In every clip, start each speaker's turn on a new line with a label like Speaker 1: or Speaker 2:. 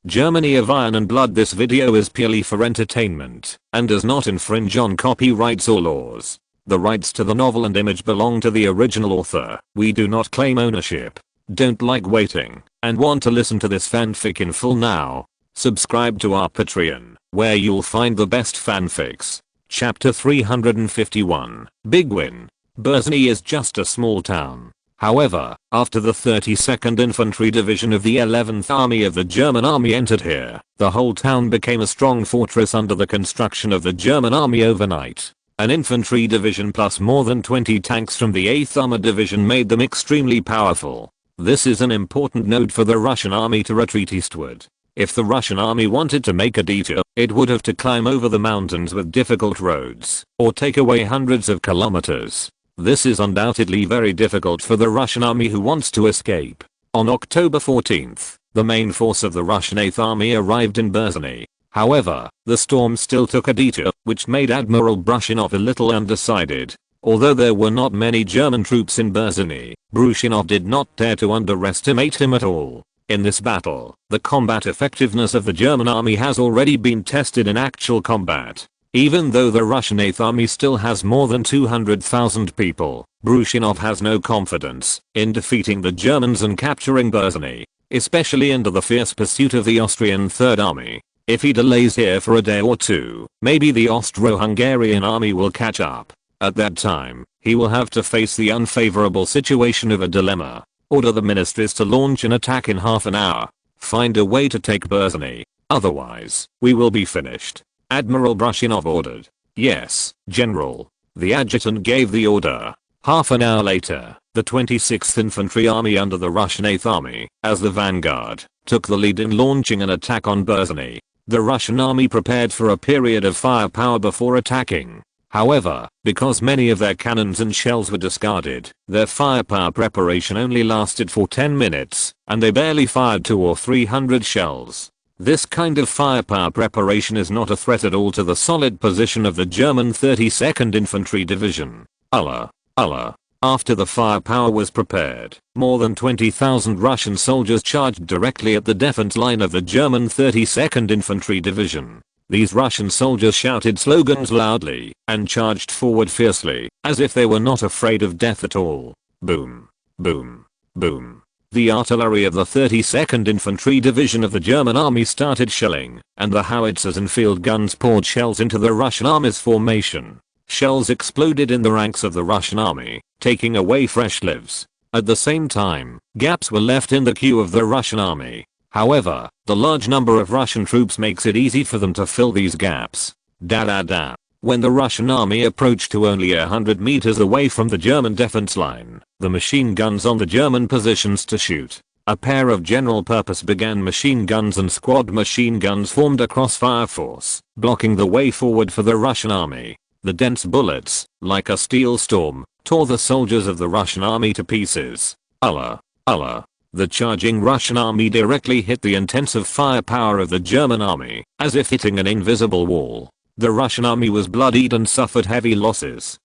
Speaker 1: Germany of Iron and Blood. This video is purely for entertainment and does not infringe on copyrights or laws. The rights to the novel and image belong to the original author. We do not claim ownership. Don't like waiting and want to listen to this fanfic in full now? Subscribe to our Patreon, where you'll find the best fanfics. Chapter 351, Big Win. Berzeny is just a small town. However, after the 32nd Infantry Division of the 11th Army of the German Army entered here, the whole town became a strong fortress under the construction of the German Army overnight. An infantry division plus more than 20 tanks from the 8th Armored Division made them extremely powerful. This is an important note for the Russian army to retreat eastward. If the Russian army wanted to make a detour, it would have to climb over the mountains with difficult roads, or take away hundreds of kilometers. This is undoubtedly very difficult for the Russian army who wants to escape. On October 14th, the main force of the Russian 8th Army arrived in Berzeny. However, the storm still took a detour, which made Admiral Brushinov a little undecided. Although there were not many German troops in Berzeny, Brushinov did not dare to underestimate him at all. In this battle, the combat effectiveness of the German army has already been tested in actual combat. Even though the Russian 8th Army still has more than 200,000 people, Brushinov has no confidence in defeating the Germans and capturing Berzeny, especially under the fierce pursuit of the Austrian 3rd Army. If he delays here for a day or two, maybe the Austro-Hungarian army will catch up. At that time, he will have to face the unfavorable situation of a dilemma. Order the ministries to launch an attack in half an hour. Find a way to take Berzeny, otherwise, we will be finished. Admiral Brushinov ordered. Yes, General. The adjutant gave the order. Half an hour later, the 26th Infantry Army under the Russian 8th Army, as the vanguard, took the lead in launching an attack on Berzeny. The Russian army prepared for a period of firepower before attacking. However, because many of their cannons and shells were discarded, their firepower preparation only lasted for 10 minutes, and they barely fired 200 or 300 shells. This kind of firepower preparation is not a threat at all to the solid position of the German 32nd Infantry Division. After the firepower was prepared, more than 20,000 Russian soldiers charged directly at the defense line of the German 32nd Infantry Division. These Russian soldiers shouted slogans loudly and charged forward fiercely, as if they were not afraid of death at all. Boom. Boom. Boom. The artillery of the 32nd Infantry Division of the German army started shelling, and the howitzers and field guns poured shells into the Russian army's formation. Shells exploded in the ranks of the Russian army, taking away fresh lives. At the same time, gaps were left in the queue of the Russian army. However, the large number of Russian troops makes it easy for them to fill these gaps. When the Russian army approached to only 100 meters away from the German defense line, the machine guns on the German positions to shoot. A pair of general-purpose began machine guns and squad machine guns formed a crossfire force, blocking the way forward for the Russian army. The dense bullets, like a steel storm, tore the soldiers of the Russian army to pieces. The charging Russian army directly hit the intensive firepower of the German army, as if hitting an invisible wall. The Russian army was bloodied and suffered heavy losses.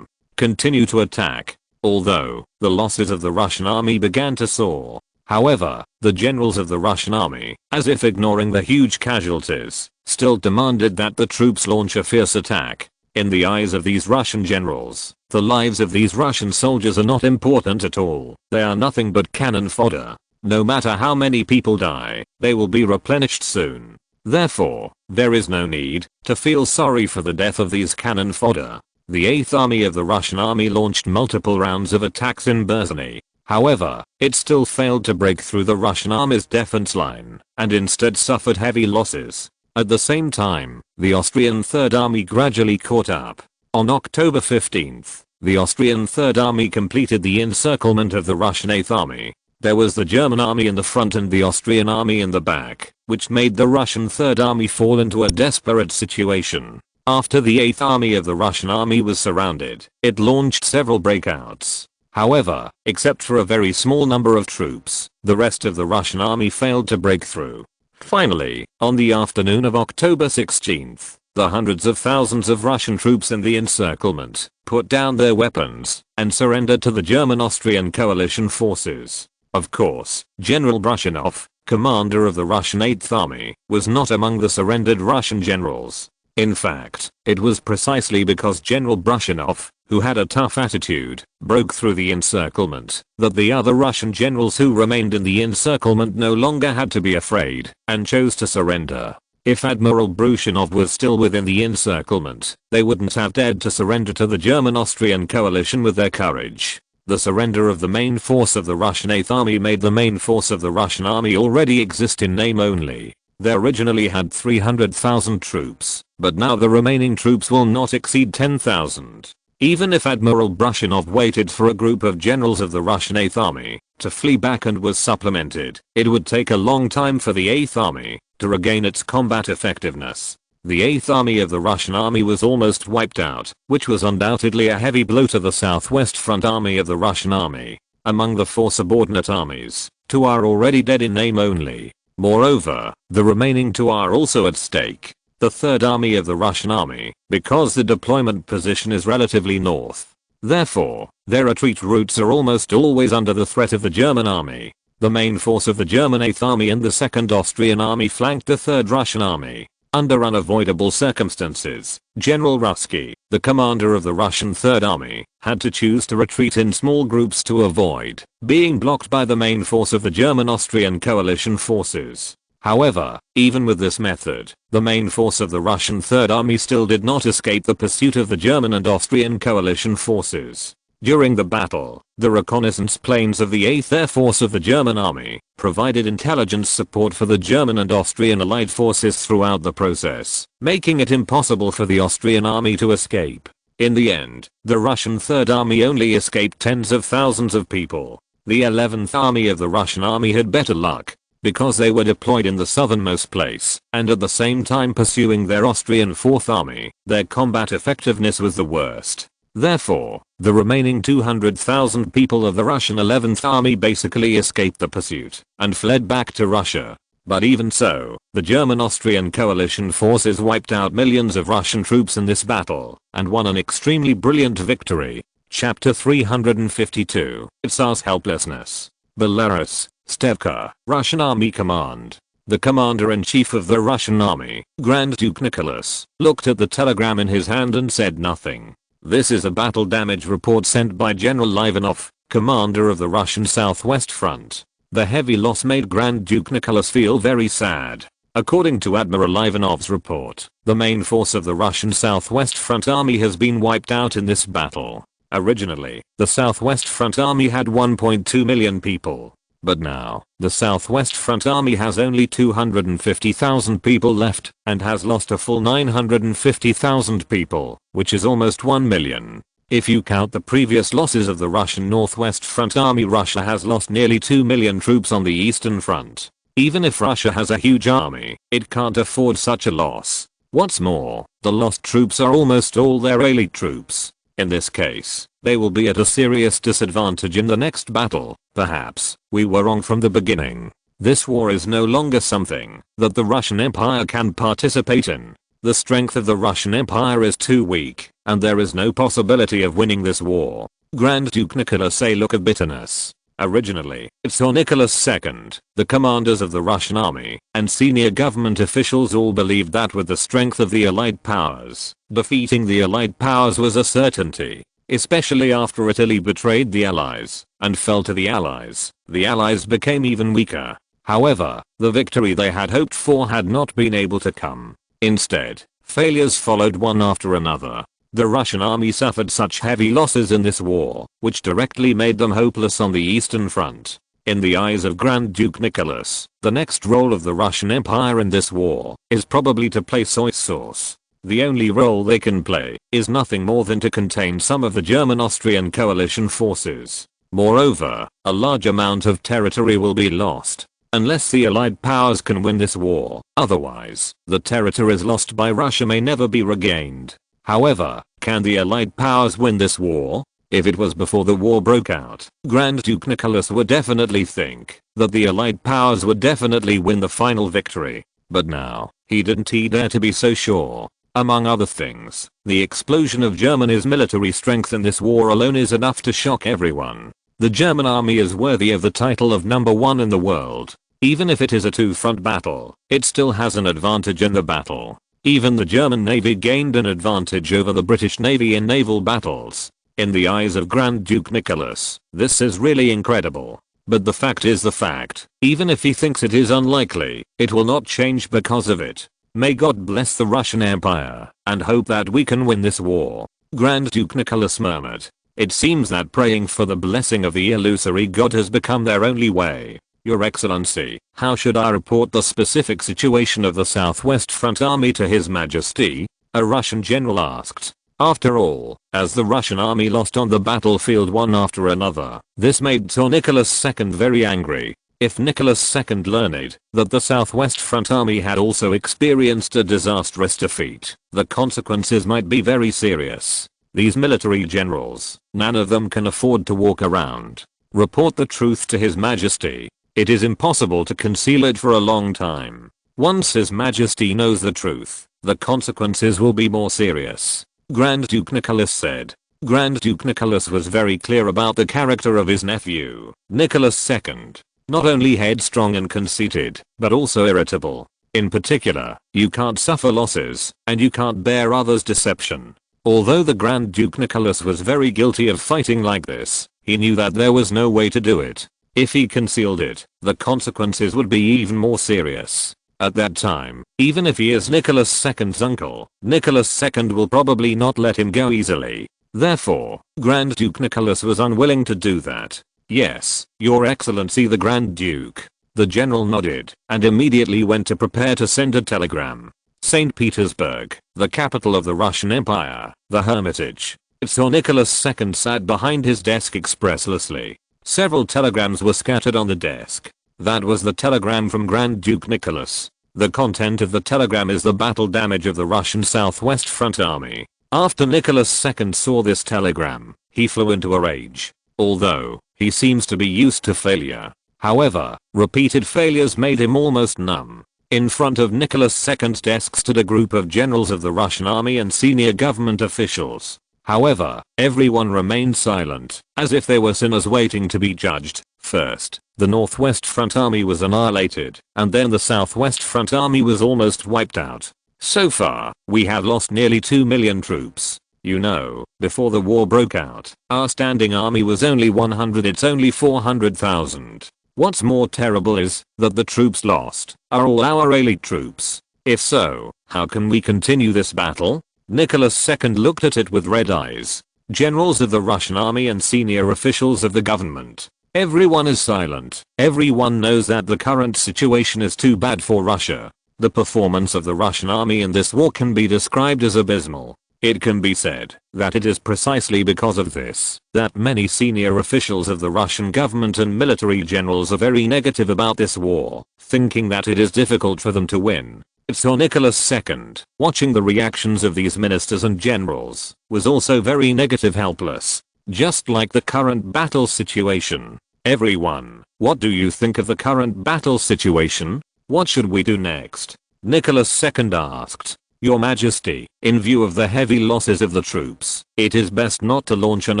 Speaker 1: Continue to attack. Although, the losses of the Russian army began to soar. However, the generals of the Russian army, as if ignoring the huge casualties, still demanded that the troops launch a fierce attack. In the eyes of these Russian generals, the lives of these Russian soldiers are not important at all. They are nothing but cannon fodder. No matter how many people die, they will be replenished soon. Therefore, there is no need to feel sorry for the death of these cannon fodder. The 8th Army of the Russian army launched multiple rounds of attacks in Berzeny. However, it still failed to break through the Russian army's defense line, and instead suffered heavy losses. At the same time, the Austrian 3rd Army gradually caught up. On October 15th, the Austrian 3rd Army completed the encirclement of the Russian 8th Army. There was the German army in the front and the Austrian army in the back, which made the Russian 3rd Army fall into a desperate situation. After the 8th Army of the Russian army was surrounded, it launched several breakouts. However, except for a very small number of troops, the rest of the Russian army failed to break through. Finally, on the afternoon of October 16th, the hundreds of thousands of Russian troops in the encirclement put down their weapons and surrendered to the German-Austrian coalition forces. Of course, General Brushinov, commander of the Russian 8th Army, was not among the surrendered Russian generals. In fact, it was precisely because General Brushenov, who had a tough attitude, broke through the encirclement, that the other Russian generals who remained in the encirclement no longer had to be afraid, and chose to surrender. If Admiral Brushenov was still within the encirclement, they wouldn't have dared to surrender to the German-Austrian coalition with their courage. The surrender of the main force of the Russian 8th Army made the main force of the Russian army already exist in name only. They originally had 300,000 troops, but now the remaining troops will not exceed 10,000. Even if Admiral Brushenov waited for a group of generals of the Russian 8th Army to flee back and was supplemented, it would take a long time for the 8th Army to regain its combat effectiveness. The 8th Army of the Russian army was almost wiped out, which was undoubtedly a heavy blow to the Southwest Front Army of the Russian army. Among the 4 subordinate armies, 2 are already dead in name only. Moreover, the remaining 2 are also at stake. The 3rd Army of the Russian army, because the deployment position is relatively north. Therefore, their retreat routes are almost always under the threat of the German army. The main force of the German 8th Army and the 2nd Austrian Army flanked the 3rd Russian army. Under unavoidable circumstances, General Ruski, the commander of the Russian 3rd Army, had to choose to retreat in small groups to avoid being blocked by the main force of the German-Austrian coalition forces. However, even with this method, the main force of the Russian 3rd Army still did not escape the pursuit of the German and Austrian coalition forces. During the battle, the reconnaissance planes of the 8th Air Force of the German Army provided intelligence support for the German and Austrian allied forces throughout the process, making it impossible for the Austrian army to escape. In the end, the Russian 3rd Army only escaped tens of thousands of people. The 11th Army of the Russian army had better luck, because they were deployed in the southernmost place, and at the same time pursuing their Austrian 4th Army, their combat effectiveness was the worst. Therefore, the remaining 200,000 people of the Russian 11th Army basically escaped the pursuit and fled back to Russia. But even so, the German-Austrian coalition forces wiped out millions of Russian troops in this battle and won an extremely brilliant victory. Chapter 352. Tsar's helplessness. Belarus, Stevka, Russian Army Command. The commander-in-chief of the Russian army, Grand Duke Nicholas, looked at the telegram in his hand and said nothing. This is a battle damage report sent by General Livanov, commander of the Russian Southwest Front. The heavy loss made Grand Duke Nicholas feel very sad. According to Admiral Livanov's report, the main force of the Russian Southwest Front Army has been wiped out in this battle. Originally, the Southwest Front Army had 1.2 million people. But now, the Southwest Front Army has only 250,000 people left and has lost a full 950,000 people, which is almost 1 million. If you count the previous losses of the Russian Northwest Front Army, Russia has lost nearly 2 million troops on the Eastern Front. Even if Russia has a huge army, it can't afford such a loss. What's more, the lost troops are almost all their elite troops. In this case, they will be at a serious disadvantage in the next battle. Perhaps, we were wrong from the beginning. This war is no longer something that the Russian Empire can participate in. The strength of the Russian Empire is too weak, and there is no possibility of winning this war. Grand Duke Nicholas a look of bitterness. Originally, Tsar Nicholas II, the commanders of the Russian army, and senior government officials all believed that with the strength of the Allied powers, defeating the Allied powers was a certainty. Especially after Italy betrayed the Allies and fell to the Allies became even weaker. However, the victory they had hoped for had not been able to come. Instead, failures followed one after another. The Russian army suffered such heavy losses in this war, which directly made them hopeless on the Eastern Front. In the eyes of Grand Duke Nicholas, the next role of the Russian Empire in this war is probably to play soy sauce. The only role they can play is nothing more than to contain some of the German-Austrian coalition forces. Moreover, a large amount of territory will be lost unless the Allied powers can win this war. Otherwise, the territories lost by Russia may never be regained. However, can the Allied powers win this war? If it was before the war broke out, Grand Duke Nicholas would definitely think that the Allied powers would definitely win the final victory. But now, he didn't dare to be so sure. Among other things, the explosion of Germany's military strength in this war alone is enough to shock everyone. The German army is worthy of the title of #1 in the world. Even if it is a two-front battle, it still has an advantage in the battle. Even the German Navy gained an advantage over the British Navy in naval battles. In the eyes of Grand Duke Nicholas, this is really incredible. But the fact is the fact. Even if he thinks it is unlikely, it will not change because of it. May God bless the Russian Empire, and hope that we can win this war. Grand Duke Nicholas murmured. It seems that praying for the blessing of the illusory god has become their only way. Your Excellency, how should I report the specific situation of the Southwest Front Army to His Majesty? A Russian general asked. After all, as the Russian army lost on the battlefield one after another, this made Tsar Nicholas II very angry. If Nicholas II learned that the Southwest Front Army had also experienced a disastrous defeat, the consequences might be very serious. These military generals, none of them can afford to walk around. Report the truth to His Majesty. It is impossible to conceal it for a long time. Once His Majesty knows the truth, the consequences will be more serious. Grand Duke Nicholas said. Grand Duke Nicholas was very clear about the character of his nephew, Nicholas II. Not only headstrong and conceited, but also irritable. In particular, you can't suffer losses, and you can't bear others' deception. Although the Grand Duke Nicholas was very guilty of fighting like this, he knew that there was no way to do it. If he concealed it, the consequences would be even more serious. At that time, even if he is Nicholas II's uncle, Nicholas II will probably not let him go easily. Therefore, Grand Duke Nicholas was unwilling to do that. Yes, Your Excellency the Grand Duke. The general nodded, and immediately went to prepare to send a telegram. St. Petersburg, the capital of the Russian Empire, the Hermitage. Tsar Nicholas II sat behind his desk expresslessly. Several telegrams were scattered on the desk. That was the telegram from Grand Duke Nicholas. The content of the telegram is the battle damage of the Russian Southwest Front Army. After Nicholas II saw this telegram, he flew into a rage. Although, he seems to be used to failure. However, repeated failures made him almost numb. In front of Nicholas II's desk stood a group of generals of the Russian army and senior government officials. However, everyone remained silent, as if they were sinners waiting to be judged. First, the Northwest Front Army was annihilated, and then the Southwest Front Army was almost wiped out. So far, we have lost nearly 2 million troops. You know, before the war broke out, our standing army was only 100, it's only 400,000. What's more terrible is that the troops lost are all our elite troops. If so, how can we continue this battle? Nicholas II looked at it with red eyes. Generals of the Russian army and senior officials of the government. Everyone is silent. Everyone knows that the current situation is too bad for Russia. The performance of the Russian army in this war can be described as abysmal. It can be said that it is precisely because of this that many senior officials of the Russian government and military generals are very negative about this war, thinking that it is difficult for them to win. Tsar Nicholas II, watching the reactions of these ministers and generals, was also very negative, helpless. Just like the current battle situation. Everyone, what do you think of the current battle situation? What should we do next? Nicholas II asked. Your Majesty, in view of the heavy losses of the troops, it is best not to launch an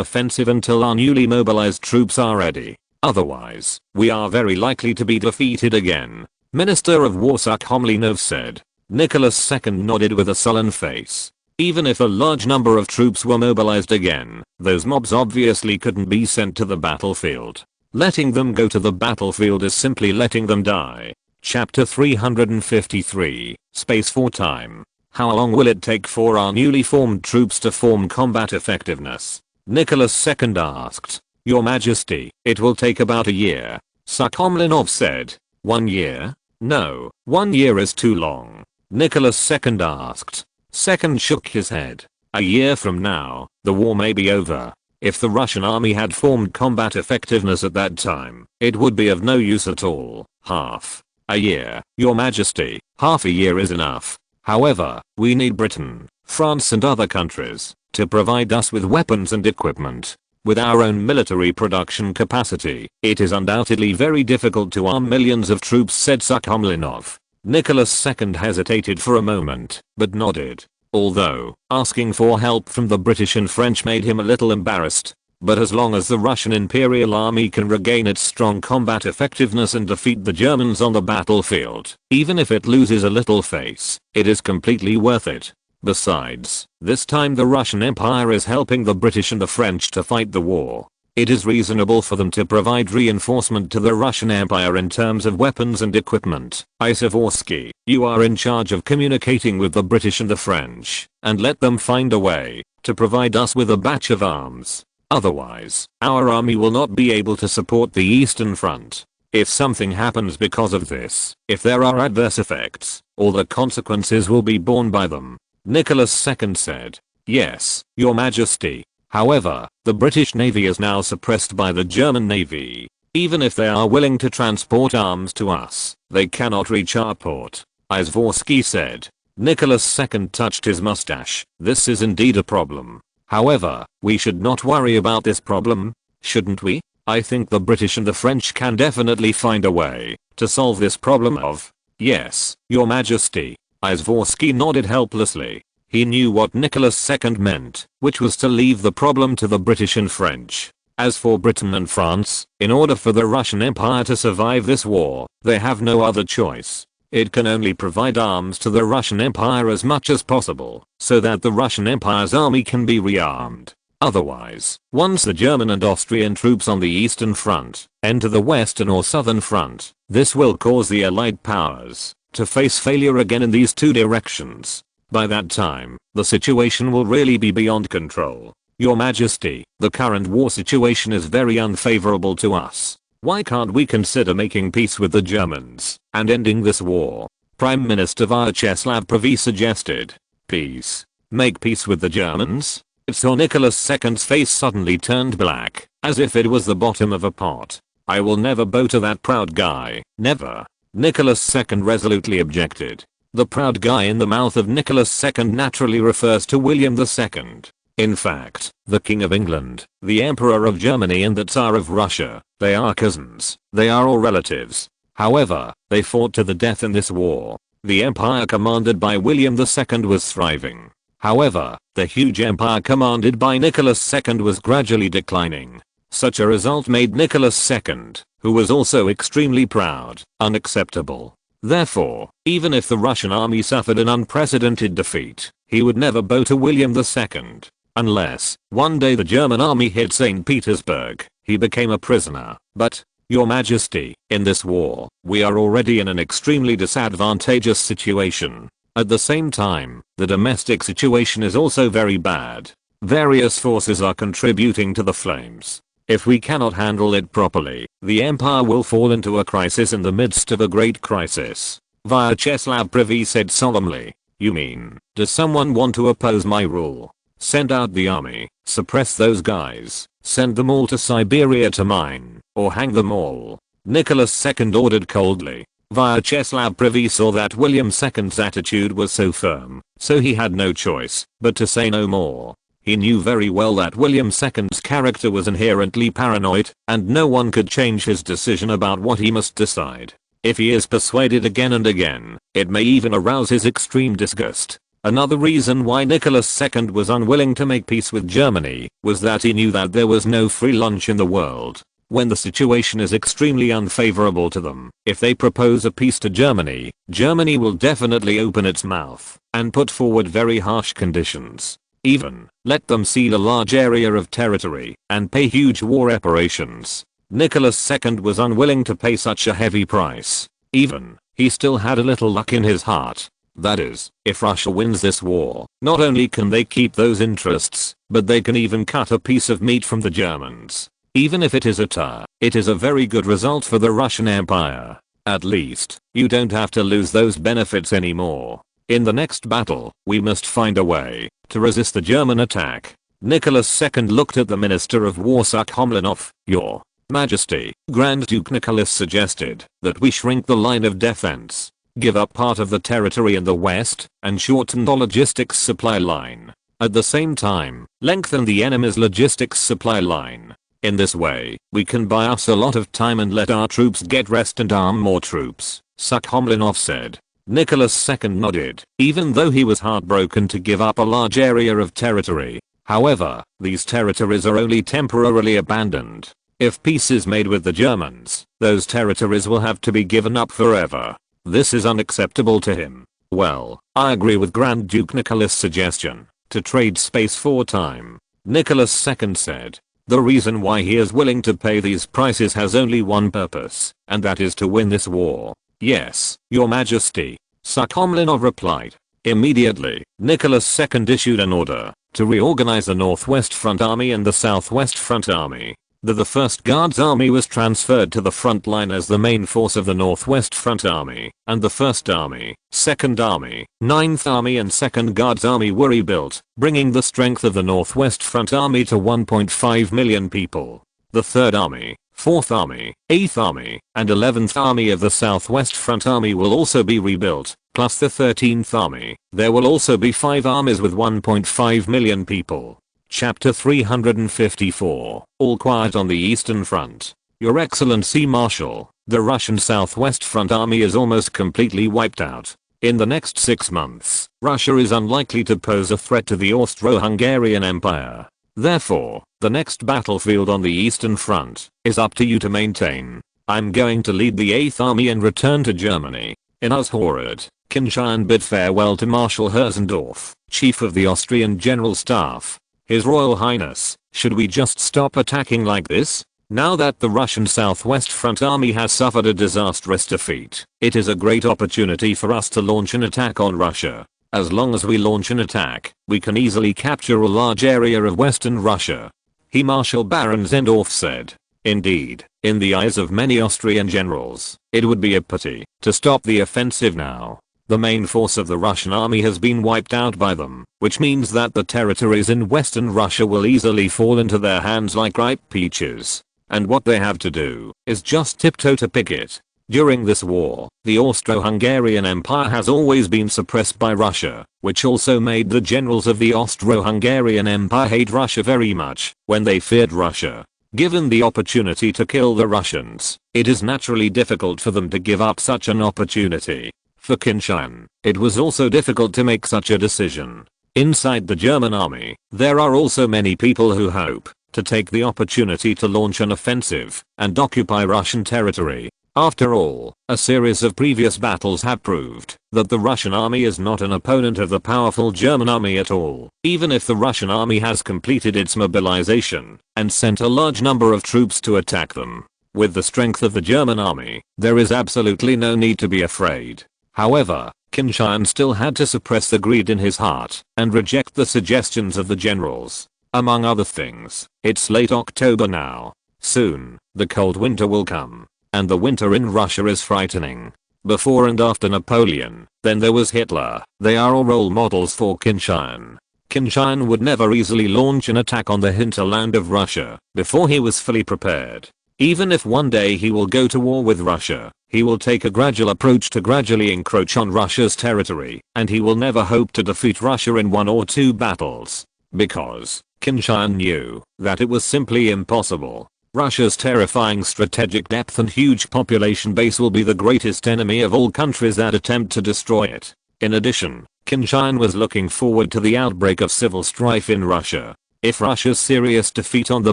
Speaker 1: offensive until our newly mobilized troops are ready. Otherwise, we are very likely to be defeated again. Minister of War Sukhomlinov said. Nicholas II nodded with a sullen face. Even if a large number of troops were mobilized again, those mobs obviously couldn't be sent to the battlefield. Letting them go to the battlefield is simply letting them die. Chapter 353, Space for Time. How long will it take for our newly formed troops to form combat effectiveness? Nicholas II asked. Your Majesty, it will take about a year. Sukhomlinov said. 1 year? No, 1 year is too long. Nicholas II asked. Second shook his head. A year from now, the war may be over. If the Russian army had formed combat effectiveness at that time, it would be of no use at all. Half a year, Your Majesty, half a year is enough. However, we need Britain, France and other countries to provide us with weapons and equipment. With our own military production capacity, it is undoubtedly very difficult to arm millions of troops, said Sukhomlinov. Nicholas II hesitated for a moment, but nodded. Although, asking for help from the British and French made him a little embarrassed. but as long as the Russian Imperial Army can regain its strong combat effectiveness and defeat the Germans on the battlefield, even if it loses a little face, it is completely worth it. Besides, this time the Russian Empire is helping the British and the French to fight the war. It is reasonable for them to provide reinforcement to the Russian Empire in terms of weapons and equipment. Zavorsky, you are in charge of communicating with the British and the French, and let them find a way to provide us with a batch of arms. Otherwise, our army will not be able to support the Eastern Front. If something happens because of this, if there are adverse effects, all the consequences will be borne by them. Nicholas II said. Yes, Your Majesty. However, the British Navy is now suppressed by the German Navy. Even if they are willing to transport arms to us, they cannot reach our port. Zavorsky said. Nicholas II touched his mustache. This is indeed a problem. However, we should not worry about this problem, shouldn't we? I think the British and the French can definitely find a way to solve this problem of. Yes, Your Majesty. Zavorsky nodded helplessly. He knew what Nicholas II meant, which was to leave the problem to the British and French. As for Britain and France, in order for the Russian Empire to survive this war, they have no other choice. It can only provide arms to the Russian Empire as much as possible, so that the Russian Empire's army can be rearmed. Otherwise, once the German and Austrian troops on the Eastern Front enter the Western or Southern Front, this will cause the Allied powers to face failure again in these two directions. By that time, the situation will really be beyond control. Your Majesty, the current war situation is very unfavorable to us. Why can't we consider making peace with the Germans and ending this war? Prime Minister Vyacheslav Prevy suggested. Peace? Make peace with the Germans? It saw Nicholas II's face suddenly turned black, as if it was the bottom of a pot. I will never bow to that proud guy, never. Nicholas II resolutely objected. The proud guy in the mouth of Nicholas II naturally refers to William II. In fact, the King of England, the Emperor of Germany and the Tsar of Russia, they are cousins, they are all relatives. However, they fought to the death in this war. The empire commanded by William II was thriving. However, the huge empire commanded by Nicholas II was gradually declining. Such a result made Nicholas II, who was also extremely proud, unacceptable. Therefore, even if the Russian army suffered an unprecedented defeat, he would never bow to William II. Unless, one day the German army hit St. Petersburg, he became a prisoner. But, Your Majesty, in this war, we are already in an extremely disadvantageous situation. At the same time, the domestic situation is also very bad. Various forces are contributing to the flames. If we cannot handle it properly, the empire will fall into a crisis in the midst of a great crisis. Vyacheslav Prevy said solemnly. You mean, does someone want to oppose my rule? Send out the army, suppress those guys, send them all to Siberia to mine, or hang them all. Nicholas II ordered coldly. Vyacheslav Prevy saw that William II's attitude was so firm, so he had no choice but to say no more. He knew very well that William II's character was inherently paranoid, and no one could change his decision about what he must decide. If he is persuaded again and again, it may even arouse his extreme disgust. Another reason why Nicholas II was unwilling to make peace with Germany was that he knew that there was no free lunch in the world. When the situation is extremely unfavorable to them, if they propose a peace to Germany, Germany will definitely open its mouth and put forward very harsh conditions. Even, let them cede a large area of territory and pay huge war reparations. Nicholas II was unwilling to pay such a heavy price. Even, he still had a little luck in his heart. That is, if Russia wins this war, not only can they keep those interests, but they can even cut a piece of meat from the Germans. Even if it is a tear, it is a very good result for the Russian Empire. At least, you don't have to lose those benefits anymore. In the next battle, we must find a way to resist the German attack. Nicholas II looked at the Minister of War Sukh-Homlinov. Your Majesty, Grand Duke Nicholas suggested that we shrink the line of defense, give up part of the territory in the west, and shorten the logistics supply line. At the same time, lengthen the enemy's logistics supply line. In this way, we can buy us a lot of time and let our troops get rest and arm more troops, Sukh-Homlinov said. Nicholas II nodded. Even though he was heartbroken to give up a large area of territory, However, these territories are only temporarily abandoned. If peace is made with the Germans, those territories will have to be given up forever. This is unacceptable to him. Well, I agree with Grand Duke Nicholas' suggestion to trade space for time. Nicholas II said, the reason why he is willing to pay these prices has only one purpose, and that is to win this war. Yes, Your Majesty, Sukhomlinov replied. Immediately, Nicholas II issued an order to reorganize the Northwest Front Army and the Southwest Front Army. The 1st Guards Army was transferred to the front line as the main force of the Northwest Front Army, and the 1st Army, 2nd Army, 9th Army and 2nd Guards Army were rebuilt, bringing the strength of the Northwest Front Army to 1.5 million people. The 3rd Army, 4th Army, 8th Army, and 11th Army of the Southwest Front Army will also be rebuilt, plus the 13th Army. There will also be 5 armies with 1.5 million people. Chapter 354. All quiet on the Eastern Front. Your Excellency Marshal, the Russian Southwest Front Army is almost completely wiped out. In the next 6 months, Russia is unlikely to pose a threat to the Austro-Hungarian Empire. Therefore, the next battlefield on the Eastern Front is up to you to maintain. I'm going to lead the 8th Army and return to Germany. In Uzhhorod, Qin Tian bid farewell to Marshal Herzendorf, Chief of the Austrian General Staff. His Royal Highness, should we just stop attacking like this? Now that the Russian Southwest Front Army has suffered a disastrous defeat, it is a great opportunity for us to launch an attack on Russia. As long as we launch an attack, we can easily capture a large area of Western Russia. Marshal Baron Zendorf said. Indeed, in the eyes of many Austrian generals, it would be a pity to stop the offensive now. The main force of the Russian army has been wiped out by them, which means that the territories in Western Russia will easily fall into their hands like ripe peaches. And what they have to do is just tiptoe to pick it. During this war, the Austro-Hungarian Empire has always been suppressed by Russia, which also made the generals of the Austro-Hungarian Empire hate Russia very much when they feared Russia. Given the opportunity to kill the Russians, it is naturally difficult for them to give up such an opportunity. For Qin Tian, it was also difficult to make such a decision. Inside the German army, there are also many people who hope to take the opportunity to launch an offensive and occupy Russian territory. After all, a series of previous battles have proved that the Russian army is not an opponent of the powerful German army at all, even if the Russian army has completed its mobilization and sent a large number of troops to attack them. With the strength of the German army, there is absolutely no need to be afraid. However, Qin Tian still had to suppress the greed in his heart and reject the suggestions of the generals. Among other things, it's late October now. Soon, the cold winter will come. And the winter in Russia is frightening. Before and after Napoleon, then there was Hitler. They are all role models for Qin Tian. Qin Tian would never easily launch an attack on the hinterland of Russia before he was fully prepared. Even if one day he will go to war with Russia, he will take a gradual approach to gradually encroach on Russia's territory, and he will never hope to defeat Russia in 1 or 2 battles. Because Qin Tian knew that it was simply impossible. Russia's terrifying strategic depth and huge population base will be the greatest enemy of all countries that attempt to destroy it. In addition, Qin Tian was looking forward to the outbreak of civil strife in Russia. If Russia's serious defeat on the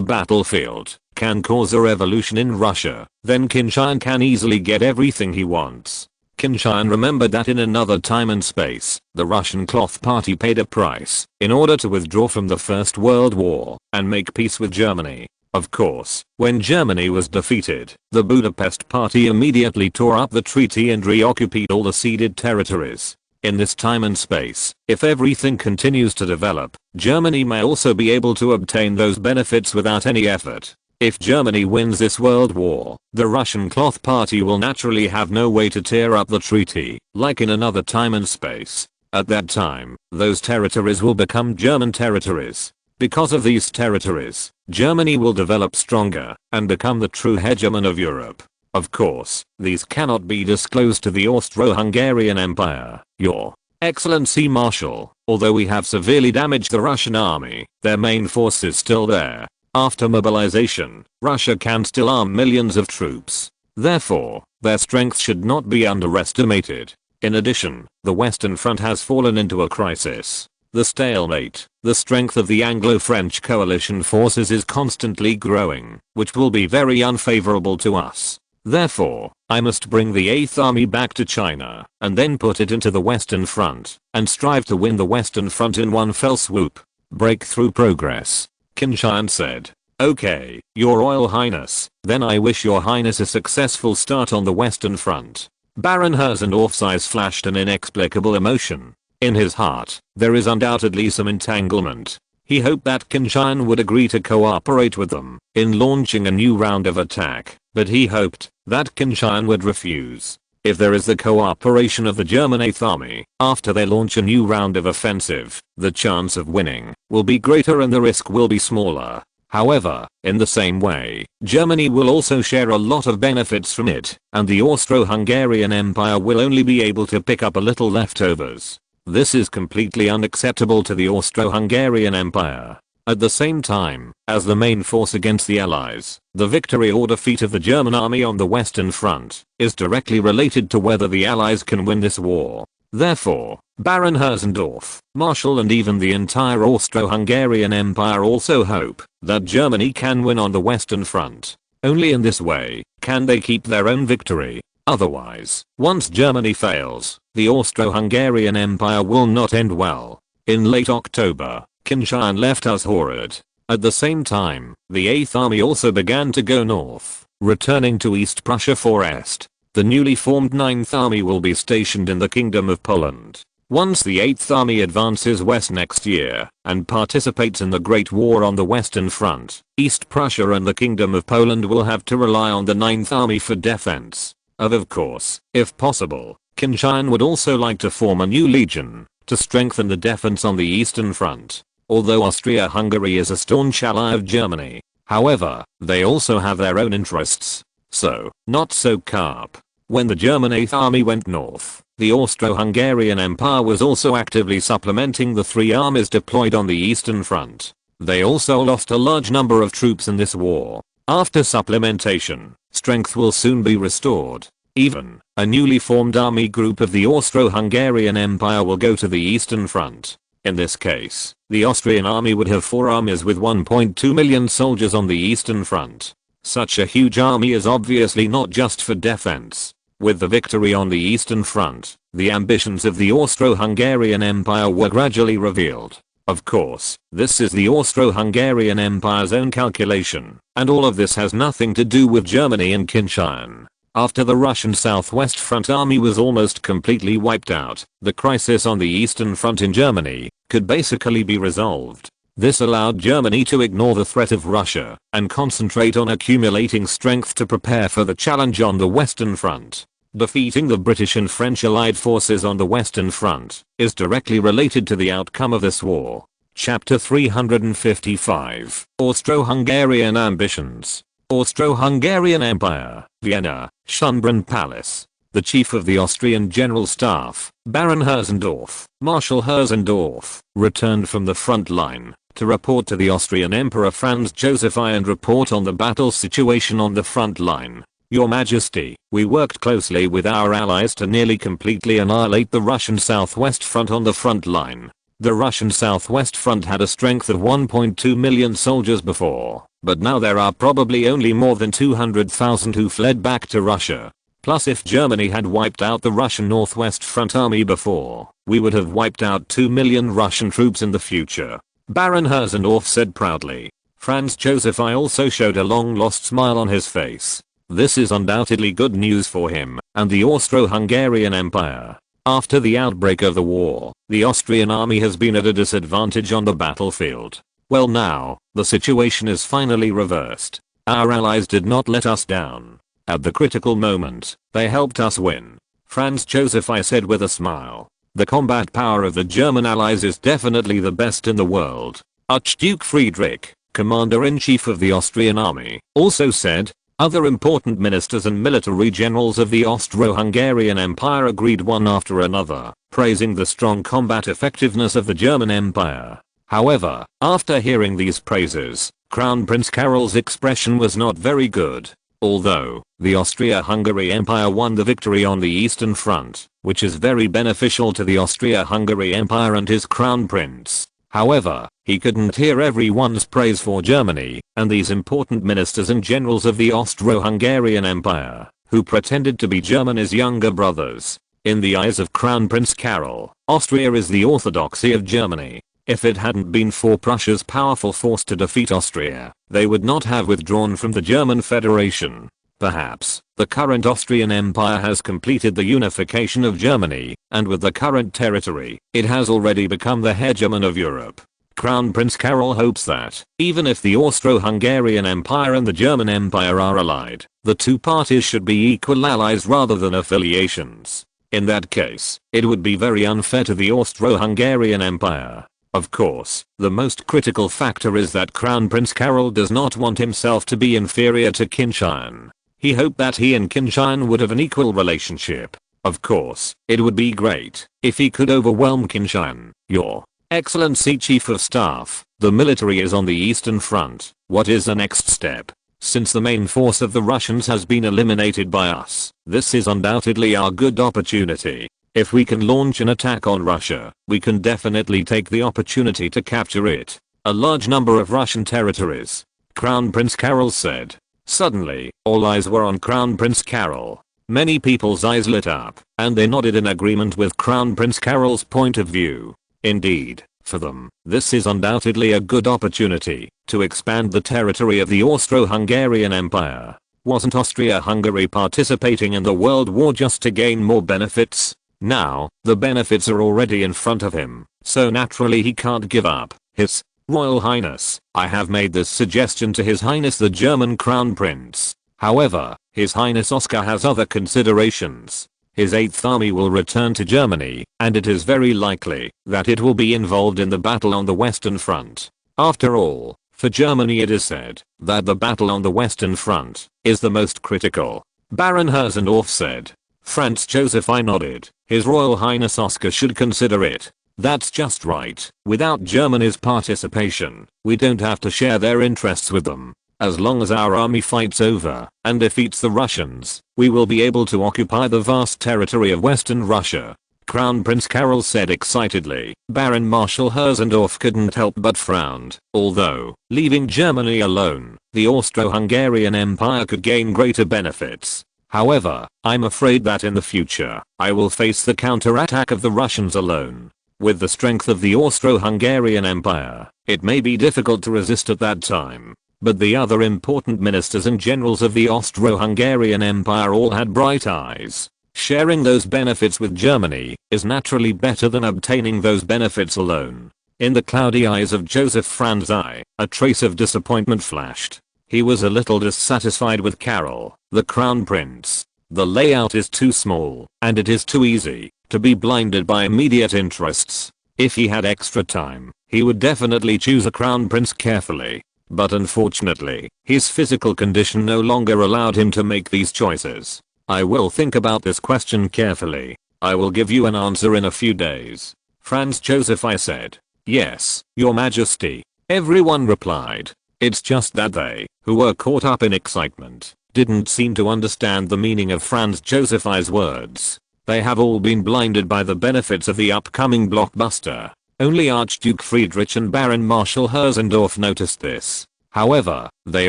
Speaker 1: battlefield can cause a revolution in Russia, then Qin Tian can easily get everything he wants. Qin Tian remembered that in another time and space, the Russian Cloth Party paid a price in order to withdraw from the First World War and make peace with Germany. Of course, when Germany was defeated, the Budapest Party immediately tore up the treaty and reoccupied all the ceded territories. In this time and space, if everything continues to develop, Germany may also be able to obtain those benefits without any effort. If Germany wins this world war, the Russian Cloth Party will naturally have no way to tear up the treaty, like in another time and space. At that time, those territories will become German territories. Because of these territories, Germany will develop stronger and become the true hegemon of Europe. Of course, these cannot be disclosed to the Austro-Hungarian Empire. Your Excellency Marshal, although we have severely damaged the Russian army, their main force is still there. After mobilization, Russia can still arm millions of troops. Therefore, their strength should not be underestimated. In addition, the Western Front has fallen into a crisis. the stalemate. The strength of the Anglo-French coalition forces is constantly growing, which will be very unfavorable to us. Therefore, I must bring the 8th Army back to China, and then put it into the Western Front, and strive to win the Western Front in one fell swoop. Breakthrough progress. Qin Tian said. Okay, Your Royal Highness, then I wish Your Highness a successful start on the Western Front. Baron Herzendorf's eyes flashed an inexplicable emotion. In his heart, there is undoubtedly some entanglement. He hoped that Qin Tian would agree to cooperate with them in launching a new round of attack, but he hoped that Qin Tian would refuse. If there is the cooperation of the German 8th Army after they launch a new round of offensive, the chance of winning will be greater and the risk will be smaller. However, in the same way, Germany will also share a lot of benefits from it, and the Austro-Hungarian Empire will only be able to pick up a little leftovers. This is completely unacceptable to the Austro-Hungarian Empire. At the same time, as the main force against the Allies, the victory or defeat of the German army on the Western Front is directly related to whether the Allies can win this war. Therefore, Baron Herzendorf, Marshal and even the entire Austro-Hungarian Empire also hope that Germany can win on the Western Front. Only in this way can they keep their own victory. Otherwise, once Germany fails, the Austro-Hungarian Empire will not end well. In late October, Qin Tian left Uzhhorod. At the same time, the 8th Army also began to go north, returning to East Prussia for Est. The newly formed 9th Army will be stationed in the Kingdom of Poland. Once the 8th Army advances west next year and participates in the Great War on the Western Front, East Prussia and the Kingdom of Poland will have to rely on the 9th Army for defense. Of course, if possible, Qin Tian would also like to form a new legion to strengthen the defense on the Eastern Front. Although Austria-Hungary is a staunch ally of Germany, however, they also have their own interests. So, not so carp. When the German 8th Army went north, the Austro-Hungarian Empire was also actively supplementing the 3 armies deployed on the Eastern Front. They also lost a large number of troops in this war. After supplementation, strength will soon be restored. Even, a newly formed army group of the Austro-Hungarian Empire will go to the Eastern Front. In this case, the Austrian army would have 4 armies with 1.2 million soldiers on the Eastern Front. Such a huge army is obviously not just for defense. With the victory on the Eastern Front, the ambitions of the Austro-Hungarian Empire were gradually revealed. Of course, this is the Austro-Hungarian Empire's own calculation, and all of this has nothing to do with Germany and Qin Tian. After the Russian Southwest Front army was almost completely wiped out, the crisis on the Eastern Front in Germany could basically be resolved. This allowed Germany to ignore the threat of Russia and concentrate on accumulating strength to prepare for the challenge on the Western Front. Defeating the British and French allied forces on the Western Front is directly related to the outcome of this war. Chapter 355. Austro-Hungarian Ambitions. Austro-Hungarian Empire, Vienna, Schönbrunn Palace. The chief of the Austrian General Staff, Baron Herzendorf, Marshal Herzendorf, returned from the front line to report to the Austrian Emperor Franz Joseph I and report on the battle situation on the front line. Your Majesty, we worked closely with our allies to nearly completely annihilate the Russian Southwest Front on the front line. The Russian Southwest Front had a strength of 1.2 million soldiers before, but now there are probably only more than 200,000 who fled back to Russia. Plus, if Germany had wiped out the Russian Northwest Front army before, we would have wiped out 2 million Russian troops in the future. Baron Herzendorf said proudly. Franz Joseph I also showed a long-lost smile on his face. This is undoubtedly good news for him and the Austro-Hungarian Empire. After the outbreak of the war, the Austrian army has been at a disadvantage on the battlefield. Well, now, the situation is finally reversed. Our allies did not let us down. At the critical moment, they helped us win. Franz Joseph I said with a smile. The combat power of the German allies is definitely the best in the world. Archduke Friedrich, Commander-in-Chief of the Austrian army, also said. Other important ministers and military generals of the Austro-Hungarian Empire agreed one after another, praising the strong combat effectiveness of the German Empire. However, after hearing these praises, Crown Prince Carol's expression was not very good. although the Austria-Hungary Empire won the victory on the Eastern Front, which is very beneficial to the Austria-Hungary Empire and his crown prince. However, he couldn't hear everyone's praise for Germany and these important ministers and generals of the Austro-Hungarian Empire, who pretended to be Germany's younger brothers. In the eyes of Crown Prince Karol, Austria is the orthodoxy of Germany. If it hadn't been for Prussia's powerful force to defeat Austria, they would not have withdrawn from the German Federation. Perhaps, the current Austrian Empire has completed the unification of Germany, and with the current territory, it has already become the hegemon of Europe. Crown Prince Karol hopes that, even if the Austro-Hungarian Empire and the German Empire are allied, the two parties should be equal allies rather than affiliations. In that case, it would be very unfair to the Austro-Hungarian Empire. Of course, the most critical factor is that Crown Prince Karol does not want himself to be inferior to Qin Tian. He hoped that he and Qin Tian would have an equal relationship. Of course, it would be great if he could overwhelm Qin Tian. Your Excellency Chief of Staff, the military is on the Eastern Front. What is the next step? Since the main force of the Russians has been eliminated by us, this is undoubtedly our good opportunity. If we can launch an attack on Russia, we can definitely take the opportunity to capture it. A large number of Russian territories. Crown Prince Karol said. Suddenly, all eyes were on Crown Prince Karol. Many people's eyes lit up, and they nodded in agreement with Crown Prince Karol's point of view. Indeed, for them, this is undoubtedly a good opportunity to expand the territory of the Austro-Hungarian Empire. Wasn't Austria-Hungary participating in the World War just to gain more benefits? Now, the benefits are already in front of him, so naturally he can't give up. His Royal Highness, I have made this suggestion to His Highness the German Crown Prince. However, His Highness Oscar has other considerations. His 8th Army will return to Germany, and it is very likely that it will be involved in the battle on the Western Front. After all, for Germany it is said that the battle on the Western Front is the most critical. Baron Herzendorf said. Franz Joseph I nodded. His Royal Highness Oscar should consider it. That's just right. Without Germany's participation, we don't have to share their interests with them. As long as our army fights over and defeats the Russians, we will be able to occupy the vast territory of Western Russia. Crown Prince Karol said excitedly. Baron Marshal Herzendorf couldn't help but frown. Although, leaving Germany alone, the Austro-Hungarian Empire could gain greater benefits. However, I'm afraid that in the future, I will face the counterattack of the Russians alone. With the strength of the Austro-Hungarian Empire, it may be difficult to resist at that time. But the other important ministers and generals of the Austro-Hungarian Empire all had bright eyes. Sharing those benefits with Germany is naturally better than obtaining those benefits alone. In the cloudy eyes of Joseph Franz I, a trace of disappointment flashed. He was a little dissatisfied with Karol, the Crown Prince. The layout is too small, and it is too easy to be blinded by immediate interests. If he had extra time, he would definitely choose a Crown Prince carefully. But unfortunately, his physical condition no longer allowed him to make these choices. I will think about this question carefully. I will give you an answer in a few days. Franz Joseph I said. Yes, Your Majesty. Everyone replied. It's just that they, who were caught up in excitement, didn't seem to understand the meaning of Franz Joseph I's words. They have all been blinded by the benefits of the upcoming blockbuster. Only Archduke Friedrich and Baron Marshal Herzendorf noticed this. However, they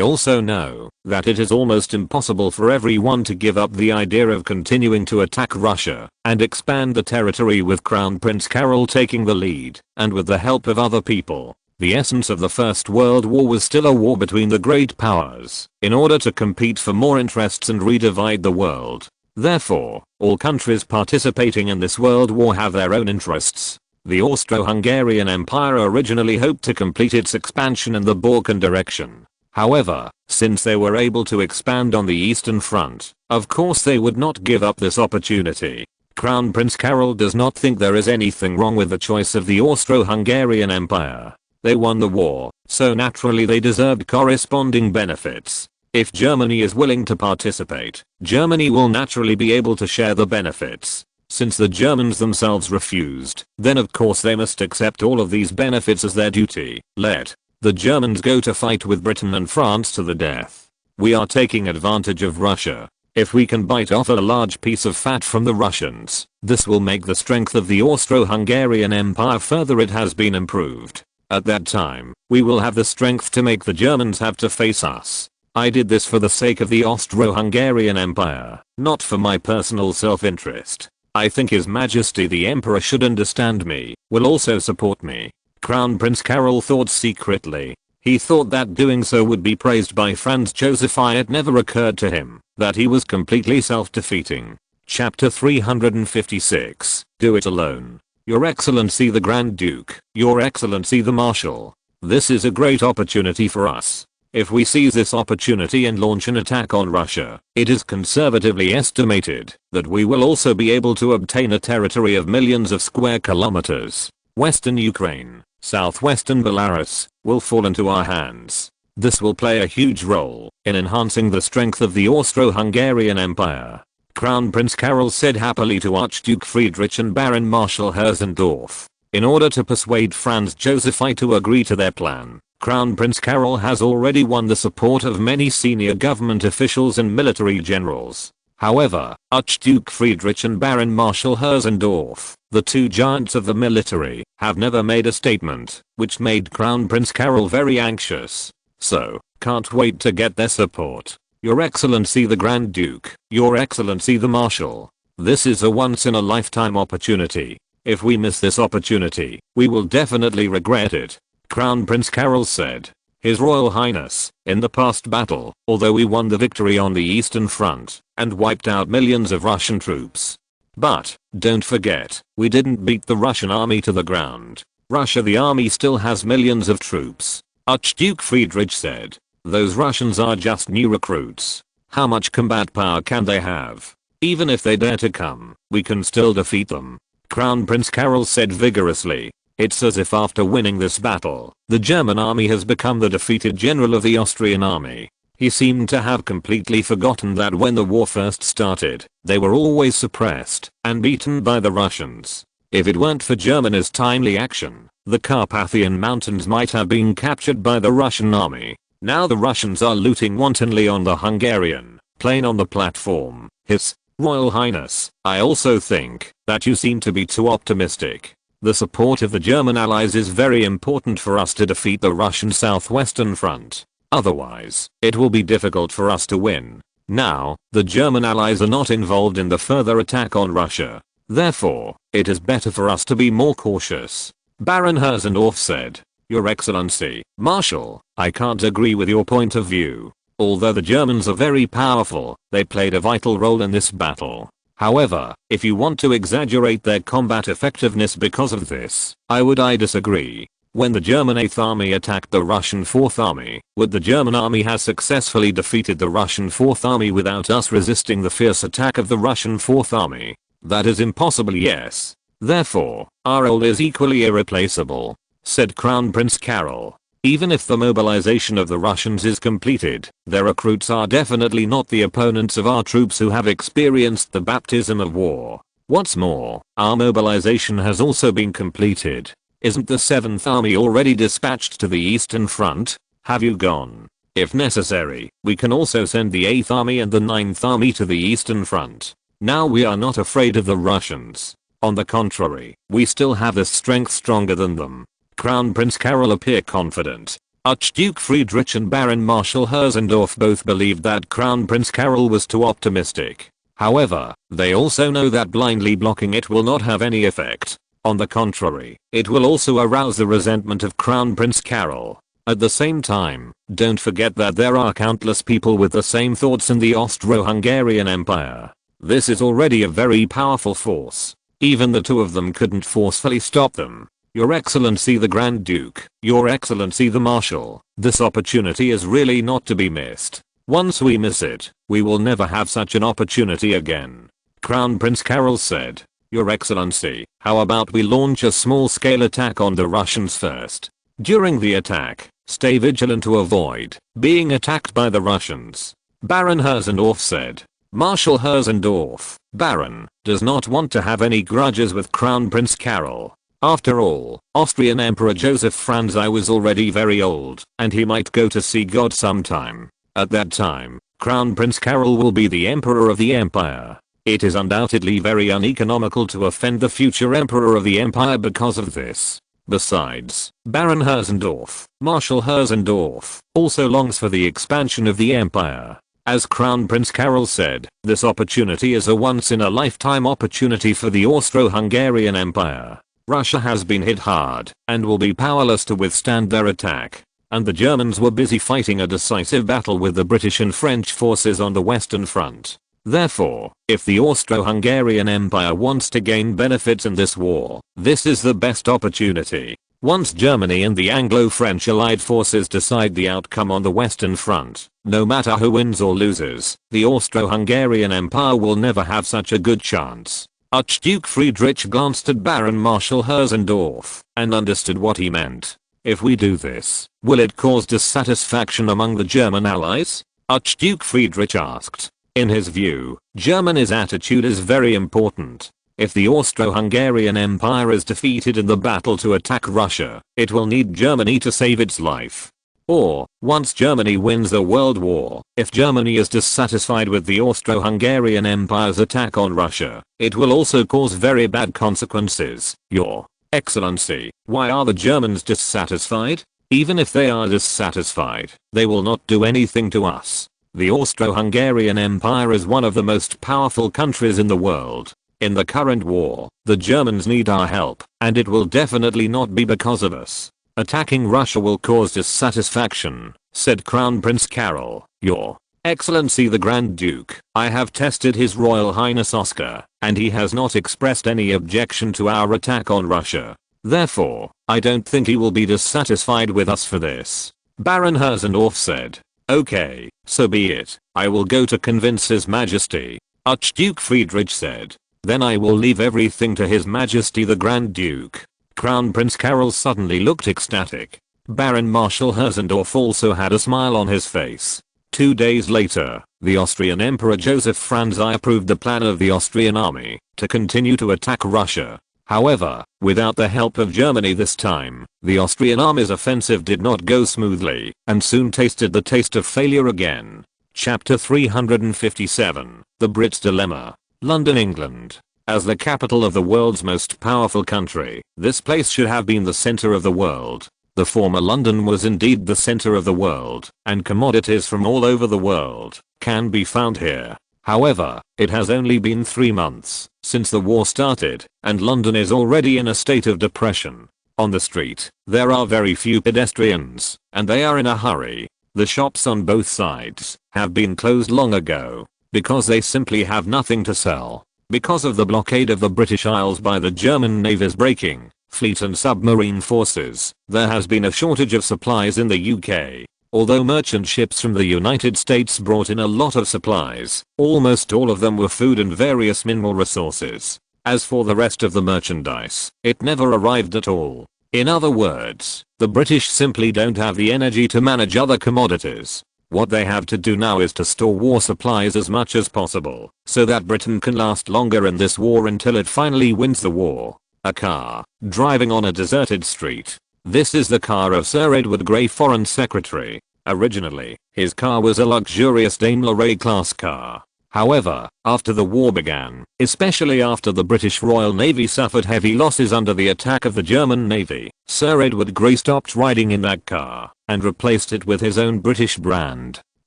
Speaker 1: also know that it is almost impossible for everyone to give up the idea of continuing to attack Russia and expand the territory with Crown Prince Karol taking the lead, and with the help of other people. The essence of the First World War was still a war between the great powers, in order to compete for more interests and redivide the world. Therefore, all countries participating in this world war have their own interests. The Austro-Hungarian Empire originally hoped to complete its expansion in the Balkan direction. However, since they were able to expand on the Eastern Front, of course they would not give up this opportunity. Crown Prince Karol does not think there is anything wrong with the choice of the Austro-Hungarian Empire. They won the war, so naturally they deserved corresponding benefits. If Germany is willing to participate, Germany will naturally be able to share the benefits. Since the Germans themselves refused, then of course they must accept all of these benefits as their duty. Let the Germans go to fight with Britain and France to the death. We are taking advantage of Russia. If we can bite off a large piece of fat from the Russians, this will make the strength of the Austro-Hungarian Empire further. It has been improved. At that time, we will have the strength to make the Germans have to face us. I did this for the sake of the Austro-Hungarian Empire, not for my personal self-interest. I think His Majesty the Emperor should understand me, will also support me. Crown Prince Carol thought secretly. He thought that doing so would be praised by Franz Joseph. It never occurred to him that he was completely self-defeating. Chapter 356. Do it alone. Your Excellency the Grand Duke, Your Excellency the Marshal. This is a great opportunity for us. If we seize this opportunity and launch an attack on Russia, it is conservatively estimated that we will also be able to obtain a territory of millions of square kilometers. Western Ukraine, southwestern Belarus, will fall into our hands. This will play a huge role in enhancing the strength of the Austro-Hungarian Empire. Crown Prince Carol said happily to Archduke Friedrich and Baron Marshal Herzendorf. In order to persuade Franz Joseph to agree to their plan, Crown Prince Carol has already won the support of many senior government officials and military generals. However, Archduke Friedrich and Baron Marshal Herzendorf, the two giants of the military, have never made a statement, which made Crown Prince Carol very anxious. So, can't wait to get their support. Your Excellency the Grand Duke, Your Excellency the Marshal. This is a once-in-a-lifetime opportunity. If we miss this opportunity, we will definitely regret it. Crown Prince Carol said. His Royal Highness, in the past battle, although we won the victory on the Eastern Front, and wiped out millions of Russian troops. But, don't forget, we didn't beat the Russian army to the ground. Russia the army still has millions of troops. Archduke Friedrich said. Those Russians are just new recruits. How much combat power can they have? Even if they dare to come, we can still defeat them. Crown Prince Carol said vigorously. It's as if after winning this battle, the German army has become the defeated general of the Austrian army. He seemed to have completely forgotten that when the war first started, they were always suppressed and beaten by the Russians. If it weren't for Germany's timely action, the Carpathian Mountains might have been captured by the Russian army. Now the Russians are looting wantonly on the Hungarian plain on the platform. His Royal Highness, I also think that you seem to be too optimistic. The support of the German allies is very important for us to defeat the Russian southwestern front. Otherwise, it will be difficult for us to win. Now, the German allies are not involved in the further attack on Russia. Therefore, it is better for us to be more cautious. Baron Herzendorf said. Your Excellency, Marshal, I can't agree with your point of view. Although the Germans are very powerful, they played a vital role in this battle. However, if you want to exaggerate their combat effectiveness because of this, I disagree. When the German 8th Army attacked the Russian 4th Army, would the German army have successfully defeated the Russian 4th Army without us resisting the fierce attack of the Russian 4th Army? That is impossible, yes. Therefore, our role is equally irreplaceable, said Crown Prince Carol. Even if the mobilization of the Russians is completed, their recruits are definitely not the opponents of our troops who have experienced the baptism of war. What's more, our mobilization has also been completed. Isn't the 7th Army already dispatched to the Eastern Front? Have you gone? If necessary, we can also send the 8th Army and the 9th Army to the Eastern Front. Now we are not afraid of the Russians. On the contrary, we still have the strength stronger than them. Crown Prince Carol appeared confident. Archduke Friedrich and Baron Marshal Herzendorf both believed that Crown Prince Carol was too optimistic. However, they also know that blindly blocking it will not have any effect. On the contrary, it will also arouse the resentment of Crown Prince Carol. At the same time, don't forget that there are countless people with the same thoughts in the Austro-Hungarian Empire. This is already a very powerful force. Even the two of them couldn't forcefully stop them. Your Excellency the Grand Duke, Your Excellency the Marshal, this opportunity is really not to be missed. Once we miss it, we will never have such an opportunity again. Crown Prince Carol said. Your Excellency, how about we launch a small-scale attack on the Russians first? During the attack, stay vigilant to avoid being attacked by the Russians. Baron Herzendorf said. Marshal Herzendorf, Baron, does not want to have any grudges with Crown Prince Carol. After all, Austrian Emperor Joseph Franz I was already very old, and he might go to see God sometime. At that time, Crown Prince Carol will be the Emperor of the Empire. It is undoubtedly very uneconomical to offend the future Emperor of the Empire because of this. Besides, Baron Herzendorf, Marshal Herzendorf, also longs for the expansion of the empire. As Crown Prince Carol said, this opportunity is a once-in-a-lifetime opportunity for the Austro-Hungarian Empire. Russia has been hit hard, and will be powerless to withstand their attack. And the Germans were busy fighting a decisive battle with the British and French forces on the Western Front. Therefore, if the Austro-Hungarian Empire wants to gain benefits in this war, this is the best opportunity. Once Germany and the Anglo-French allied forces decide the outcome on the Western Front, no matter who wins or loses, the Austro-Hungarian Empire will never have such a good chance. Archduke Friedrich glanced at Baron Marshal Herzendorf and understood what he meant. If we do this, will it cause dissatisfaction among the German allies? Archduke Friedrich asked. In his view, Germany's attitude is very important. If the Austro-Hungarian Empire is defeated in the battle to attack Russia, it will need Germany to save its life. Or, once Germany wins the World War, if Germany is dissatisfied with the Austro-Hungarian Empire's attack on Russia, it will also cause very bad consequences. Your Excellency, why are the Germans dissatisfied? Even if they are dissatisfied, they will not do anything to us. The Austro-Hungarian Empire is one of the most powerful countries in the world. In the current war, the Germans need our help, and it will definitely not be because of us. Attacking Russia will cause dissatisfaction, said Crown Prince Carol. Your Excellency the Grand Duke, I have tested His Royal Highness Oscar, and he has not expressed any objection to our attack on Russia. Therefore, I don't think he will be dissatisfied with us for this. Baron Herzendorf said. Okay, so be it. I will go to convince His Majesty. Archduke Friedrich said. Then I will leave everything to His Majesty the Grand Duke. Crown Prince Carol suddenly looked ecstatic. Baron Marshal Herzendorf also had a smile on his face. 2 days later, the Austrian Emperor Joseph Franz I approved the plan of the Austrian army to continue to attack Russia. However, without the help of Germany this time, the Austrian army's offensive did not go smoothly, and soon tasted the taste of failure again. Chapter 357, The Brits' Dilemma. London, England. As the capital of the world's most powerful country, this place should have been the center of the world. The former London was indeed the center of the world, and commodities from all over the world can be found here. However, it has only been 3 months since the war started, and London is already in a state of depression. On the street, there are very few pedestrians, and they are in a hurry. The shops on both sides have been closed long ago, because they simply have nothing to sell. Because of the blockade of the British Isles by the German Navy's breaking, fleet and submarine forces, there has been a shortage of supplies in the UK. Although merchant ships from the United States brought in a lot of supplies, almost all of them were food and various mineral resources. As for the rest of the merchandise, it never arrived at all. In other words, the British simply don't have the energy to manage other commodities. What they have to do now is to store war supplies as much as possible, so that Britain can last longer in this war until it finally wins the war. A car, driving on a deserted street. This is the car of Sir Edward Grey, Foreign Secretary. Originally, his car was a luxurious Daimler A-class car. However, after the war began, especially after the British Royal Navy suffered heavy losses under the attack of the German Navy, Sir Edward Grey stopped riding in that car and replaced it with his own British brand.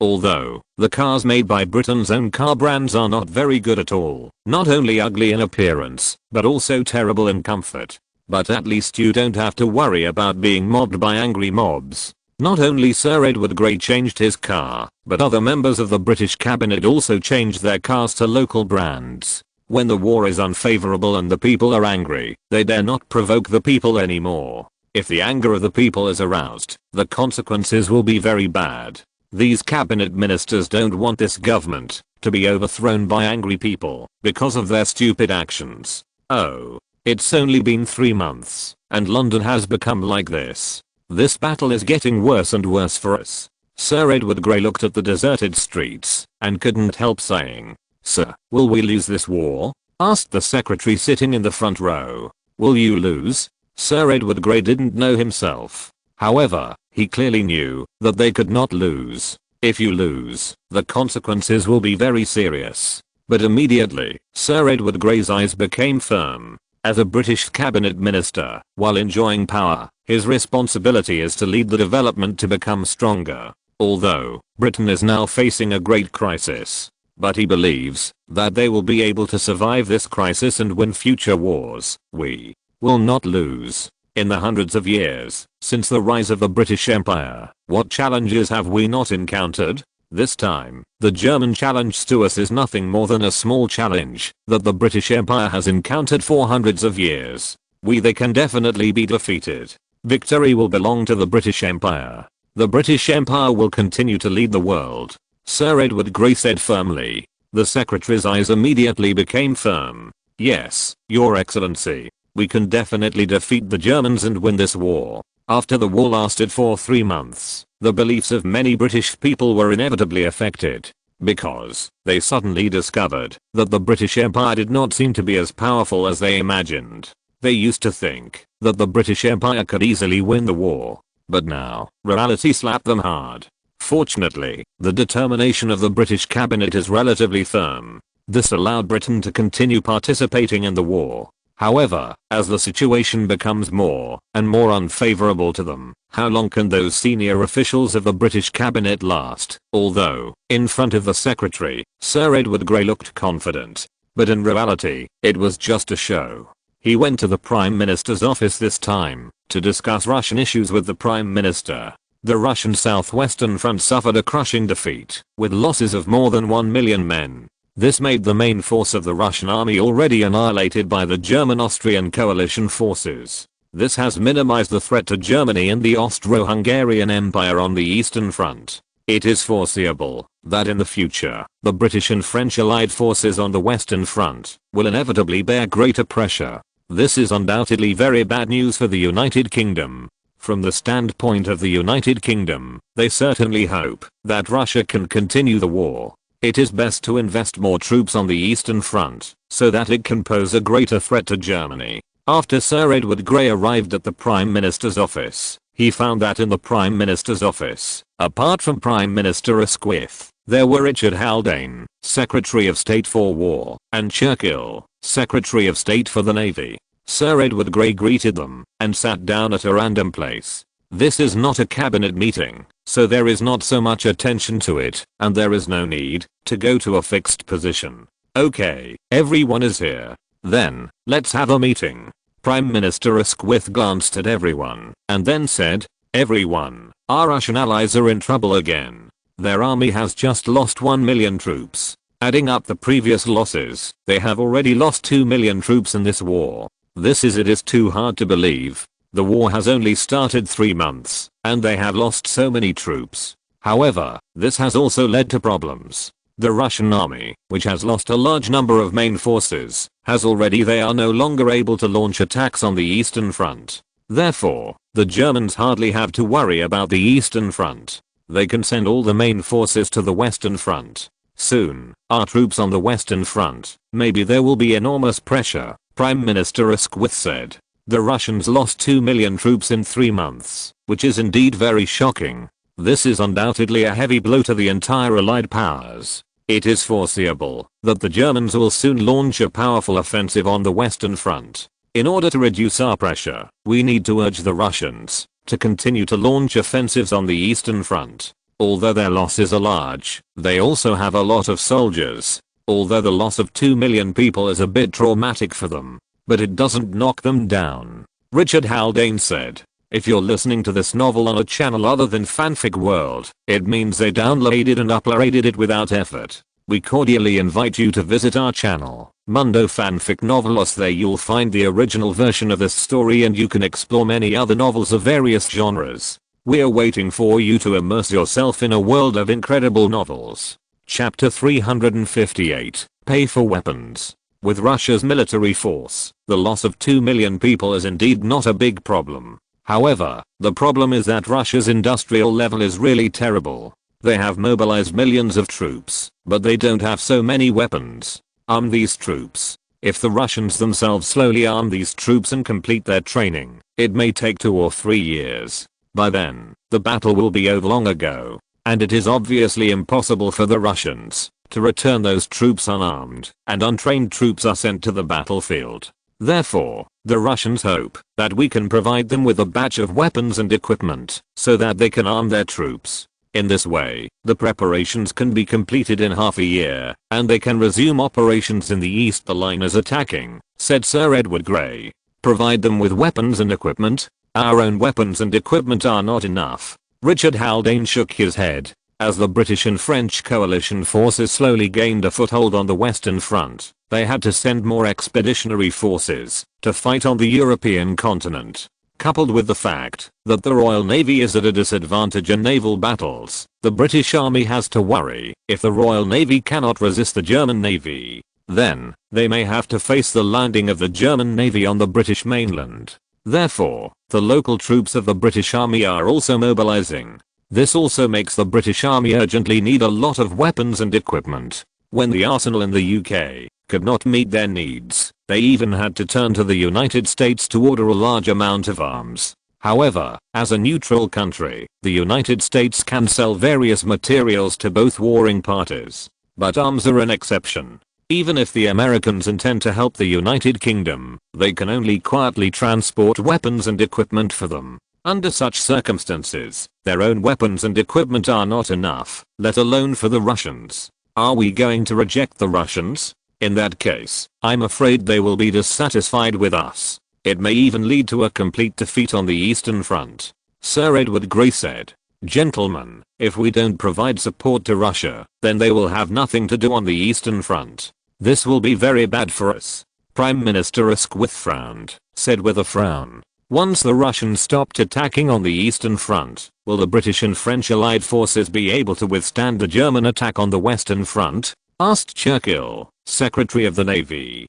Speaker 1: Although, the cars made by Britain's own car brands are not very good at all, not only ugly in appearance, but also terrible in comfort. But at least you don't have to worry about being mobbed by angry mobs. Not only Sir Edward Grey changed his car, but other members of the British cabinet also changed their cars to local brands. When the war is unfavorable and the people are angry, they dare not provoke the people anymore. If the anger of the people is aroused, the consequences will be very bad. These cabinet ministers don't want this government to be overthrown by angry people because of their stupid actions. Oh, it's only been 3 months, and London has become like this. This battle is getting worse and worse for us. Sir Edward Grey looked at the deserted streets and couldn't help saying, "Sir, will we lose this war?" asked the secretary sitting in the front row. "Will you lose?" Sir Edward Grey didn't know himself. However, he clearly knew that they could not lose. If you lose, the consequences will be very serious. But immediately, Sir Edward Grey's eyes became firm. As a British cabinet minister, while enjoying power, his responsibility is to lead the development to become stronger. Although, Britain is now facing a great crisis. But he believes that they will be able to survive this crisis and win future wars. We will not lose. In the hundreds of years since the rise of the British Empire, what challenges have we not encountered? This time, the German challenge to us is nothing more than a small challenge that the British Empire has encountered for hundreds of years. They can definitely be defeated. Victory will belong to the British Empire. The British Empire will continue to lead the world. Sir Edward Grey said firmly. The secretary's eyes immediately became firm. Yes, Your Excellency. We can definitely defeat the Germans and win this war. After the war lasted for 3 months, the beliefs of many British people were inevitably affected. Because they suddenly discovered that the British Empire did not seem to be as powerful as they imagined. They used to think that the British Empire could easily win the war. But now, reality slapped them hard. Fortunately, the determination of the British cabinet is relatively firm. This allowed Britain to continue participating in the war. However, as the situation becomes more and more unfavorable to them, how long can those senior officials of the British cabinet last? Although, in front of the secretary, Sir Edward Grey looked confident. But in reality, it was just a show. He went to the Prime Minister's office this time to discuss Russian issues with the Prime Minister. The Russian Southwestern Front suffered a crushing defeat, with losses of more than 1 million men. This made the main force of the Russian army already annihilated by the German-Austrian coalition forces. This has minimized the threat to Germany and the Austro-Hungarian Empire on the Eastern Front. It is foreseeable that in the future, the British and French allied forces on the Western Front will inevitably bear greater pressure. This is undoubtedly very bad news for the United Kingdom. From the standpoint of the United Kingdom, they certainly hope that Russia can continue the war. It is best to invest more troops on the Eastern Front, so that it can pose a greater threat to Germany. After Sir Edward Grey arrived at the Prime Minister's office, he found that in the Prime Minister's office, apart from Prime Minister Asquith, there were Richard Haldane, Secretary of State for War, and Churchill, Secretary of State for the Navy. Sir Edward Grey greeted them and sat down at a random place. This is not a cabinet meeting, so there is not so much attention to it, and there is no need to go to a fixed position. Okay, everyone is here. Then, let's have a meeting. Prime Minister Asquith glanced at everyone and then said, "Everyone, our Russian allies are in trouble again. Their army has just lost 1 million troops. Adding up the previous losses, they have already lost 2 million troops in this war. It is too hard to believe. The war has only started 3 months, and they have lost so many troops. However, this has also led to problems. The Russian army, which has lost a large number of main forces, they are no longer able to launch attacks on the Eastern Front. Therefore, the Germans hardly have to worry about the Eastern Front. They can send all the main forces to the Western Front. Soon, our troops on the Western Front, maybe there will be enormous pressure," Prime Minister Asquith said. The Russians lost 2 million troops in 3 months, which is indeed very shocking. This is undoubtedly a heavy blow to the entire Allied powers. It is foreseeable that the Germans will soon launch a powerful offensive on the Western Front. In order to reduce our pressure, we need to urge the Russians to continue to launch offensives on the Eastern Front. Although their losses are large, they also have a lot of soldiers. Although the loss of 2 million people is a bit traumatic for them, but it doesn't knock them down. Richard Haldane said, "If you're listening to this novel on a channel other than Fanfic World, it means they downloaded and uploaded it without effort. We cordially invite you to visit our channel, Mundo Fanfic Novelos. There you'll find the original version of this story and you can explore many other novels of various genres. We're waiting for you to immerse yourself in a world of incredible novels." Chapter 358, Pay for Weapons. With Russia's military force, the loss of 2 million people is indeed not a big problem. However, the problem is that Russia's industrial level is really terrible. They have mobilized millions of troops, but they don't have so many weapons. Arm these troops. If the Russians themselves slowly arm these troops and complete their training, it may take 2 or 3 years. By then, the battle will be over long ago. and it is obviously impossible for the Russians to return those troops unarmed, and untrained troops are sent to the battlefield. Therefore, the Russians hope that we can provide them with a batch of weapons and equipment so that they can arm their troops. In this way, the preparations can be completed in half a year, and they can resume operations in the east. The line is attacking, said Sir Edward Grey. Provide them with weapons and equipment? Our own weapons and equipment are not enough. Richard Haldane shook his head. As the British and French coalition forces slowly gained a foothold on the Western Front, they had to send more expeditionary forces to fight on the European continent. Coupled with the fact that the Royal Navy is at a disadvantage in naval battles, the British Army has to worry if the Royal Navy cannot resist the German Navy. Then, they may have to face the landing of the German Navy on the British mainland. Therefore, the local troops of the British Army are also mobilizing. This also makes the British Army urgently need a lot of weapons and equipment. When the arsenal in the UK could not meet their needs, they even had to turn to the United States to order a large amount of arms. However, as a neutral country, the United States can sell various materials to both warring parties. But arms are an exception. Even if the Americans intend to help the United Kingdom, they can only quietly transport weapons and equipment for them. Under such circumstances, their own weapons and equipment are not enough, let alone for the Russians. Are we going to reject the Russians? In that case, I'm afraid they will be dissatisfied with us. It may even lead to a complete defeat on the Eastern Front. Sir Edward Grey said, "Gentlemen, if we don't provide support to Russia, then they will have nothing to do on the Eastern Front. This will be very bad for us." Prime Minister Asquith frowned, said with a frown, "Once the Russians stopped attacking on the Eastern Front, will the British and French allied forces be able to withstand the German attack on the Western Front?" asked Churchill, Secretary of the Navy.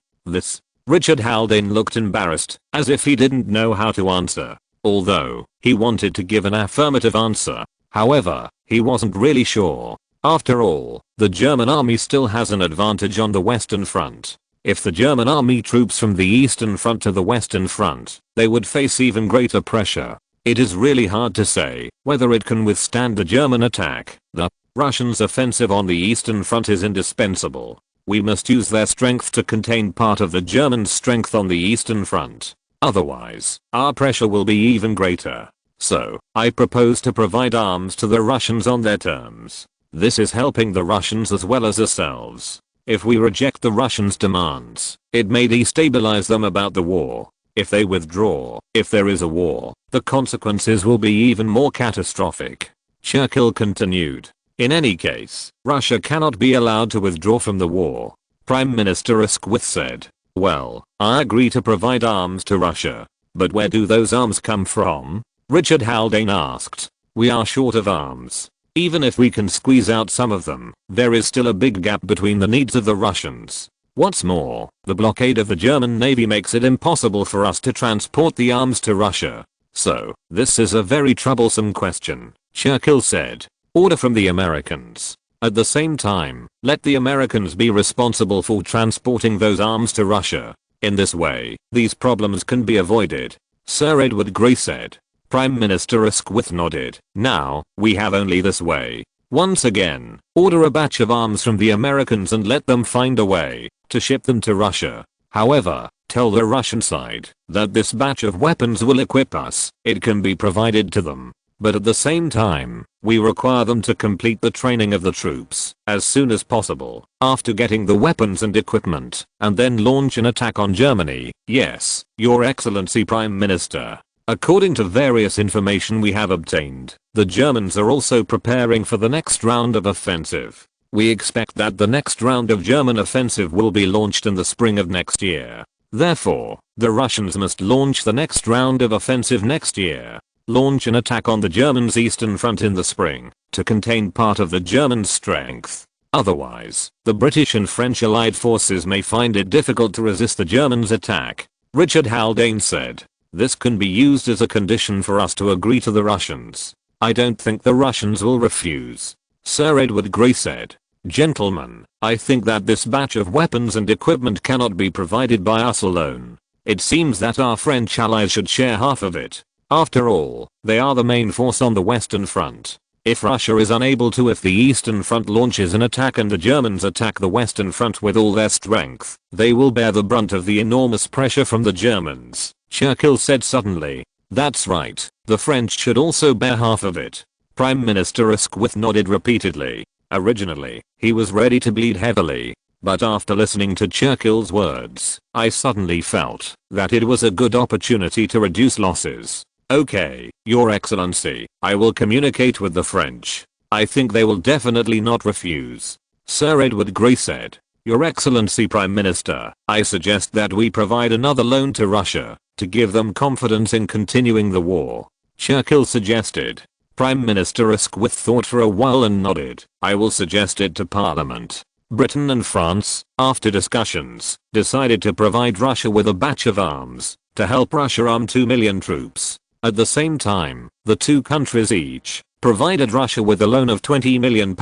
Speaker 1: Richard Haldane looked embarrassed, as if he didn't know how to answer. Although, he wanted to give an affirmative answer. However, he wasn't really sure. After all, the German army still has an advantage on the Western Front. If the German army troops from the Eastern Front to the Western Front, they would face even greater pressure. It is really hard to say whether it can withstand the German attack. The Russians' offensive on the Eastern Front is indispensable. We must use their strength to contain part of the German strength on the Eastern Front. Otherwise, our pressure will be even greater. So, I propose to provide arms to the Russians on their terms. This is helping the Russians as well as ourselves. If we reject the Russians' demands, it may destabilize them about the war. If they withdraw, if there is a war, the consequences will be even more catastrophic. Churchill continued. In any case, Russia cannot be allowed to withdraw from the war. Prime Minister Asquith said, "Well, I agree to provide arms to Russia. But where do those arms come from?" Richard Haldane asked. "We are short of arms. Even if we can squeeze out some of them, there is still a big gap between the needs of the Russians. What's more, the blockade of the German Navy makes it impossible for us to transport the arms to Russia. So, this is a very troublesome question," Churchill said. "Order from the Americans. At the same time, let the Americans be responsible for transporting those arms to Russia. In this way, these problems can be avoided," Sir Edward Grey said. Prime Minister Asquith nodded. "Now, we have only this way. Once again, order a batch of arms from the Americans and let them find a way to ship them to Russia. However, tell the Russian side that this batch of weapons will equip us. It can be provided to them. But at the same time, we require them to complete the training of the troops as soon as possible after getting the weapons and equipment, and then launch an attack on Germany." "Yes, Your Excellency Prime Minister. According to various information we have obtained, the Germans are also preparing for the next round of offensive. We expect that the next round of German offensive will be launched in the spring of next year. Therefore, the Russians must launch the next round of offensive next year. Launch an attack on the Germans' Eastern Front in the spring to contain part of the German strength. Otherwise, the British and French allied forces may find it difficult to resist the Germans' attack," Richard Haldane said. "This can be used as a condition for us to agree to the Russians. I don't think the Russians will refuse," Sir Edward Grey said. "Gentlemen, I think that this batch of weapons and equipment cannot be provided by us alone. It seems that our French allies should share half of it. After all, they are the main force on the Western Front. If Russia is unable to, if the Eastern Front launches an attack and the Germans attack the Western Front with all their strength, they will bear the brunt of the enormous pressure from the Germans, Churchill said suddenly. That's right, the French should also bear half of it. Prime Minister Asquith nodded repeatedly. Originally, he was ready to bleed heavily, but after listening to Churchill's words, I suddenly felt that it was a good opportunity to reduce losses. Okay, Your Excellency, I will communicate with the French. I think they will definitely not refuse. Sir Edward Grey said. Your Excellency Prime Minister, I suggest that we provide another loan to Russia, to give them confidence in continuing the war. Churchill suggested. Prime Minister Asquith thought for a while and nodded. I will suggest it to Parliament. Britain and France, after discussions, decided to provide Russia with a batch of arms, to help Russia arm 2 million troops. At the same time, the two countries each provided Russia with a loan of £20 million,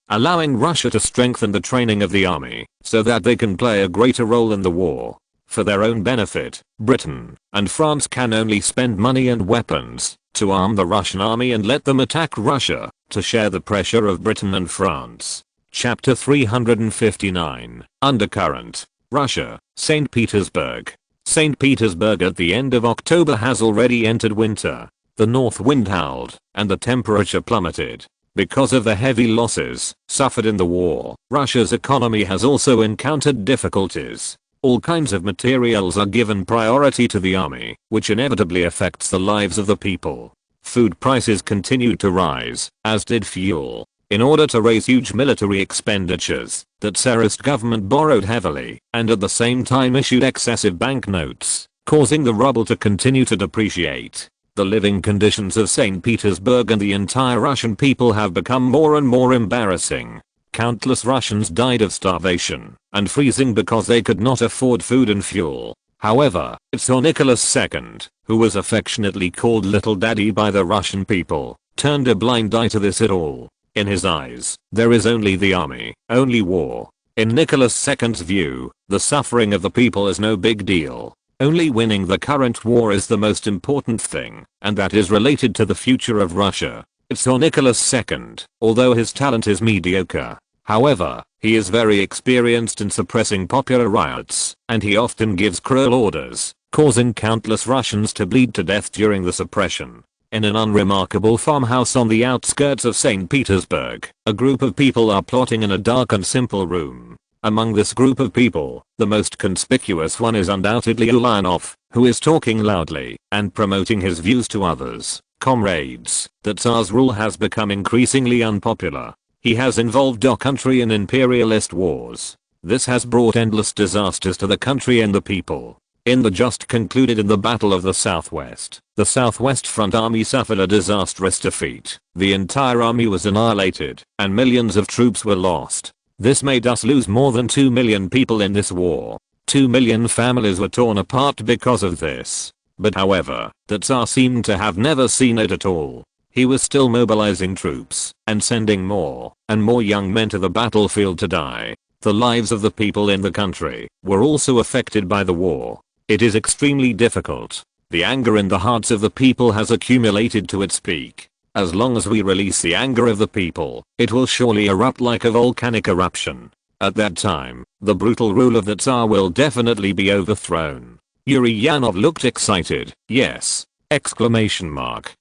Speaker 1: allowing Russia to strengthen the training of the army so that they can play a greater role in the war. For their own benefit, Britain and France can only spend money and weapons to arm the Russian army and let them attack Russia to share the pressure of Britain and France. Chapter 359, Undercurrent. Russia, St. Petersburg. St. Petersburg at the end of October has already entered winter. The north wind howled, and the temperature plummeted. Because of the heavy losses suffered in the war, Russia's economy has also encountered difficulties. All kinds of materials are given priority to the army, which inevitably affects the lives of the people. Food prices continued to rise, as did fuel. In order to raise huge military expenditures, the Tsarist government borrowed heavily and at the same time issued excessive banknotes, causing the ruble to continue to depreciate. The living conditions of St. Petersburg and the entire Russian people have become more and more embarrassing. Countless Russians died of starvation and freezing because they could not afford food and fuel. However, Tsar Nicholas II, who was affectionately called Little Daddy by the Russian people, turned a blind eye to this at all. In his eyes, there is only the army, only war. In Nicholas II's view, the suffering of the people is no big deal. Only winning the current war is the most important thing, and that is related to the future of Russia. Tsar Nicholas II, although his talent is mediocre, however, he is very experienced in suppressing popular riots, and he often gives cruel orders, causing countless Russians to bleed to death during the suppression. In an unremarkable farmhouse on the outskirts of St. Petersburg, a group of people are plotting in a dark and simple room. Among this group of people, the most conspicuous one is undoubtedly Ulyanov, who is talking loudly and promoting his views to others. Comrades, the Tsar's rule has become increasingly unpopular. He has involved our country in imperialist wars. This has brought endless disasters to the country and the people. In the just concluded in the Battle of the Southwest, the Southwest Front Army suffered a disastrous defeat. The entire army was annihilated, and millions of troops were lost. This made us lose more than 2 million people in this war. 2 million families were torn apart because of this. But however, the Tsar seemed to have never seen it at all. He was still mobilizing troops and sending more and more young men to the battlefield to die. The lives of the people in the country were also affected by the war. It is extremely difficult. The anger in the hearts of the people has accumulated to its peak. As long as we release the anger of the people, it will surely erupt like a volcanic eruption. At that time, the brutal rule of the Tsar will definitely be overthrown. Ulyanov looked excited. Yes! Exclamation mark.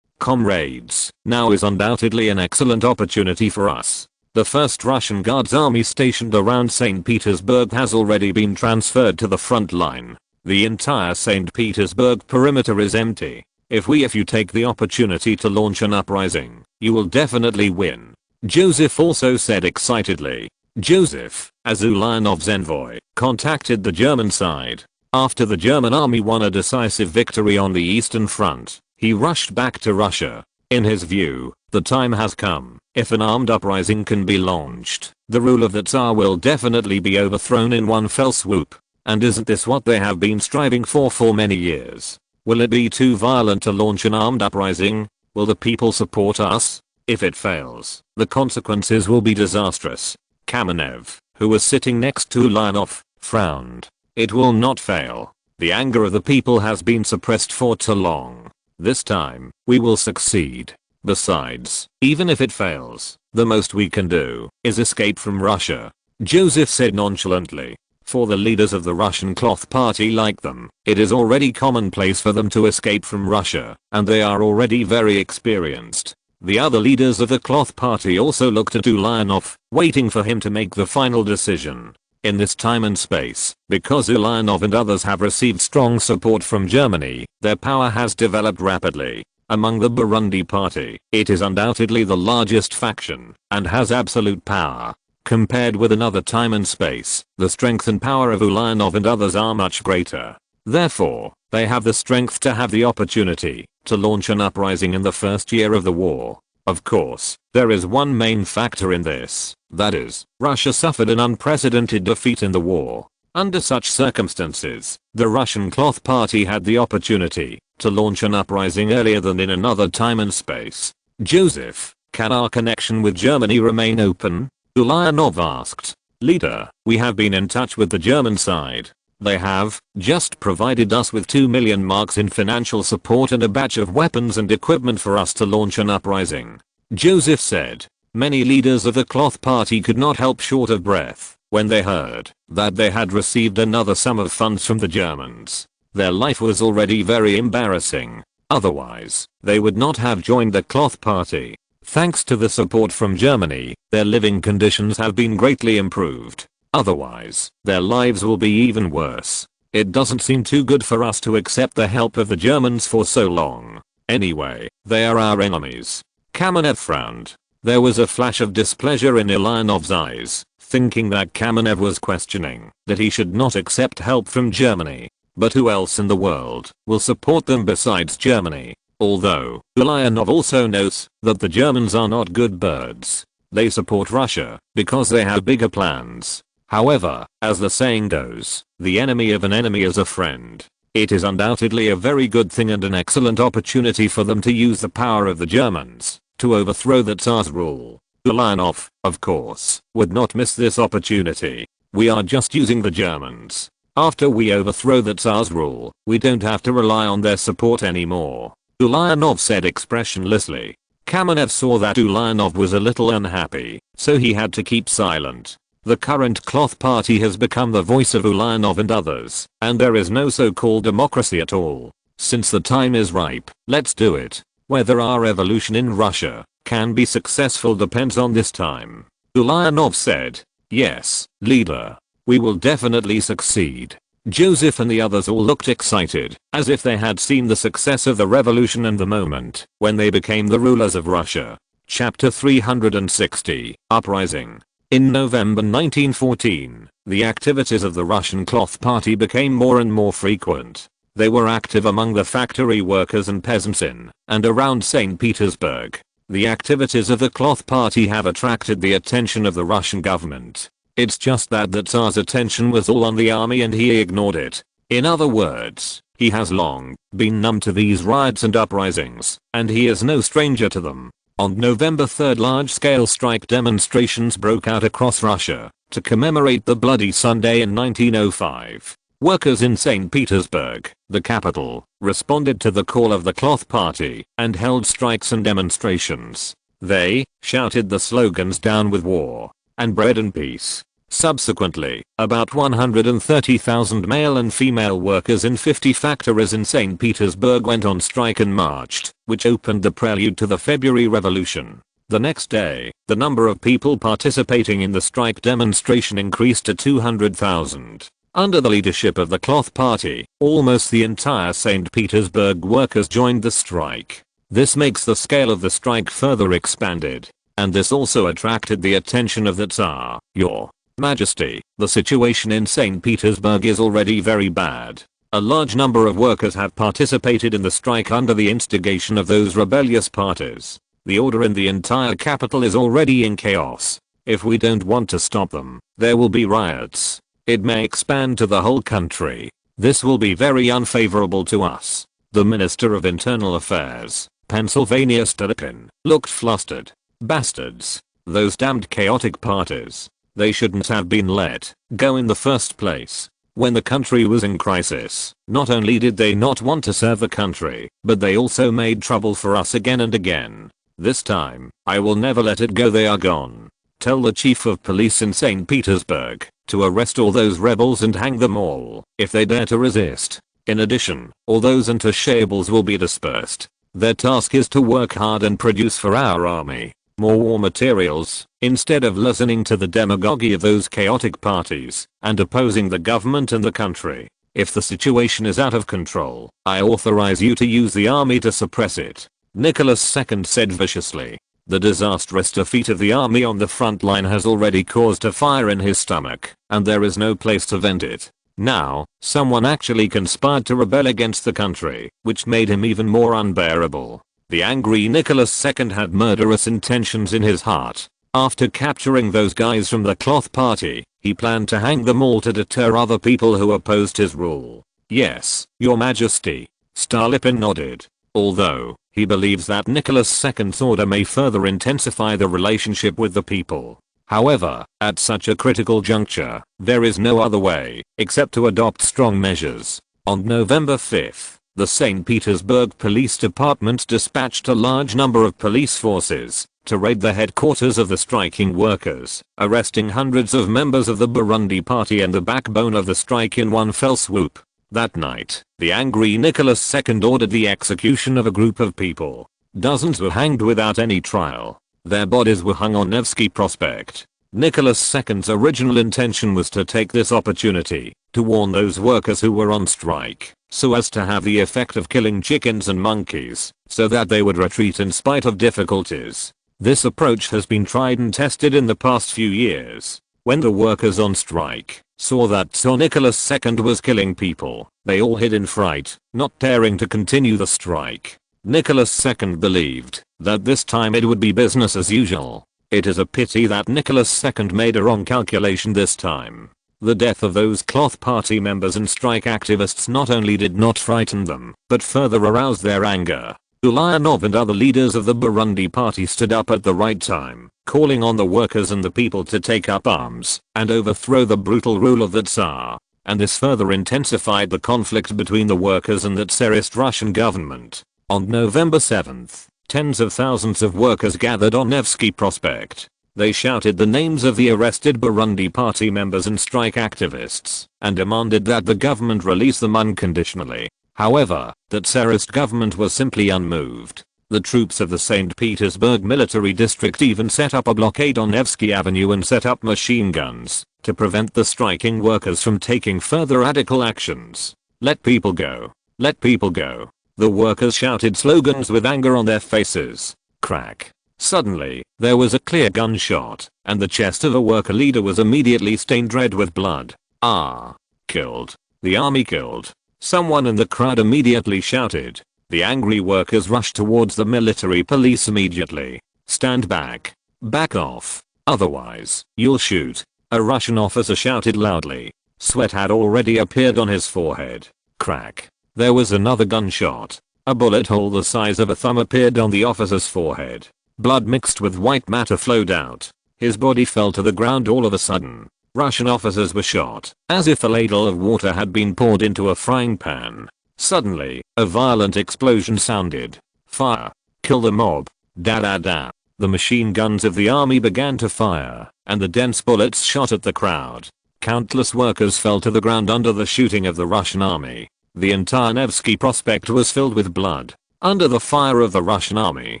Speaker 1: Comrades, now is undoubtedly an excellent opportunity for us. The 1st Russian Guards army stationed around St. Petersburg has already been transferred to the front line. The entire St. Petersburg perimeter is empty. If you take the opportunity to launch an uprising, you will definitely win. Joseph also said excitedly. Joseph, as Ulyanov's envoy, contacted the German side. After the German army won a decisive victory on the Eastern Front, he rushed back to Russia. In his view, the time has come. If an armed uprising can be launched, the rule of the Tsar will definitely be overthrown in one fell swoop. And isn't this what they have been striving for many years? Will it be too violent to launch an armed uprising? Will the people support us? If it fails, the consequences will be disastrous. Kamenev, who was sitting next to Ulyanov, frowned. It will not fail. The anger of the people has been suppressed for too long. This time, we will succeed. Besides, even if it fails, the most we can do is escape from Russia. Joseph said nonchalantly. For the leaders of the Russian Cloth Party like them, it is already commonplace for them to escape from Russia, and they are already very experienced. The other leaders of the Cloth Party also looked at Ulyanov, waiting for him to make the final decision. In this time and space, because Ulyanov and others have received strong support from Germany, their power has developed rapidly. Among the Burundi Party, it is undoubtedly the largest faction, and has absolute power. Compared with another time and space, the strength and power of Ulyanov and others are much greater. Therefore, they have the strength to have the opportunity to launch an uprising in the first year of the war. Of course, there is one main factor in this, that is, Russia suffered an unprecedented defeat in the war. Under such circumstances, the Russian Cloth Party had the opportunity to launch an uprising earlier than in another time and space. Joseph, can our connection with Germany remain open? Ulyanov asked. Leader, we have been in touch with the German side. They have just provided us with 2 million marks in financial support and a batch of weapons and equipment for us to launch an uprising. Joseph said. Many leaders of the Cloth Party could not help short of breath when they heard that they had received another sum of funds from the Germans. Their life was already very embarrassing. Otherwise, they would not have joined the Cloth Party. Thanks to the support from Germany, their living conditions have been greatly improved. Otherwise, their lives will be even worse. It doesn't seem too good for us to accept the help of the Germans for so long. Anyway, they are our enemies. Kamenev frowned. There was a flash of displeasure in Ulyanov's eyes, thinking that Kamenev was questioning that he should not accept help from Germany. But who else in the world will support them besides Germany? Although, Ulyanov also notes that the Germans are not good birds. They support Russia because they have bigger plans. However, as the saying goes, the enemy of an enemy is a friend. It is undoubtedly a very good thing and an excellent opportunity for them to use the power of the Germans to overthrow the Tsar's rule. Ulyanov, of course, would not miss this opportunity. We are just using the Germans. After we overthrow the Tsar's rule, we don't have to rely on their support anymore. Ulyanov said expressionlessly. Kamenev saw that Ulyanov was a little unhappy, so he had to keep silent. The current Cloth Party has become the voice of Ulyanov and others, and there is no so-called democracy at all. Since the time is ripe, let's do it. Whether our evolution in Russia can be successful depends on this time. Ulyanov said. Yes, leader. We will definitely succeed. Joseph and the others all looked excited, as if they had seen the success of the revolution and the moment when they became the rulers of Russia. Chapter 360, Uprising. In November 1914, the activities of the Russian Cloth Party became more and more frequent. They were active among the factory workers and peasants in and around St. Petersburg. The activities of the Cloth Party have attracted the attention of the Russian government. It's just that the Tsar's attention was all on the army and he ignored it. In other words, he has long been numb to these riots and uprisings, and he is no stranger to them. On November 3rd, large-scale strike demonstrations broke out across Russia to commemorate the Bloody Sunday in 1905. Workers in St. Petersburg, the capital, responded to the call of the Cloth Party and held strikes and demonstrations. They shouted the slogans "Down with War" and "Bread and Peace." Subsequently, about 130,000 male and female workers in 50 factories in St. Petersburg went on strike and marched, which opened the prelude to the February Revolution. The next day, the number of people participating in the strike demonstration increased to 200,000. Under the leadership of the Cloth Party, almost the entire St. Petersburg workers joined the strike. This makes the scale of the strike further expanded. And this also attracted the attention of the Tsar. Your Majesty, the situation in St. Petersburg is already very bad. A large number of workers have participated in the strike under the instigation of those rebellious parties. The order in the entire capital is already in chaos. If we don't want to stop them, there will be riots. It may expand to the whole country. This will be very unfavorable to us. The Minister of Internal Affairs, Pennsylvania Stolikin, looked flustered. Bastards. Those damned chaotic parties. They shouldn't have been let go in the first place. When the country was in crisis, not only did they not want to serve the country, but they also made trouble for us again and again. This time, I will never let it go. They are gone. Tell the chief of police in St. Petersburg to arrest all those rebels and hang them all if they dare to resist. In addition, all those untouchables will be dispersed. Their task is to work hard and produce for our army more war materials, instead of listening to the demagoguery of those chaotic parties and opposing the government and the country. If the situation is out of control, I authorize you to use the army to suppress it. Nicholas II said viciously. The disastrous defeat of the army on the front line has already caused a fire in his stomach, and there is no place to vent it. Now, someone actually conspired to rebel against the country, which made him even more unbearable. The angry Nicholas II had murderous intentions in his heart. After capturing those guys from the cloth party, he planned to hang them all to deter other people who opposed his rule. Yes, Your Majesty. Stolypin nodded. Although, he believes that Nicholas II's order may further intensify the relationship with the people. However, at such a critical juncture, there is no other way except to adopt strong measures. On November 5th, the St. Petersburg Police Department dispatched a large number of police forces to raid the headquarters of the striking workers, arresting hundreds of members of the Burundi Party and the backbone of the strike in one fell swoop. That night, the angry Nicholas II ordered the execution of a group of people. Dozens were hanged without any trial. Their bodies were hung on Nevsky Prospect. Nicholas II's original intention was to take this opportunity to warn those workers who were on strike, so as to have the effect of killing chickens and monkeys, so that they would retreat in spite of difficulties. This approach has been tried and tested in the past few years. When the workers on strike saw that Tsar Nicholas II was killing people, they all hid in fright, not daring to continue the strike. Nicholas II believed that this time it would be business as usual. It is a pity that Nicholas II made a wrong calculation this time. The death of those cloth party members and strike activists not only did not frighten them, but further aroused their anger. Ulyanov and other leaders of the Burundi party stood up at the right time, calling on the workers and the people to take up arms and overthrow the brutal rule of the Tsar. And this further intensified the conflict between the workers and the Tsarist Russian government. On November 7th, tens of thousands of workers gathered on Nevsky Prospect. They shouted the names of the arrested Burundi party members and strike activists, and demanded that the government release them unconditionally. However, the Tsarist government was simply unmoved. The troops of the St. Petersburg military district even set up a blockade on Nevsky Avenue and set up machine guns to prevent the striking workers from taking further radical actions. Let people go. Let people go. The workers shouted slogans with anger on their faces. Crack. Suddenly, there was a clear gunshot, and the chest of a worker leader was immediately stained red with blood. Ah. Killed. The army killed. Someone in the crowd immediately shouted. The angry workers rushed towards the military police immediately. Stand back. Back off. Otherwise, you'll shoot. A Russian officer shouted loudly. Sweat had already appeared on his forehead. Crack. There was another gunshot. A bullet hole the size of a thumb appeared on the officer's forehead. Blood mixed with white matter flowed out. His body fell to the ground all of a sudden. Russian officers were shot, as if a ladle of water had been poured into a frying pan. Suddenly, a violent explosion sounded. Fire. Kill the mob. Da da da. The machine guns of the army began to fire, and the dense bullets shot at the crowd. Countless workers fell to the ground under the shooting of the Russian army. The entire Nevsky Prospect was filled with blood. Under the fire of the Russian army,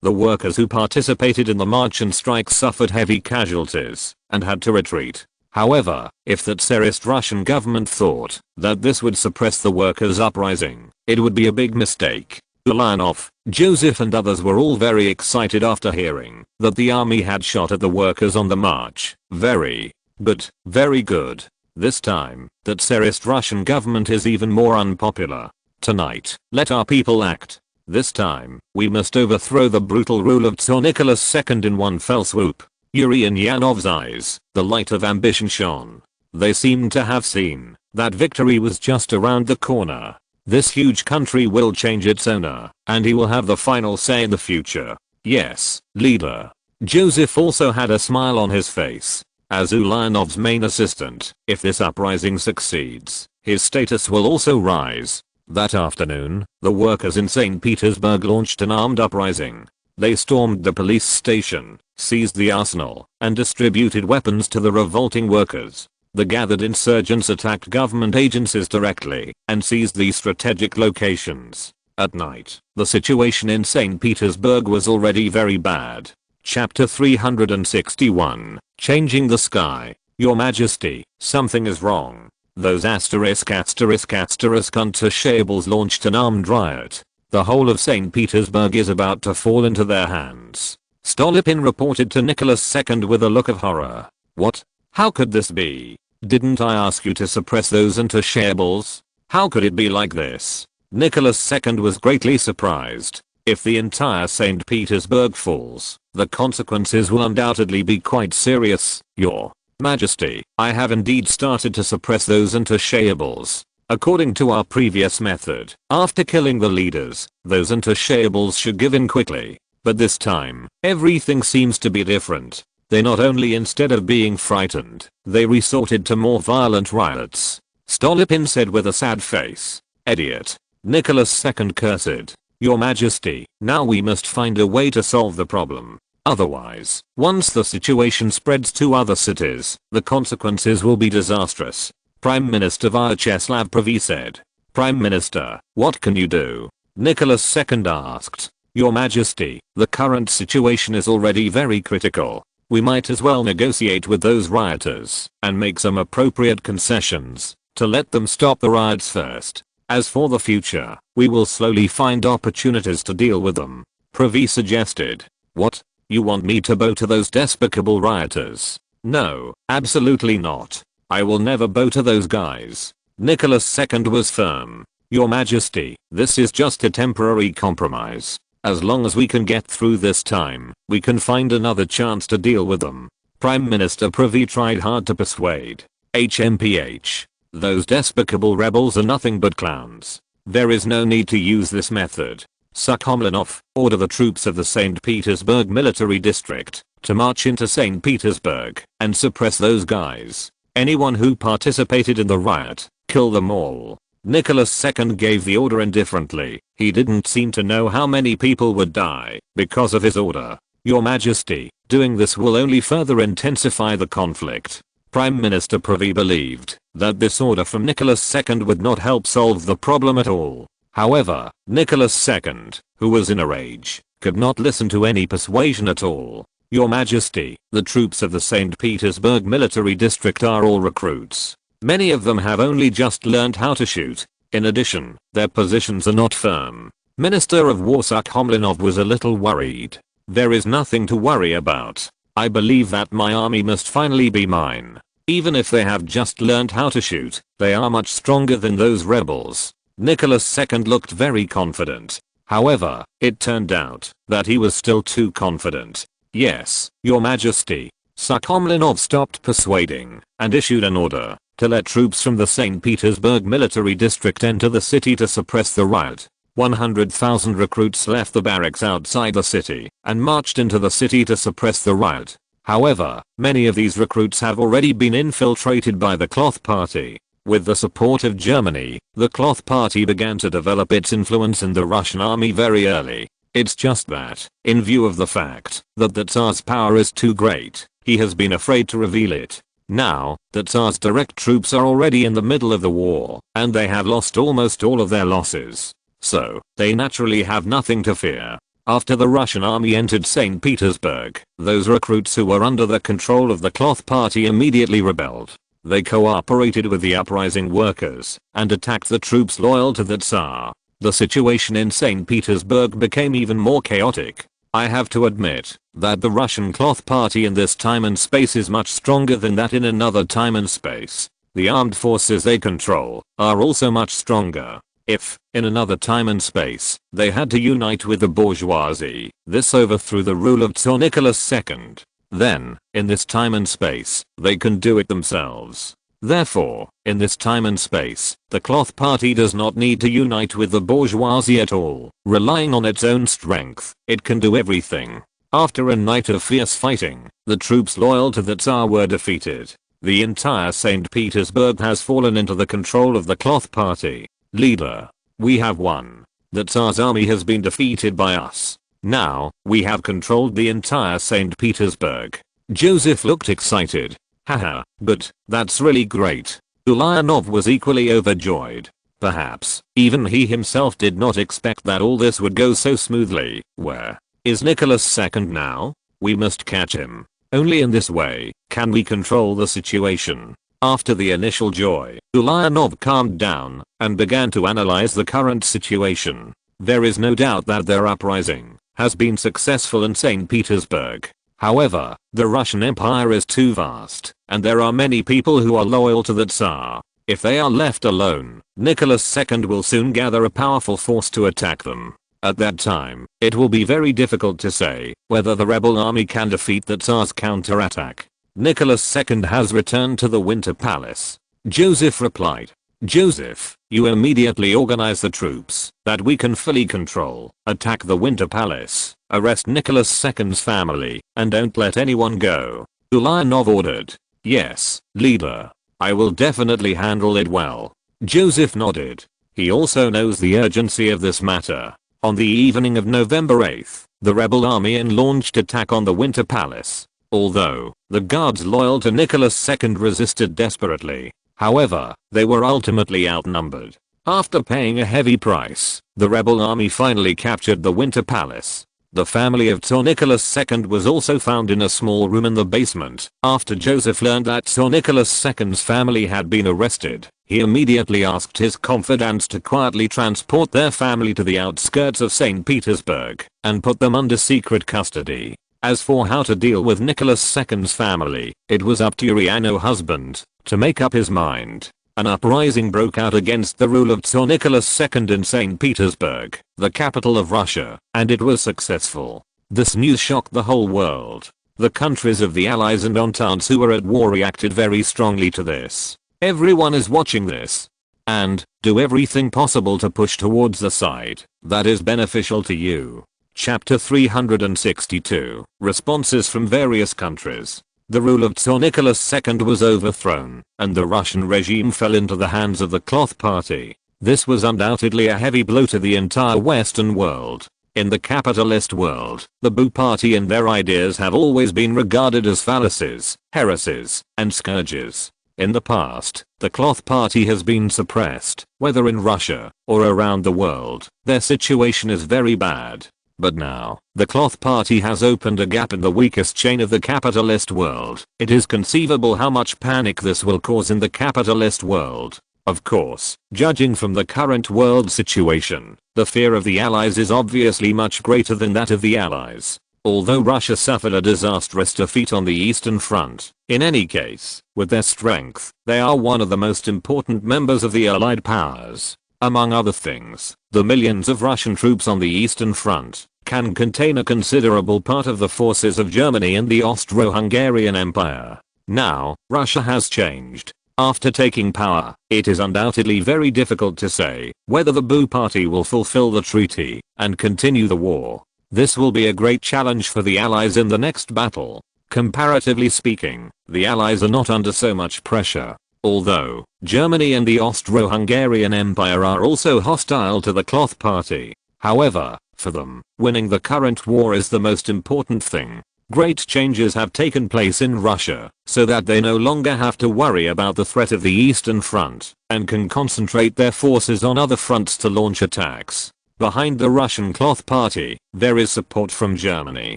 Speaker 1: the workers who participated in the march and strike suffered heavy casualties and had to retreat. However, if the Tsarist Russian government thought that this would suppress the workers' uprising, it would be a big mistake. Ulyanov, Joseph and others were all very excited after hearing that the army had shot at the workers on the march. Very good, very good. This time, the Tsarist Russian government is even more unpopular. Tonight, let our people act. This time, we must overthrow the brutal rule of Tsar Nicholas II in one fell swoop. Yuri and Yanov's eyes, the light of ambition shone. They seemed to have seen that victory was just around the corner. This huge country will change its owner, and he will have the final say in the future. Yes, leader. Joseph also had a smile on his face. As Ulyanov's main assistant, if this uprising succeeds, his status will also rise. That afternoon, the workers in St. Petersburg launched an armed uprising. They stormed the police station, seized the arsenal, and distributed weapons to the revolting workers. The gathered insurgents attacked government agencies directly and seized these strategic locations. At night, the situation in St. Petersburg was already very bad. Chapter 361, Changing the Sky. Your Majesty, something is wrong. Those untouchables launched an armed riot. The whole of St. Petersburg is about to fall into their hands. Stolypin reported to Nicholas II with a look of horror. What? How could this be? Didn't I ask you to suppress those untouchables? How could it be like this? Nicholas II was greatly surprised. If the entire St. Petersburg falls, the consequences will undoubtedly be quite serious. Your Majesty, I have indeed started to suppress those untouchables. According to our previous method, after killing the leaders, those untouchables should give in quickly. But this time, everything seems to be different. They not only instead of being frightened, they resorted to more violent riots. Stolypin said with a sad face. Idiot. Nicholas II cursed. Your Majesty, now we must find a way to solve the problem. Otherwise, once the situation spreads to other cities, the consequences will be disastrous. Prime Minister Vyacheslav Prevy said. Prime Minister, what can you do? Nicholas II asked. Your Majesty, the current situation is already very critical. We might as well negotiate with those rioters and make some appropriate concessions to let them stop the riots first. As for the future, we will slowly find opportunities to deal with them. Prevy suggested. What? You want me to bow to those despicable rioters? No, absolutely not. I will never bow to those guys. Nicholas II was firm. Your Majesty, this is just a temporary compromise. As long as we can get through this time, we can find another chance to deal with them. Prime Minister Prevy tried hard to persuade. HMPH. Those despicable rebels are nothing but clowns. There is no need to use this method. Sukhomlinov, order the troops of the St. Petersburg military district to march into St. Petersburg and suppress those guys. Anyone who participated in the riot, kill them all. Nicholas II gave the order indifferently. He didn't seem to know how many people would die because of his order. Your Majesty, doing this will only further intensify the conflict. Prime Minister Prevy believed that this order from Nicholas II would not help solve the problem at all. However, Nicholas II, who was in a rage, could not listen to any persuasion at all. Your Majesty, the troops of the St. Petersburg military district are all recruits. Many of them have only just learned how to shoot. In addition, their positions are not firm. Minister of War Sukhomlinov was a little worried. There is nothing to worry about. I believe that my army must finally be mine. Even if they have just learned how to shoot, they are much stronger than those rebels. Nicholas II looked very confident. However, it turned out that he was still too confident. Yes, Your Majesty. Sukhomlinov stopped persuading and issued an order to let troops from the St. Petersburg military district enter the city to suppress the riot. 100,000 recruits left the barracks outside the city and marched into the city to suppress the riot. However, many of these recruits have already been infiltrated by the Cloth Party. With the support of Germany, the Cloth Party began to develop its influence in the Russian army very early. It's just that, in view of the fact that the Tsar's power is too great, he has been afraid to reveal it. Now, the Tsar's direct troops are already in the middle of the war, and they have lost almost all of their losses. So, they naturally have nothing to fear. After the Russian army entered St. Petersburg, those recruits who were under the control of the Cloth Party immediately rebelled. They cooperated with the uprising workers and attacked the troops loyal to the Tsar. The situation in St. Petersburg became even more chaotic. I have to admit that the Russian Cloth Party in this time and space is much stronger than that in another time and space. The armed forces they control are also much stronger. If, in another time and space, they had to unite with the bourgeoisie, this overthrew the rule of Tsar Nicholas II. Then, in this time and space, they can do it themselves. Therefore, in this time and space, the Cloth Party does not need to unite with the bourgeoisie at all. Relying on its own strength, it can do everything. After a night of fierce fighting, the troops loyal to the Tsar were defeated. The entire St. Petersburg has fallen into the control of the Cloth Party. Leader, we have won. The Tsar's army has been defeated by us. Now, we have controlled the entire St. Petersburg. Joseph looked excited. Haha, but that's really great. Ulyanov was equally overjoyed. Perhaps, even he himself did not expect that all this would go so smoothly. Where is Nicholas II now? We must catch him. Only in this way can we control the situation. After the initial joy, Ulyanov calmed down and began to analyze the current situation. There is no doubt that their uprising has been successful in St. Petersburg. However, the Russian Empire is too vast, and there are many people who are loyal to the Tsar. If they are left alone, Nicholas II will soon gather a powerful force to attack them. At that time, it will be very difficult to say whether the rebel army can defeat the Tsar's counterattack. Nicholas II has returned to the Winter Palace. Joseph replied. Joseph, you immediately organize the troops that we can fully control, attack the Winter Palace, arrest Nicholas II's family, and don't let anyone go. Ulyanov ordered. Yes, leader. I will definitely handle it well. Joseph nodded. He also knows the urgency of this matter. On the evening of November 8th, the rebel army launched attack on the Winter Palace. Although the guards loyal to Nicholas II resisted desperately, however, they were ultimately outnumbered. After paying a heavy price, the rebel army finally captured the Winter Palace. The family of Tsar Nicholas II was also found in a small room in the basement. After Joseph learned that Tsar Nicholas II's family had been arrested, he immediately asked his confidants to quietly transport their family to the outskirts of St. Petersburg and put them under secret custody. As for how to deal with Nicholas II's family, it was up to Uriano's husband to make up his mind. An uprising broke out against the rule of Tsar Nicholas II in St. Petersburg, the capital of Russia, and it was successful. This news shocked the whole world. The countries of the Allies and Ententes who were at war reacted very strongly to this. Everyone is watching this and do everything possible to push towards the side that is beneficial to you. Chapter 362. Responses from various countries. The rule of Tsar Nicholas II was overthrown, and the Russian regime fell into the hands of the Cloth Party. This was undoubtedly a heavy blow to the entire Western world. In the capitalist world, the Boo Party and their ideas have always been regarded as fallacies, heresies, and scourges. In the past, the Cloth Party has been suppressed, whether in Russia or around the world. Their situation is very bad. But now, the Cloth Party has opened a gap in the weakest chain of the capitalist world. It is conceivable how much panic this will cause in the capitalist world. Of course, judging from the current world situation, the fear of the Allies is obviously much greater than that of the Allies. Although Russia suffered a disastrous defeat on the Eastern Front, in any case, with their strength, they are one of the most important members of the Allied powers. Among other things, the millions of Russian troops on the Eastern Front can contain a considerable part of the forces of Germany and the Austro-Hungarian Empire. Now, Russia has changed. After taking power, it is undoubtedly very difficult to say whether the Boo Party will fulfill the treaty and continue the war. This will be a great challenge for the Allies in the next battle. Comparatively speaking, the Allies are not under so much pressure. Although, Germany and the Austro-Hungarian Empire are also hostile to the Cloth Party. However, for them, winning the current war is the most important thing. Great changes have taken place in Russia, so that they no longer have to worry about the threat of the Eastern Front, and can concentrate their forces on other fronts to launch attacks. Behind the Russian Cloth Party, there is support from Germany.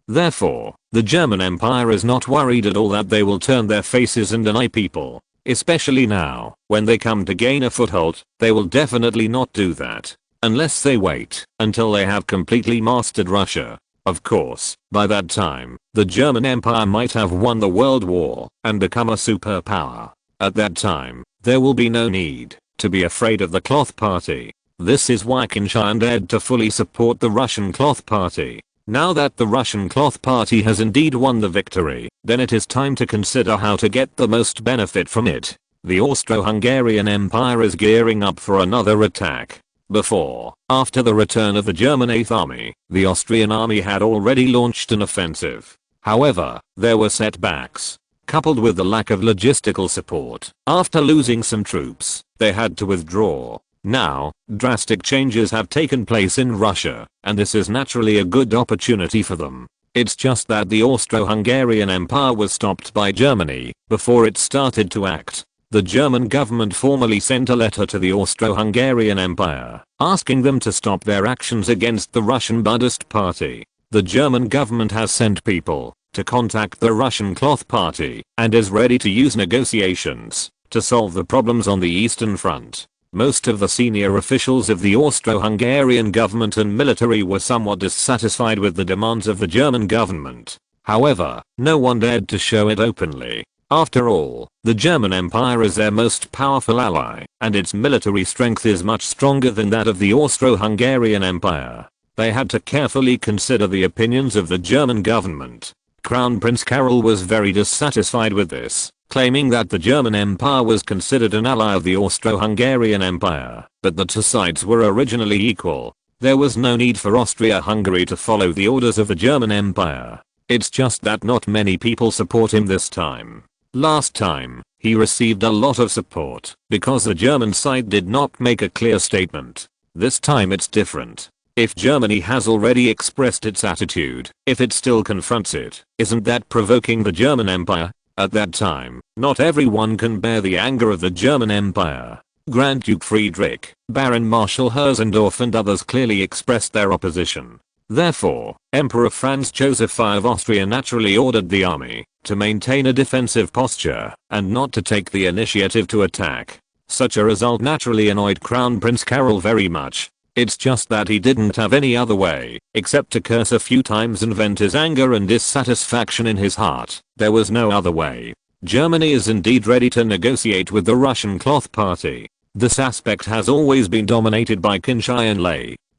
Speaker 1: Therefore, the German Empire is not worried at all that they will turn their faces and deny people. Especially now, when they come to gain a foothold, they will definitely not do that. Unless they wait until they have completely mastered Russia. Of course, by that time, the German Empire might have won the World War and become a superpower. At that time, there will be no need to be afraid of the Cloth Party. This is why Qin Tian dared to fully support the Russian Cloth Party. Now that the Russian Cloth Party has indeed won the victory, then it is time to consider how to get the most benefit from it. The Austro-Hungarian Empire is gearing up for another attack. After the return of the German 8th Army, the Austrian army had already launched an offensive. However, there were setbacks, coupled with the lack of logistical support. After losing some troops, they had to withdraw. Now, drastic changes have taken place in Russia, and this is naturally a good opportunity for them. It's just that the Austro-Hungarian Empire was stopped by Germany before it started to act. The German government formally sent a letter to the Austro-Hungarian Empire, asking them to stop their actions against the Russian Buddhist Party. The German government has sent people to contact the Russian Cloth Party and is ready to use negotiations to solve the problems on the Eastern Front. Most of the senior officials of the Austro-Hungarian government and military were somewhat dissatisfied with the demands of the German government. However, no one dared to show it openly. After all, the German Empire is their most powerful ally, and its military strength is much stronger than that of the Austro-Hungarian Empire. They had to carefully consider the opinions of the German government. Crown Prince Carol was very dissatisfied with this, claiming that the German Empire was considered an ally of the Austro-Hungarian Empire, but the two sides were originally equal. There was no need for Austria-Hungary to follow the orders of the German Empire. It's just that not many people support him this time. Last time, he received a lot of support because the German side did not make a clear statement. This time it's different. If Germany has already expressed its attitude, if it still confronts it, isn't that provoking the German Empire? At that time, not everyone can bear the anger of the German Empire. Grand Duke Friedrich, Baron Marshal Herzendorf and others clearly expressed their opposition. Therefore, Emperor Franz Joseph I of Austria naturally ordered the army to maintain a defensive posture and not to take the initiative to attack. Such a result naturally annoyed Crown Prince Carol very much. It's just that he didn't have any other way except to curse a few times and vent his anger and dissatisfaction in his heart. There was no other way. Germany is indeed ready to negotiate with the Russian Cloth Party. This aspect has always been dominated by Qin Tian.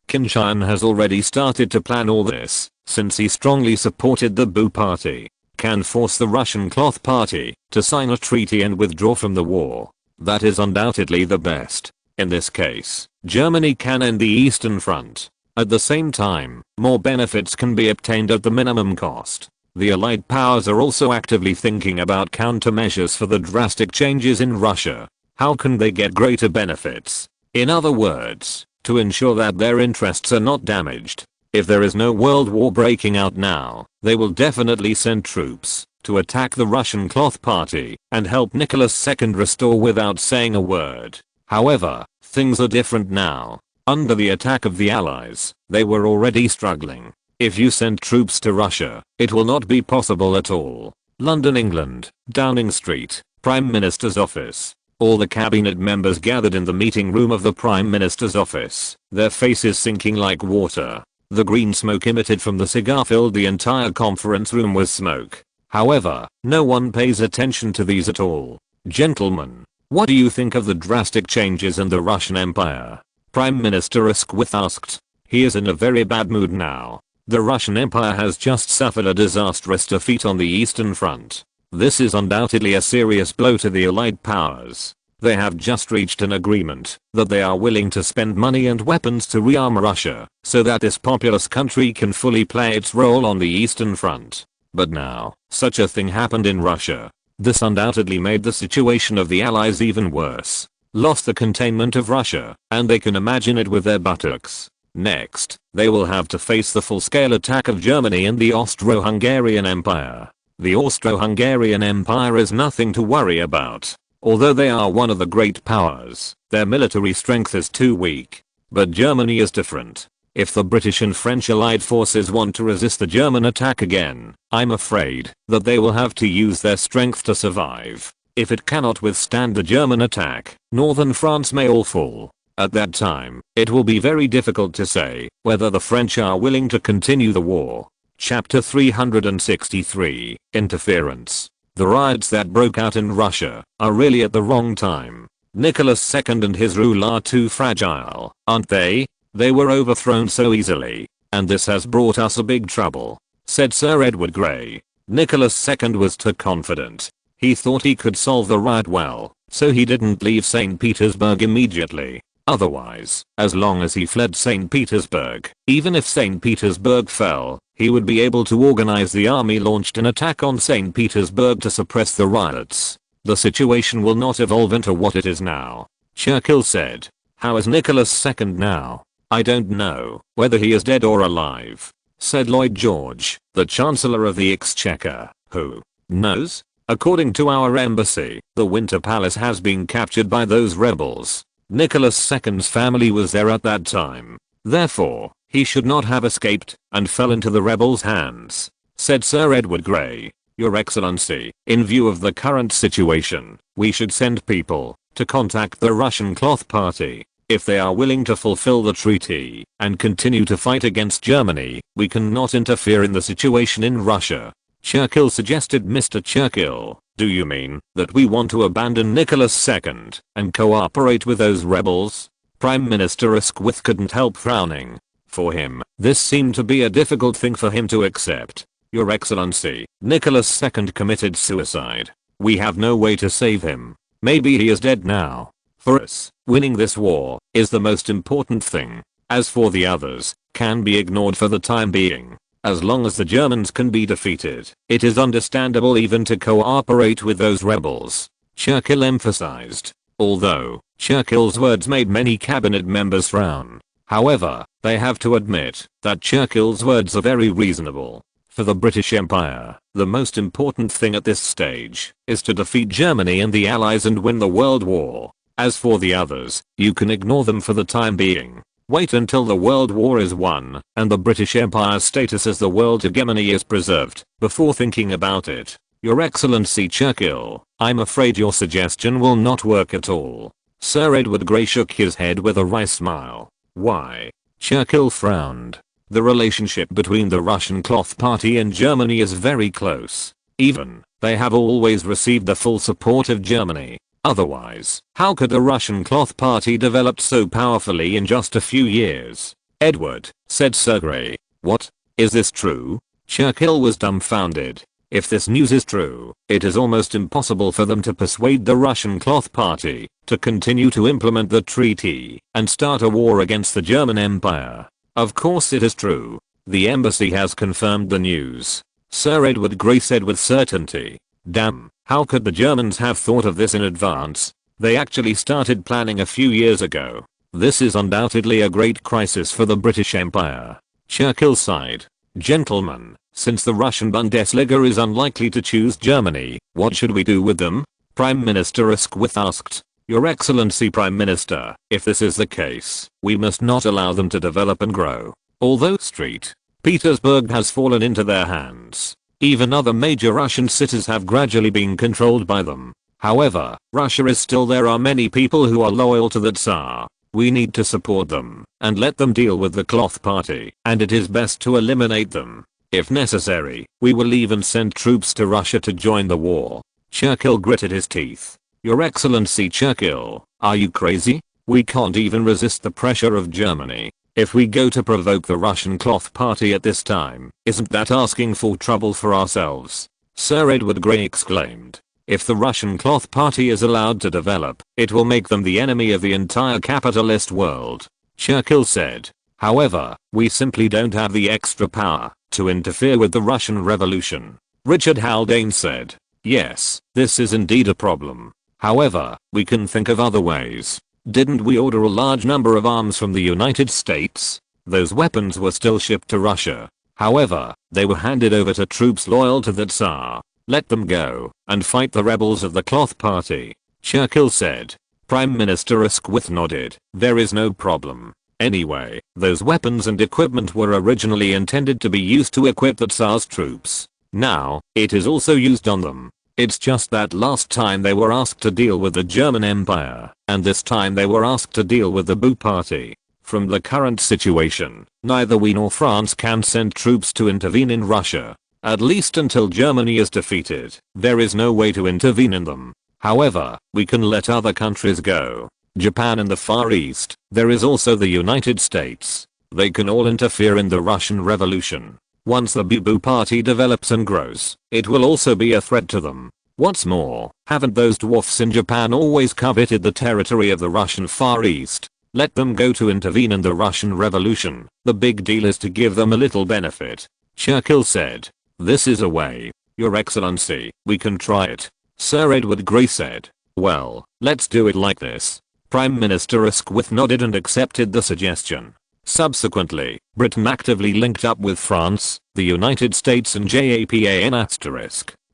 Speaker 1: Qin Tian has already started to plan all this, since he strongly supported the Bu Party. Can force the Russian Cloth Party to sign a treaty and withdraw from the war. That is undoubtedly the best. In this case, Germany can end the Eastern Front. At the same time, more benefits can be obtained at the minimum cost. The Allied powers are also actively thinking about countermeasures for the drastic changes in Russia. How can they get greater benefits? In other words, to ensure that their interests are not damaged. If there is no world war breaking out now, they will definitely send troops to attack the Russian Cloth Party and help Nicholas II restore without saying a word. However, things are different now. Under the attack of the Allies, they were already struggling. If you send troops to Russia, it will not be possible at all. London, England, Downing Street, Prime Minister's office. All the cabinet members gathered in the meeting room of the Prime Minister's office, their faces sinking like water. The green smoke emitted from the cigar filled the entire conference room with smoke. However, no one pays attention to these at all. Gentlemen, what do you think of the drastic changes in the Russian Empire? Prime Minister Asquith asked. He is in a very bad mood now. The Russian Empire has just suffered a disastrous defeat on the Eastern Front. This is undoubtedly a serious blow to the Allied powers. They have just reached an agreement that they are willing to spend money and weapons to rearm Russia so that this populous country can fully play its role on the Eastern Front. But now, such a thing happened in Russia. This undoubtedly made the situation of the Allies even worse. Lost the containment of Russia, and they can imagine it with their buttocks. Next, they will have to face the full-scale attack of Germany and the Austro-Hungarian Empire. The Austro-Hungarian Empire is nothing to worry about. Although they are one of the great powers, their military strength is too weak. But Germany is different. If the British and French allied forces want to resist the German attack again, I'm afraid that they will have to use their strength to survive. If it cannot withstand the German attack, northern France may all fall. At that time, it will be very difficult to say whether the French are willing to continue the war. Chapter 363, Interference. The riots that broke out in Russia are really at the wrong time. Nicholas II and his rule are too fragile, aren't they? They were overthrown so easily, and this has brought us a big trouble, said Sir Edward Grey. Nicholas II was too confident. He thought he could solve the riot well, so he didn't leave St. Petersburg immediately. Otherwise, as long as he fled St. Petersburg, even if St. Petersburg fell, he would be able to organize the army launched an attack on St. Petersburg to suppress the riots. The situation will not evolve into what it is now, Churchill said. How is Nicholas II now? I don't know whether he is dead or alive, said Lloyd George, the Chancellor of the Exchequer. Who knows? According to our embassy, the Winter Palace has been captured by those rebels. Nicholas II's family was there at that time. Therefore, he should not have escaped and fell into the rebels' hands, said Sir Edward Grey. Your Excellency, in view of the current situation, we should send people to contact the Russian Cloth Party. If they are willing to fulfill the treaty and continue to fight against Germany, we cannot interfere in the situation in Russia. Churchill suggested. Mr. Churchill, do you mean that we want to abandon Nicholas II and cooperate with those rebels? Prime Minister Asquith couldn't help frowning. For him, this seemed to be a difficult thing for him to accept. Your Excellency, Nicholas II committed suicide. We have no way to save him. Maybe he is dead now. For us, winning this war is the most important thing. As for the others, can be ignored for the time being. As long as the Germans can be defeated, it is understandable even to cooperate with those rebels, Churchill emphasized. Although, Churchill's words made many cabinet members frown. However, they have to admit that Churchill's words are very reasonable. For the British Empire, the most important thing at this stage is to defeat Germany and the Allies and win the World War. As for the others, you can ignore them for the time being. Wait until the World War is won and the British Empire's status as the world hegemony is preserved before thinking about it. Your Excellency Churchill, I'm afraid your suggestion will not work at all. Sir Edward Grey shook his head with a wry smile. Why? Churchill frowned. The relationship between the Russian Cloth Party and Germany is very close. Even, they have always received the full support of Germany. Otherwise, how could the Russian Cloth Party develop so powerfully in just a few years? Edward, said Sir Grey. What? Is this true? Churchill was dumbfounded. If this news is true, it is almost impossible for them to persuade the Russian Cloth Party to continue to implement the treaty and start a war against the German Empire. Of course it is true. The embassy has confirmed the news. Sir Edward Grey said with certainty. Damn, how could the Germans have thought of this in advance? They actually started planning a few years ago. This is undoubtedly a great crisis for the British Empire. Churchill sighed. Gentlemen, since the Russian Bundesliga is unlikely to choose Germany, what should we do with them? Prime Minister Asquith asked. Your Excellency Prime Minister, if this is the case, we must not allow them to develop and grow. Although St. Petersburg has fallen into their hands, even other major Russian cities have gradually been controlled by them. However, Russia is still there are many people who are loyal to the Tsar. We need to support them and let them deal with the Cloth Party, and it is best to eliminate them. If necessary, we will even send troops to Russia to join the war. Churchill gritted his teeth. Your Excellency Churchill, are you crazy? We can't even resist the pressure of Germany. If we go to provoke the Russian Cloth Party at this time, isn't that asking for trouble for ourselves? Sir Edward Grey exclaimed. If the Russian Cloth Party is allowed to develop, it will make them the enemy of the entire capitalist world. Churchill said. However, we simply don't have the extra power to interfere with the Russian Revolution. Richard Haldane said. Yes, this is indeed a problem. However, we can think of other ways. Didn't we order a large number of arms from the United States? Those weapons were still shipped to Russia. However, they were handed over to troops loyal to the Tsar. Let them go and fight the rebels of the Cloth Party. Churchill said. Prime Minister Asquith nodded. There is no problem. Anyway, those weapons and equipment were originally intended to be used to equip the Tsar's troops. Now, it is also used on them. It's just that last time they were asked to deal with the German Empire, and this time they were asked to deal with the Boo Party. From the current situation, neither we nor France can send troops to intervene in Russia. At least until Germany is defeated, there is no way to intervene in them. However, we can let other countries go. Japan and the Far East. There is also the United States. They can all interfere in the Russian Revolution. Once the Boo Party develops and grows, it will also be a threat to them. What's more, haven't those dwarfs in Japan always coveted the territory of the Russian Far East? Let them go to intervene in the Russian Revolution. The big deal is to give them a little benefit. Churchill said. This is a way. Your Excellency, we can try it. Sir Edward Grey said. Well, let's do it like this. Prime Minister Asquith nodded and accepted the suggestion. Subsequently, Britain actively linked up with France, the United States and Japan**.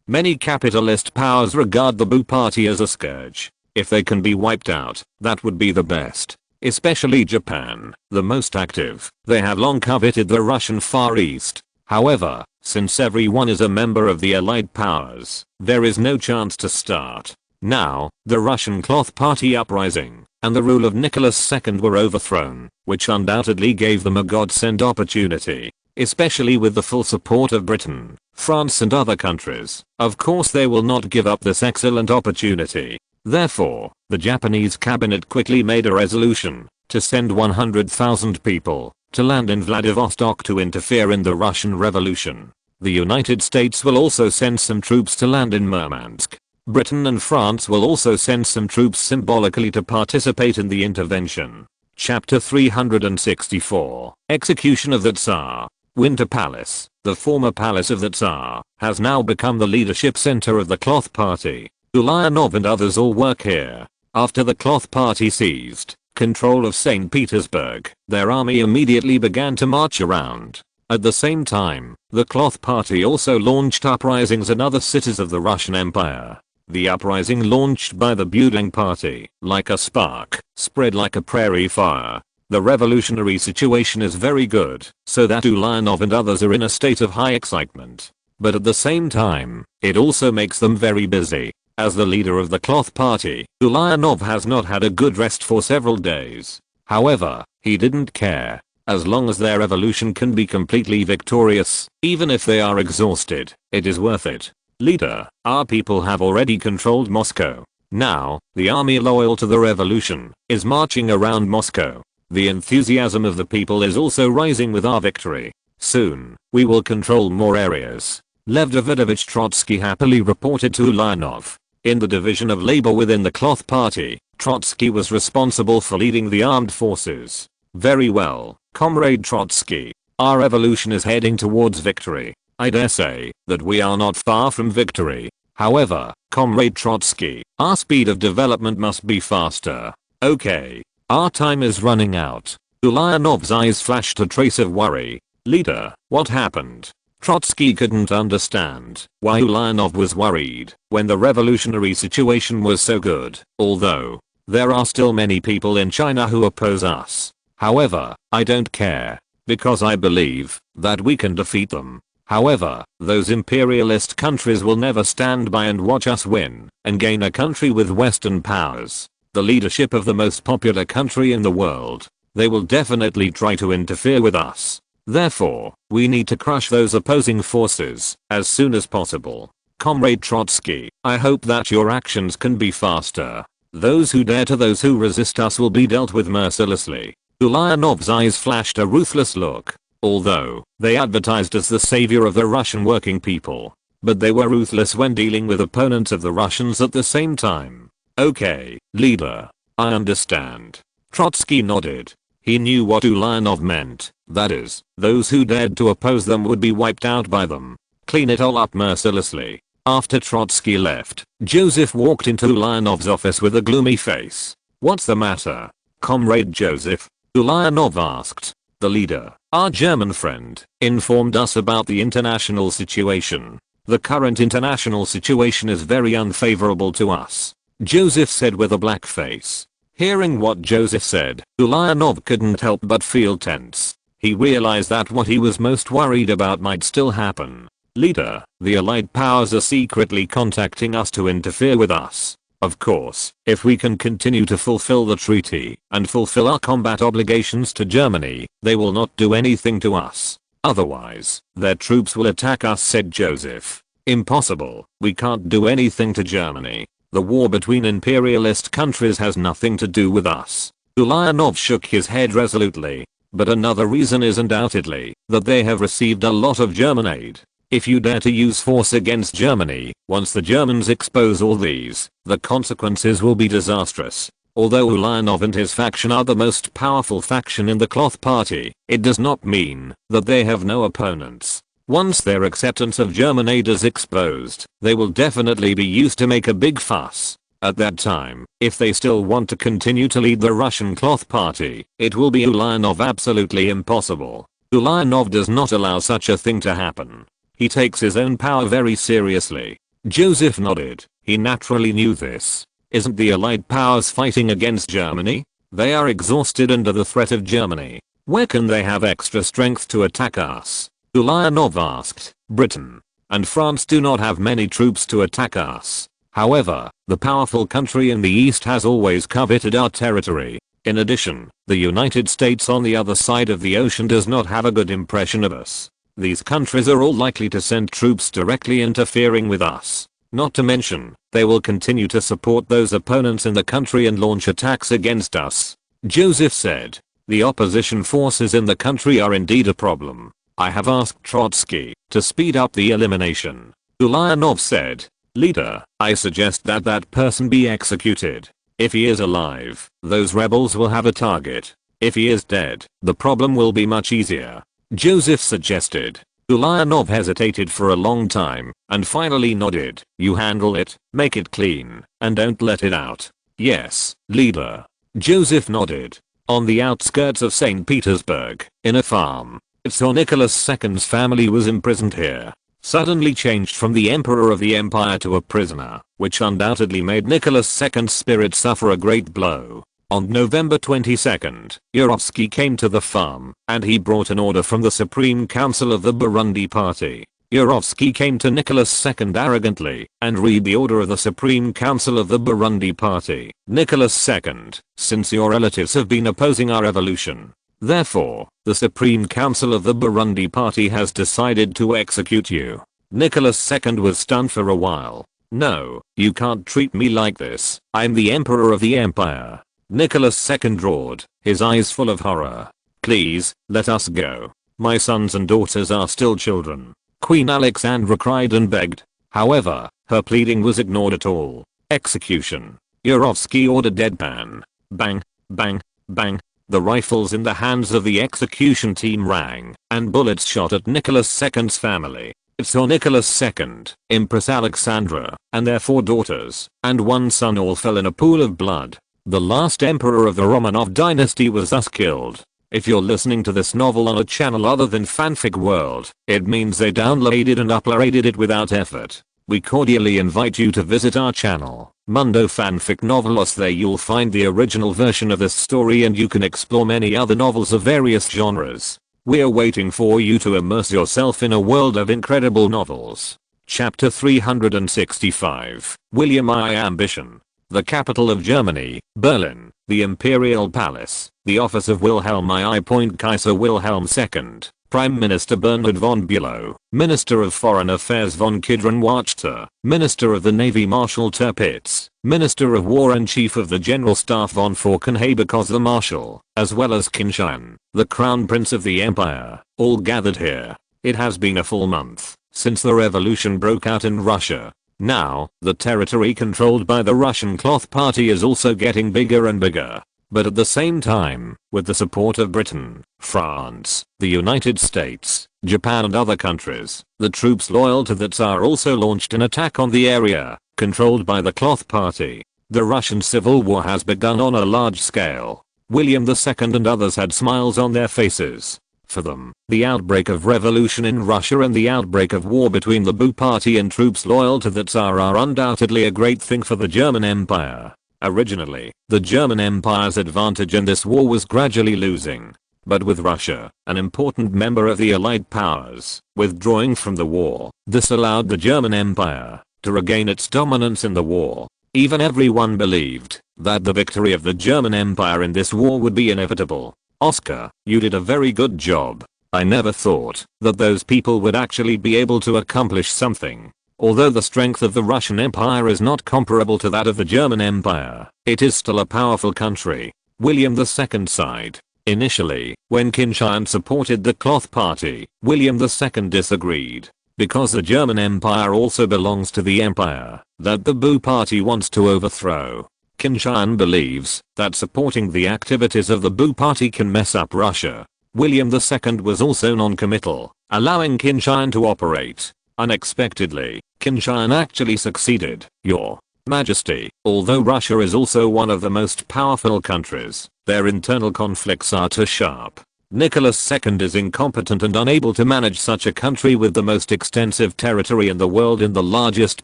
Speaker 1: Many capitalist powers regard the Boo Party as a scourge. If they can be wiped out, that would be the best. Especially Japan, the most active. They have long coveted the Russian Far East. However, since everyone is a member of the Allied powers, there is no chance to start. Now, the Russian Cloth Party uprising and the rule of Nicholas II were overthrown, which undoubtedly gave them a godsend opportunity, especially with the full support of Britain, France and other countries. Of course they will not give up this excellent opportunity. Therefore, the Japanese cabinet quickly made a resolution to send 100,000 people to land in Vladivostok to interfere in the Russian Revolution. The United States will also send some troops to land in Murmansk. Britain and France will also send some troops symbolically to participate in the intervention. Chapter 364. Execution of the Tsar. Winter Palace, the former palace of the Tsar, has now become the leadership center of the Cloth Party. Ulyanov and others all work here. After the Cloth Party seized control of St. Petersburg, their army immediately began to march around. At the same time, the Cloth Party also launched uprisings in other cities of the Russian Empire. The uprising launched by the Budang Party, like a spark, spread like a prairie fire. The revolutionary situation is very good, so that Ulyanov and others are in a state of high excitement. But at the same time, it also makes them very busy. As the leader of the Cloth Party, Ulyanov has not had a good rest for several days. However, he didn't care. As long as their revolution can be completely victorious, even if they are exhausted, it is worth it. Leader, our people have already controlled Moscow. Now, the army loyal to the revolution is marching around Moscow. The enthusiasm of the people is also rising with our victory. Soon, we will control more areas. Lev Davidovich Trotsky happily reported to Ulyanov. In the division of labor within the Cloth Party, Trotsky was responsible for leading the armed forces. Very well, Comrade Trotsky. Our revolution is heading towards victory. I dare say that we are not far from victory. However, Comrade Trotsky, our speed of development must be faster. Okay. Our time is running out. Ulyanov's eyes flashed a trace of worry. Leader, what happened? Trotsky couldn't understand why Ulyanov was worried when the revolutionary situation was so good, although there are still many people in China who oppose us. However, I don't care, because I believe that we can defeat them. However, those imperialist countries will never stand by and watch us win and gain a country with Western powers, the leadership of the most popular country in the world. They will definitely try to interfere with us. Therefore, we need to crush those opposing forces as soon as possible. Comrade Trotsky, I hope that your actions can be faster. Those who dare to those who resist us will be dealt with mercilessly. Ulyanov's eyes flashed a ruthless look. Although they advertised as the savior of the Russian working people, but they were ruthless when dealing with opponents of the Russians at the same time. Okay, leader. I understand. Trotsky nodded. He knew what Ulyanov meant, that is, those who dared to oppose them would be wiped out by them. Clean it all up mercilessly. After Trotsky left, Joseph walked into Ulyanov's office with a gloomy face. What's the matter, Comrade Joseph? Ulyanov asked. The leader, our German friend, informed us about the international situation. The current international situation is very unfavorable to us, Joseph said with a black face. Hearing what Joseph said, Ulyanov couldn't help but feel tense. He realized that what he was most worried about might still happen. Leader, the Allied powers are secretly contacting us to interfere with us. Of course, if we can continue to fulfill the treaty and fulfill our combat obligations to Germany, they will not do anything to us. Otherwise, their troops will attack us, said Joseph. Impossible, we can't do anything to Germany. The war between imperialist countries has nothing to do with us. Ulyanov shook his head resolutely. But another reason is undoubtedly that they have received a lot of German aid. If you dare to use force against Germany, once the Germans expose all these, the consequences will be disastrous. Although Ulyanov and his faction are the most powerful faction in the Cloth Party, it does not mean that they have no opponents. Once their acceptance of German aid is exposed, they will definitely be used to make a big fuss. At that time, if they still want to continue to lead the Russian Cloth Party, it will be Ulyanov absolutely impossible. Ulyanov does not allow such a thing to happen. He takes his own power very seriously. Joseph nodded. He naturally knew this. Isn't the Allied powers fighting against Germany? They are exhausted under the threat of Germany. Where can they have extra strength to attack us? Ulyanov asked. Britain and France do not have many troops to attack us. However, the powerful country in the east has always coveted our territory. In addition, the United States on the other side of the ocean does not have a good impression of us. These countries are all likely to send troops directly interfering with us. Not to mention, they will continue to support those opponents in the country and launch attacks against us. Joseph said. The opposition forces in the country are indeed a problem. I have asked Trotsky to speed up the elimination. Ulyanov said. Leader, I suggest that that person be executed. If he is alive, those rebels will have a target. If he is dead, the problem will be much easier. Joseph suggested. Ulyanov hesitated for a long time and finally nodded. You handle it, make it clean, and don't let it out. Yes, leader. Joseph nodded. On the outskirts of St. Petersburg, in a farm, Tsar Nicholas II's family was imprisoned here. Suddenly changed from the emperor of the empire to a prisoner, which undoubtedly made Nicholas II's spirit suffer a great blow. On November 22nd, Yurovsky came to the farm, and he brought an order from the Supreme Council of the Burundi Party. Yurovsky came to Nicholas II arrogantly, and read the order of the Supreme Council of the Burundi Party. Nicholas II, since your relatives have been opposing our revolution, therefore, the Supreme Council of the Burundi Party has decided to execute you. Nicholas II was stunned for a while. No, you can't treat me like this. I'm the emperor of the empire. Nicholas II roared, his eyes full of horror. Please, let us go. My sons and daughters are still children. Queen Alexandra cried and begged. However, her pleading was ignored at all. Execution. Yurovsky ordered deadpan. Bang, bang, bang. The rifles in the hands of the execution team rang, and bullets shot at Nicholas II's family. Tsar Nicholas II, Empress Alexandra, and their 4 daughters, and 1 son all fell in a pool of blood. The last emperor of the Romanov dynasty was thus killed. If you're listening to this novel on a channel other than Fanfic World, it means they downloaded and uploaded it without effort. We cordially invite you to visit our channel, Mundo Fanfic Novelos. There you'll find the original version of this story and you can explore many other novels of various genres. We're waiting for you to immerse yourself in a world of incredible novels. Chapter 365, William I. Ambition. The capital of Germany, Berlin, the Imperial Palace, the office of Wilhelm I. Kaiser Wilhelm II, Prime Minister Bernhard von Bülow, Minister of Foreign Affairs von Kidron-Wachter, Minister of the Navy Marshal Tirpitz, Minister of War and Chief of the General Staff von Falkenhayn the Marshal, as well as Qin Tian, the Crown Prince of the Empire, all gathered here. It has been a full month since the revolution broke out in Russia. Now, the territory controlled by the Russian Cloth Party is also getting bigger and bigger. But at the same time, with the support of Britain, France, the United States, Japan and other countries, the troops loyal to the Tsar also launched an attack on the area controlled by the Cloth Party. The Russian Civil War has begun on a large scale. William II and others had smiles on their faces. For them, the outbreak of revolution in Russia and the outbreak of war between the Boo Party and troops loyal to the Tsar are undoubtedly a great thing for the German Empire. Originally, the German Empire's advantage in this war was gradually losing. But with Russia, an important member of the Allied powers, withdrawing from the war, this allowed the German Empire to regain its dominance in the war. Even everyone believed that the victory of the German Empire in this war would be inevitable. Oscar, you did a very good job. I never thought that those people would actually be able to accomplish something. Although the strength of the Russian Empire is not comparable to that of the German Empire, it is still a powerful country. William II sighed. Initially, when Qin Tian supported the Cloth Party, William II disagreed. Because the German Empire also belongs to the empire that the Boo Party wants to overthrow. Qin Tian believes that supporting the activities of the Boo Party can mess up Russia. William II was also non-committal, allowing Qin Tian to operate. Unexpectedly, Qin Tian actually succeeded. Your Majesty, although Russia is also one of the most powerful countries, their internal conflicts are too sharp. Nicholas II is incompetent and unable to manage such a country with the most extensive territory in the world and the largest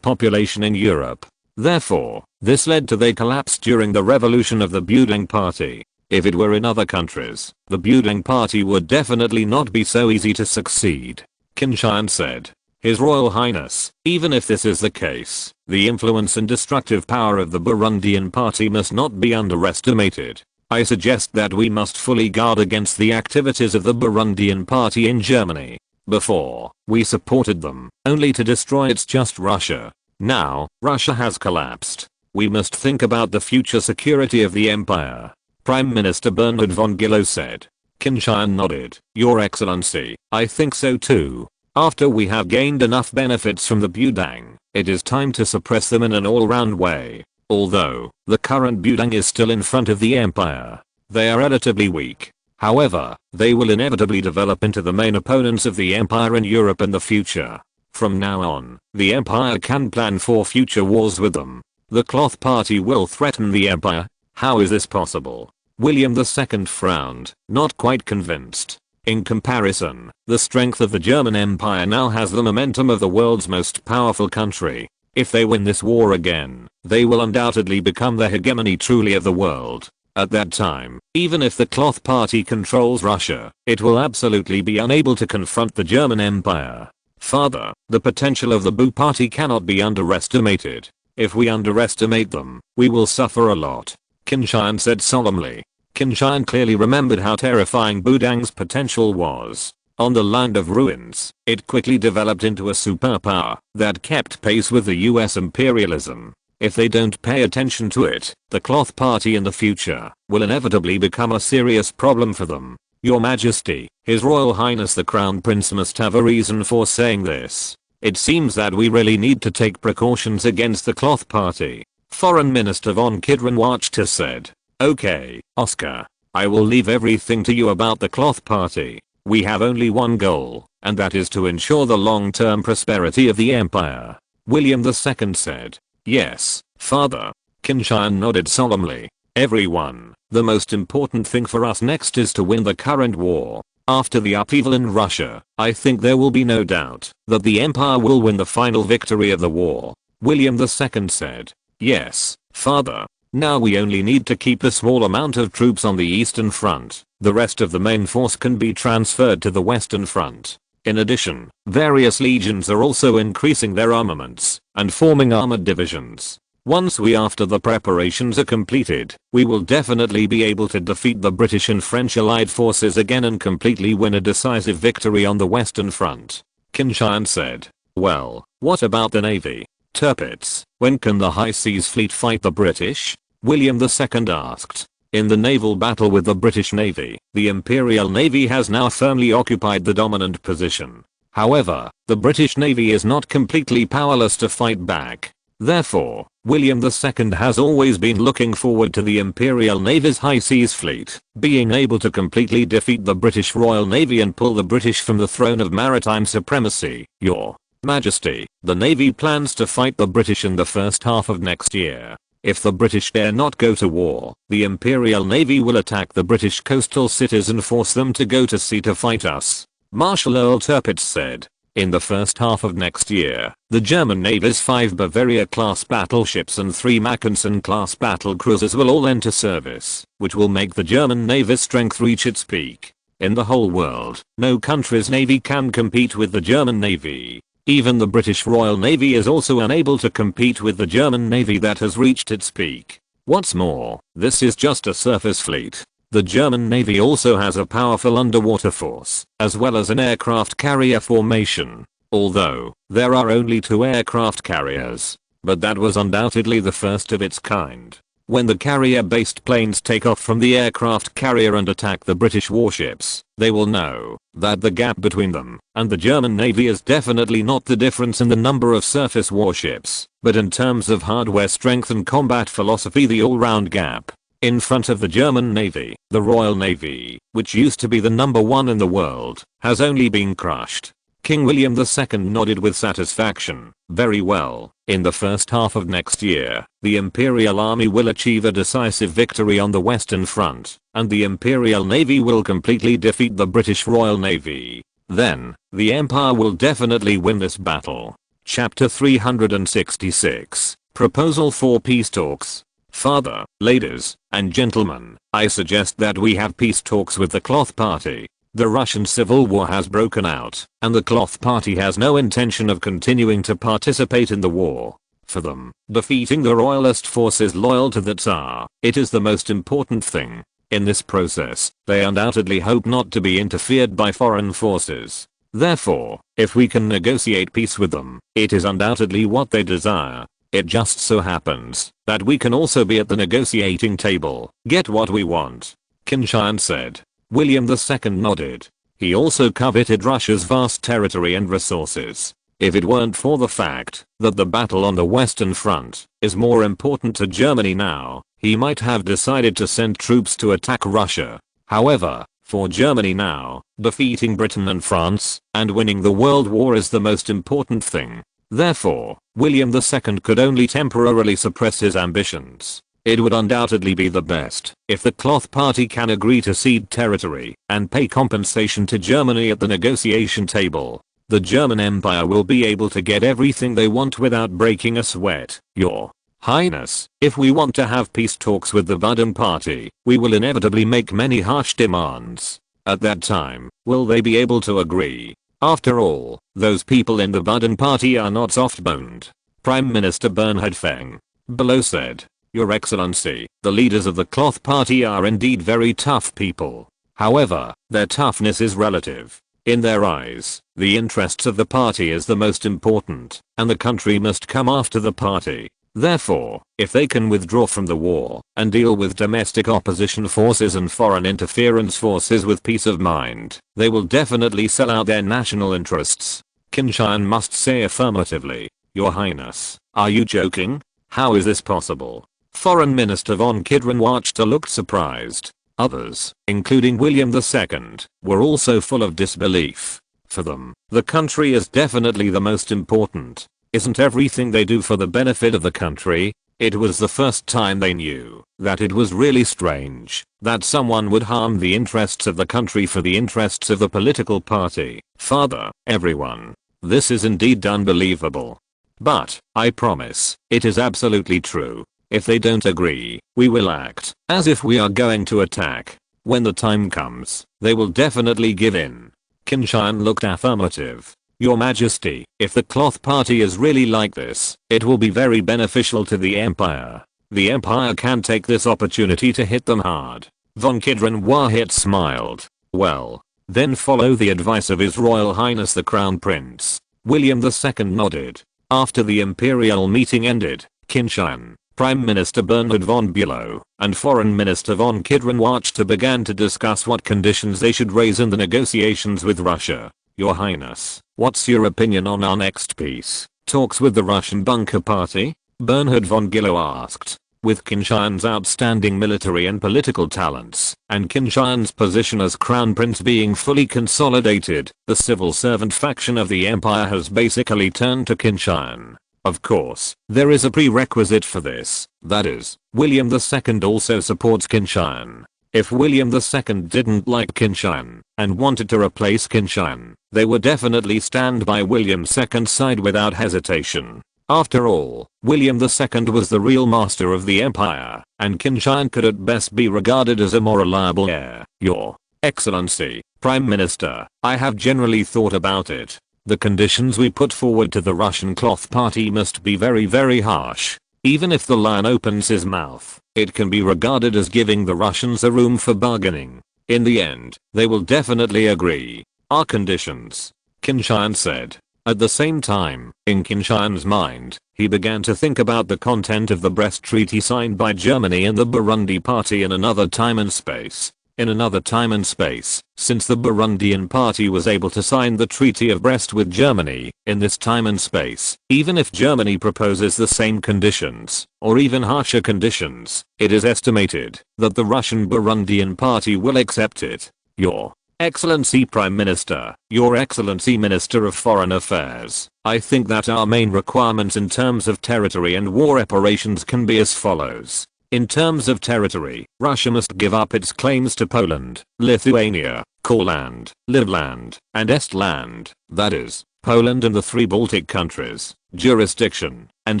Speaker 1: population in Europe. Therefore, this led to their collapse during the revolution of the Büdang Party. If it were in other countries, the Büdang Party would definitely not be so easy to succeed. Qin Tian said. His Royal Highness, even if this is the case, the influence and destructive power of the Burundian Party must not be underestimated. I suggest that we must fully guard against the activities of the Burundian Party in Germany. Before, we supported them, only to destroy its just Russia. Now, Russia has collapsed. We must think about the future security of the empire. Prime Minister Bernhard von Gillow said. Qin Tian nodded. Your Excellency, I think so too. After we have gained enough benefits from the Büdang, it is time to suppress them in an all-round way. Although, the current Büdang is still in front of the empire, they are relatively weak. However, they will inevitably develop into the main opponents of the empire in Europe in the future. From now on, the empire can plan for future wars with them. The Cloth Party will threaten the empire? How is this possible? William II frowned, not quite convinced. In comparison, the strength of the German Empire now has the momentum of the world's most powerful country. If they win this war again, they will undoubtedly become the hegemony truly of the world. At that time, even if the Cloth Party controls Russia, it will absolutely be unable to confront the German Empire. Further, the potential of the Bu Party cannot be underestimated. If we underestimate them, we will suffer a lot. Qin Tian said solemnly. Qin Tian clearly remembered how terrifying Büdang's potential was. On the land of ruins, it quickly developed into a superpower that kept pace with the US imperialism. If they don't pay attention to it, the Cloth Party in the future will inevitably become a serious problem for them. Your Majesty, His Royal Highness the Crown Prince must have a reason for saying this. It seems that we really need to take precautions against the Cloth Party. Foreign Minister von Kidron-Wachter said. Okay, Oscar. I will leave everything to you about the Cloth Party. We have only one goal, and that is to ensure the long-term prosperity of the empire. William II said. Yes, Father. Qin Tian nodded solemnly. Everyone, the most important thing for us next is to win the current war. After the upheaval in Russia, I think there will be no doubt that the empire will win the final victory of the war. William II said. Yes, Father. Now we only need to keep a small amount of troops on the Eastern Front. The rest of the main force can be transferred to the Western Front. In addition, various legions are also increasing their armaments and forming armored divisions. Once after the preparations are completed, we will definitely be able to defeat the British and French allied forces again and completely win a decisive victory on the Western Front. Qin Tian said. Well, what about the Navy? Tirpitz, when can the High Seas Fleet fight the British? William II asked. In the naval battle with the British Navy, the Imperial Navy has now firmly occupied the dominant position. However, the British Navy is not completely powerless to fight back. Therefore, William II has always been looking forward to the Imperial Navy's High Seas Fleet being able to completely defeat the British Royal Navy and pull the British from the throne of maritime supremacy. Your Majesty, the Navy plans to fight the British in the first half of next year. If the British dare not go to war, the Imperial Navy will attack the British coastal cities and force them to go to sea to fight us. Marshal Earl Tirpitz said. In the first half of next year, the German Navy's 5 Bavaria-class battleships and 3 Mackensen-class battlecruisers will all enter service, which will make the German Navy's strength reach its peak. In the whole world, no country's navy can compete with the German Navy. Even the British Royal Navy is also unable to compete with the German Navy that has reached its peak. What's more, this is just a surface fleet. The German Navy also has a powerful underwater force, as well as an aircraft carrier formation. Although, there are only 2 aircraft carriers. But that was undoubtedly the first of its kind. When the carrier-based planes take off from the aircraft carrier and attack the British warships, they will know that the gap between them and the German Navy is definitely not the difference in the number of surface warships, but in terms of hardware strength and combat philosophy, the all-round gap. In front of the German Navy, the Royal Navy, which used to be the number 1 in the world, has only been crushed. King William II nodded with satisfaction. Very well. In the first half of next year, the Imperial Army will achieve a decisive victory on the Western Front, and the Imperial Navy will completely defeat the British Royal Navy. Then, the Empire will definitely win this battle. Chapter 366. Proposal for Peace Talks. Father, ladies, and gentlemen, I suggest that we have peace talks with the Cloth Party. The Russian Civil War has broken out, and the Cloth Party has no intention of continuing to participate in the war. For them, defeating the royalist forces loyal to the Tsar, it is the most important thing. In this process, they undoubtedly hope not to be interfered by foreign forces. Therefore, if we can negotiate peace with them, it is undoubtedly what they desire. It just so happens that we can also be at the negotiating table, get what we want. Qin Tian said. William II nodded. He also coveted Russia's vast territory and resources. If it weren't for the fact that the battle on the Western Front is more important to Germany now, he might have decided to send troops to attack Russia. However, for Germany now, defeating Britain and France and winning the World War is the most important thing. Therefore, William II could only temporarily suppress his ambitions. It would undoubtedly be the best if the Cloth Party can agree to cede territory and pay compensation to Germany at the negotiation table. The German Empire will be able to get everything they want without breaking a sweat. Your Highness, if we want to have peace talks with the Baden Party, we will inevitably make many harsh demands. At that time, will they be able to agree? After all, those people in the Baden Party are not soft-boned. Prime Minister Bernhard Feng below said. Your Excellency, the leaders of the Cloth Party are indeed very tough people. However, their toughness is relative. In their eyes, the interests of the party is the most important, and the country must come after the party. Therefore, if they can withdraw from the war and deal with domestic opposition forces and foreign interference forces with peace of mind, they will definitely sell out their national interests. Qin Tian must say affirmatively. Your Highness, are you joking? How is this possible? Foreign Minister von Kidron-Wachter looked surprised. Others, including William II, were also full of disbelief. For them, the country is definitely the most important. Isn't everything they do for the benefit of the country? It was the first time they knew that it was really strange that someone would harm the interests of the country for the interests of the political party. Father, everyone. This is indeed unbelievable. But, I promise, it is absolutely true. If they don't agree, we will act as if we are going to attack. When the time comes, they will definitely give in. Qin Tian looked affirmative. Your Majesty, if the Cloth Party is really like this, it will be very beneficial to the Empire. The Empire can take this opportunity to hit them hard. Von Kidron-Wachter smiled. Well, then follow the advice of His Royal Highness the Crown Prince. William II nodded. After the Imperial meeting ended, Qin Tian, Prime Minister Bernhard von Bülow, and Foreign Minister von Kidron-Wachter began to discuss what conditions they should raise in the negotiations with Russia. Your Highness, what's your opinion on our next peace talks with the Russian Bunker Party? Bernhard von Bülow asked. With Qin Tian's outstanding military and political talents, and Qin Tian's position as Crown Prince being fully consolidated, the civil servant faction of the Empire has basically turned to Qin Tian. Of course, there is a prerequisite for this, that is, William II also supports Qin Tian. If William II didn't like Qin Tian and wanted to replace Qin Tian, they would definitely stand by William II's side without hesitation. After all, William II was the real master of the empire, and Qin Tian could at best be regarded as a more reliable heir. Your Excellency, Prime Minister, I have generally thought about it. The conditions we put forward to the Russian Cloth Party must be very harsh. Even if the lion opens his mouth, it can be regarded as giving the Russians a room for bargaining. In the end, they will definitely agree. Our conditions, Qin Tian said. At the same time, in Qin Tian's mind, he began to think about the content of the Brest Treaty signed by Germany and the Burundi Party in another time and space. In another time and space, since the Burundian Party was able to sign the Treaty of Brest with Germany, in this time and space, even if Germany proposes the same conditions, or even harsher conditions, it is estimated that the Russian Burundian Party will accept it. Your Excellency Prime Minister, Your Excellency Minister of Foreign Affairs, I think that our main requirements in terms of territory and war operations can be as follows. In terms of territory, Russia must give up its claims to Poland, Lithuania, Courland, Livland, and Estland, that is, Poland and the 3 Baltic countries, jurisdiction, and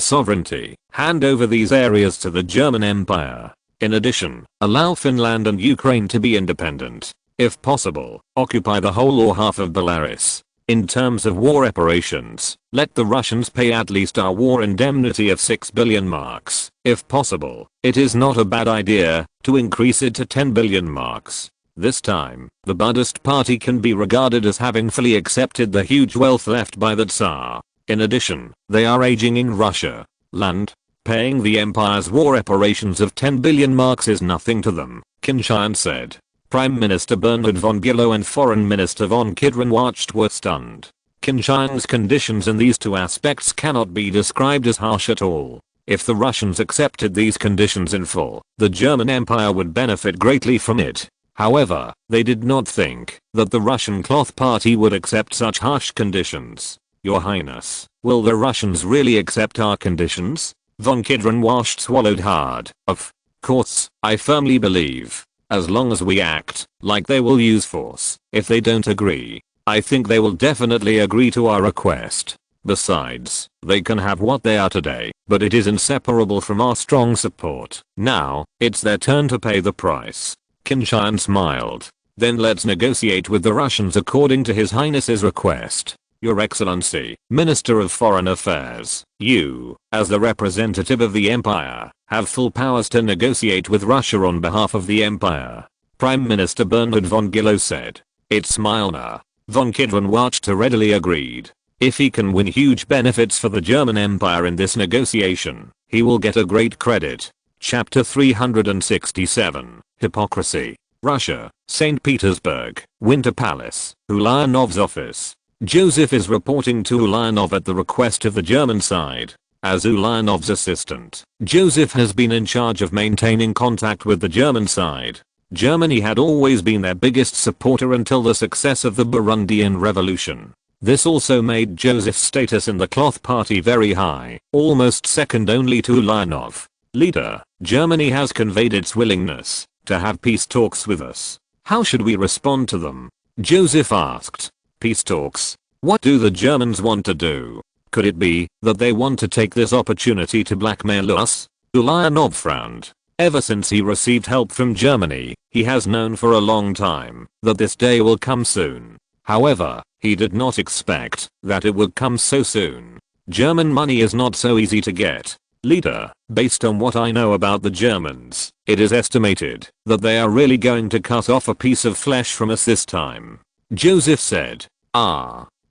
Speaker 1: sovereignty, hand over these areas to the German Empire. In addition, allow Finland and Ukraine to be independent. If possible, occupy the whole or half of Belarus. In terms of war operations, let the Russians pay at least our war indemnity of 6 billion marks. If possible, it is not a bad idea to increase it to 10 billion marks. This time, the Buddhist party can be regarded as having fully accepted the huge wealth left by the Tsar. In addition, they are aging in Russia. Land. Paying the empire's war operations of 10 billion marks is nothing to them, Qin Tian said. Prime Minister Bernhard von Bülow and Foreign Minister von Kidron-Wacht were stunned. Qin Tian's conditions in these 2 aspects cannot be described as harsh at all. If the Russians accepted these conditions in full, the German Empire would benefit greatly from it. However, they did not think that the Russian Cloth Party would accept such harsh conditions. Your Highness, will the Russians really accept our conditions? Von Kidron-Wacht swallowed hard. Of course, I firmly believe. As long as we act like they will use force, if they don't agree, I think they will definitely agree to our request. Besides, they can have what they are today, but it is inseparable from our strong support. Now, it's their turn to pay the price. Qin Tian smiled. Then let's negotiate with the Russians according to His Highness's request. Your Excellency, Minister of Foreign Affairs, you, as the representative of the Empire, have full powers to negotiate with Russia on behalf of the Empire. Prime Minister Bernhard von Bülow said. It's Milner. Von Kidron-Wacht readily agreed. If he can win huge benefits for the German Empire in this negotiation, he will get a great credit. Chapter 367, Hypocrisy. Russia, St. Petersburg, Winter Palace, Ulyanov's office. Joseph is reporting to Ulyanov at the request of the German side. As Ulyanov's assistant, Joseph has been in charge of maintaining contact with the German side. Germany had always been their biggest supporter until the success of the Burundian Revolution. This also made Joseph's status in the Cloth Party very high, almost second only to Ulyanov. Leader, Germany has conveyed its willingness to have peace talks with us. How should we respond to them? Joseph asked. Peace talks? What do the Germans want to do? Could it be that they want to take this opportunity to blackmail us? Ulyanov frowned. Ever since he received help from Germany, he has known for a long time that this day will come soon. However, he did not expect that it would come so soon. German money is not so easy to get. Leader, based on what I know about the Germans, it is estimated that they are really going to cut off a piece of flesh from us this time. Joseph said.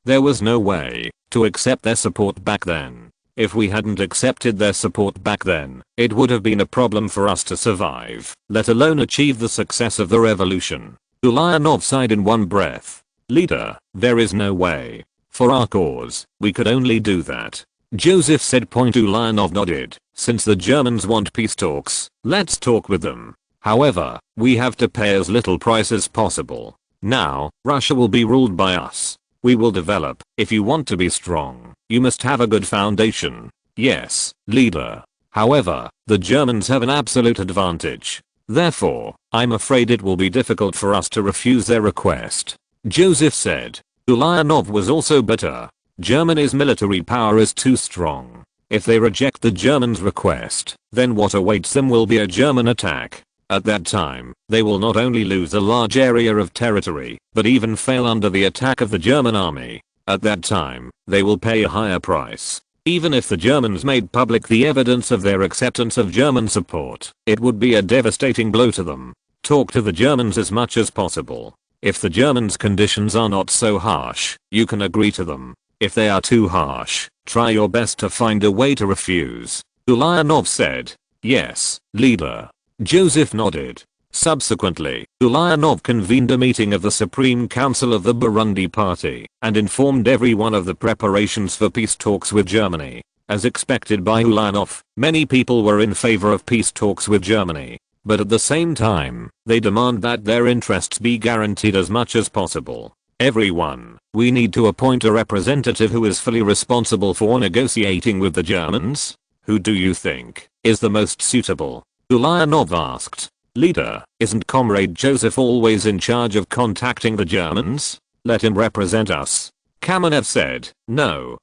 Speaker 1: There was no way to accept their support back then. If we hadn't accepted their support back then, it would have been a problem for us to survive, let alone achieve the success of the revolution. Ulyanov sighed in one breath. Leader, there is no way. For our cause, we could only do that. Joseph said. Ulyanov nodded. Since the Germans want peace talks, let's talk with them. However, we have to pay as little price as possible. Now, Russia will be ruled by us. We will develop. If you want to be strong, you must have a good foundation. Yes, leader. However, the Germans have an absolute advantage. Therefore, I'm afraid it will be difficult for us to refuse their request. Joseph said. Ulyanov was also bitter. Germany's military power is too strong. If they reject the Germans' request, then what awaits them will be a German attack. At that time, they will not only lose a large area of territory, but even fail under the attack of the German army. At that time, they will pay a higher price. Even if the Germans made public the evidence of their acceptance of German support, it would be a devastating blow to them. Talk to the Germans as much as possible. If the Germans' conditions are not so harsh, you can agree to them. If they are too harsh, try your best to find a way to refuse. Ulyanov said. Yes, leader. Joseph nodded. Subsequently, Ulyanov convened a meeting of the Supreme Council of the Burundi Party and informed everyone of the preparations for peace talks with Germany. As expected by Ulyanov, many people were in favor of peace talks with Germany. but at the same time, they demand that their interests be guaranteed as much as possible. Everyone, we need to appoint a representative who is fully responsible for negotiating with the Germans. Who do you think is the most suitable? Ulyanov asked. Leader, isn't Comrade Joseph always in charge of contacting the Germans? Let him represent us. Kamenev said. No,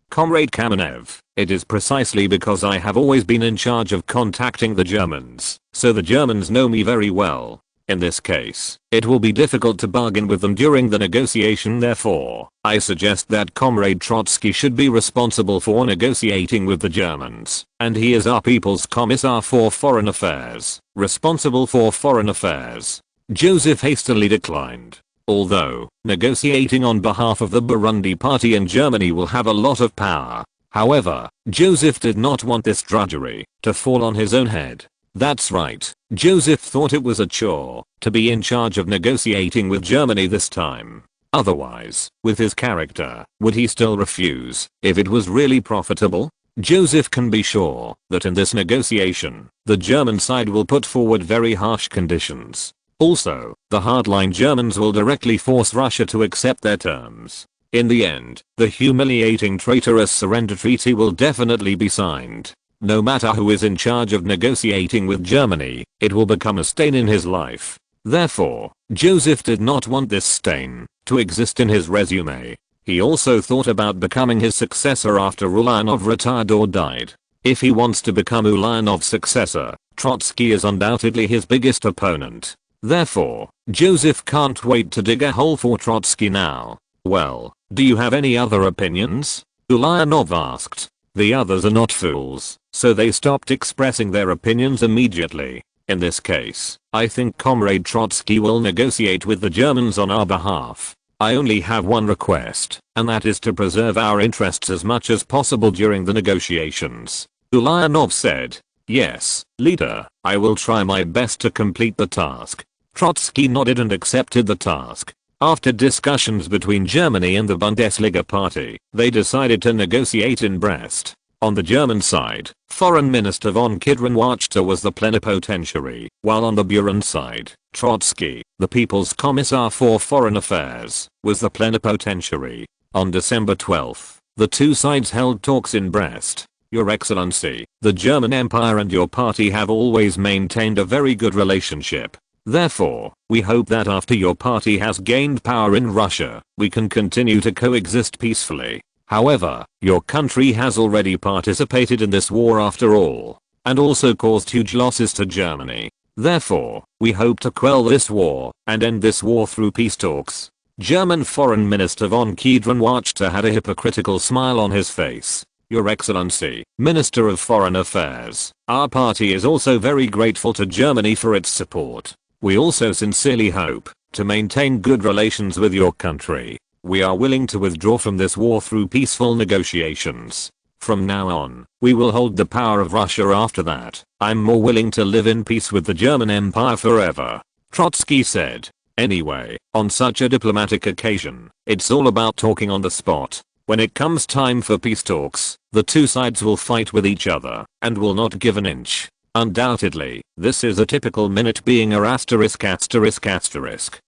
Speaker 1: Comrade Kamenev, it is precisely because I have always been in charge of contacting the Germans, so the Germans know me very well. In this case, it will be difficult to bargain with them during the negotiation, therefore, I suggest that Comrade Trotsky should be responsible for negotiating with the Germans, and he is our people's commissar for foreign affairs, responsible for foreign affairs. Joseph hastily declined. Although, negotiating on behalf of the Burundi party in Germany will have a lot of power. However, Joseph did not want this drudgery to fall on his own head. That's right, Joseph thought it was a chore to be in charge of negotiating with Germany this time. Otherwise, with his character, would he still refuse if it was really profitable? Joseph can be sure that in this negotiation, the German side will put forward very harsh conditions. Also, the hardline Germans will directly force Russia to accept their terms. In the end, the humiliating traitorous surrender treaty will definitely be signed. No matter who is in charge of negotiating with Germany, it will become a stain in his life. Therefore, Joseph did not want this stain to exist in his resume. He also thought about becoming his successor after Ulyanov retired or died. If he wants to become Ulyanov's successor, Trotsky is undoubtedly his biggest opponent. Therefore, Joseph can't wait to dig a hole for Trotsky now. Well, do you have any other opinions? Ulyanov asked. The others are not fools, so they stopped expressing their opinions immediately. In this case, I think Comrade Trotsky will negotiate with the Germans on our behalf. I only have one request, and that is to preserve our interests as much as possible during the negotiations. Ulyanov said. Yes, leader, I will try my best to complete the task. Trotsky nodded and accepted the task. After discussions between Germany and the Bundesliga party, they decided to negotiate in Brest. On the German side, Foreign Minister von Kidron-Wachter was the plenipotentiary, while on the Burundi side, Trotsky, the People's Commissar for Foreign Affairs, was the plenipotentiary. On December 12, the two sides held talks in Brest. Your Excellency, the German Empire and your party have always maintained a very good relationship. Therefore, we hope that after your party has gained power in Russia, we can continue to coexist peacefully. However, your country has already participated in this war after all, and also caused huge losses to Germany. Therefore, we hope to quell this war and end this war through peace talks. German Foreign Minister von Kidron-Wachter had a hypocritical smile on his face. Your Excellency, Minister of Foreign Affairs, our party is also very grateful to Germany for its support. We also sincerely hope to maintain good relations with your country. We are willing to withdraw from this war through peaceful negotiations. From now on, we will hold the power of Russia after that. I'm more willing to live in peace with the German Empire forever. Trotsky said. Anyway, on such a diplomatic occasion, it's all about talking on the spot. When it comes time for peace talks, the two sides will fight with each other and will not give an inch. Undoubtedly, this is a typical minute being a asterisk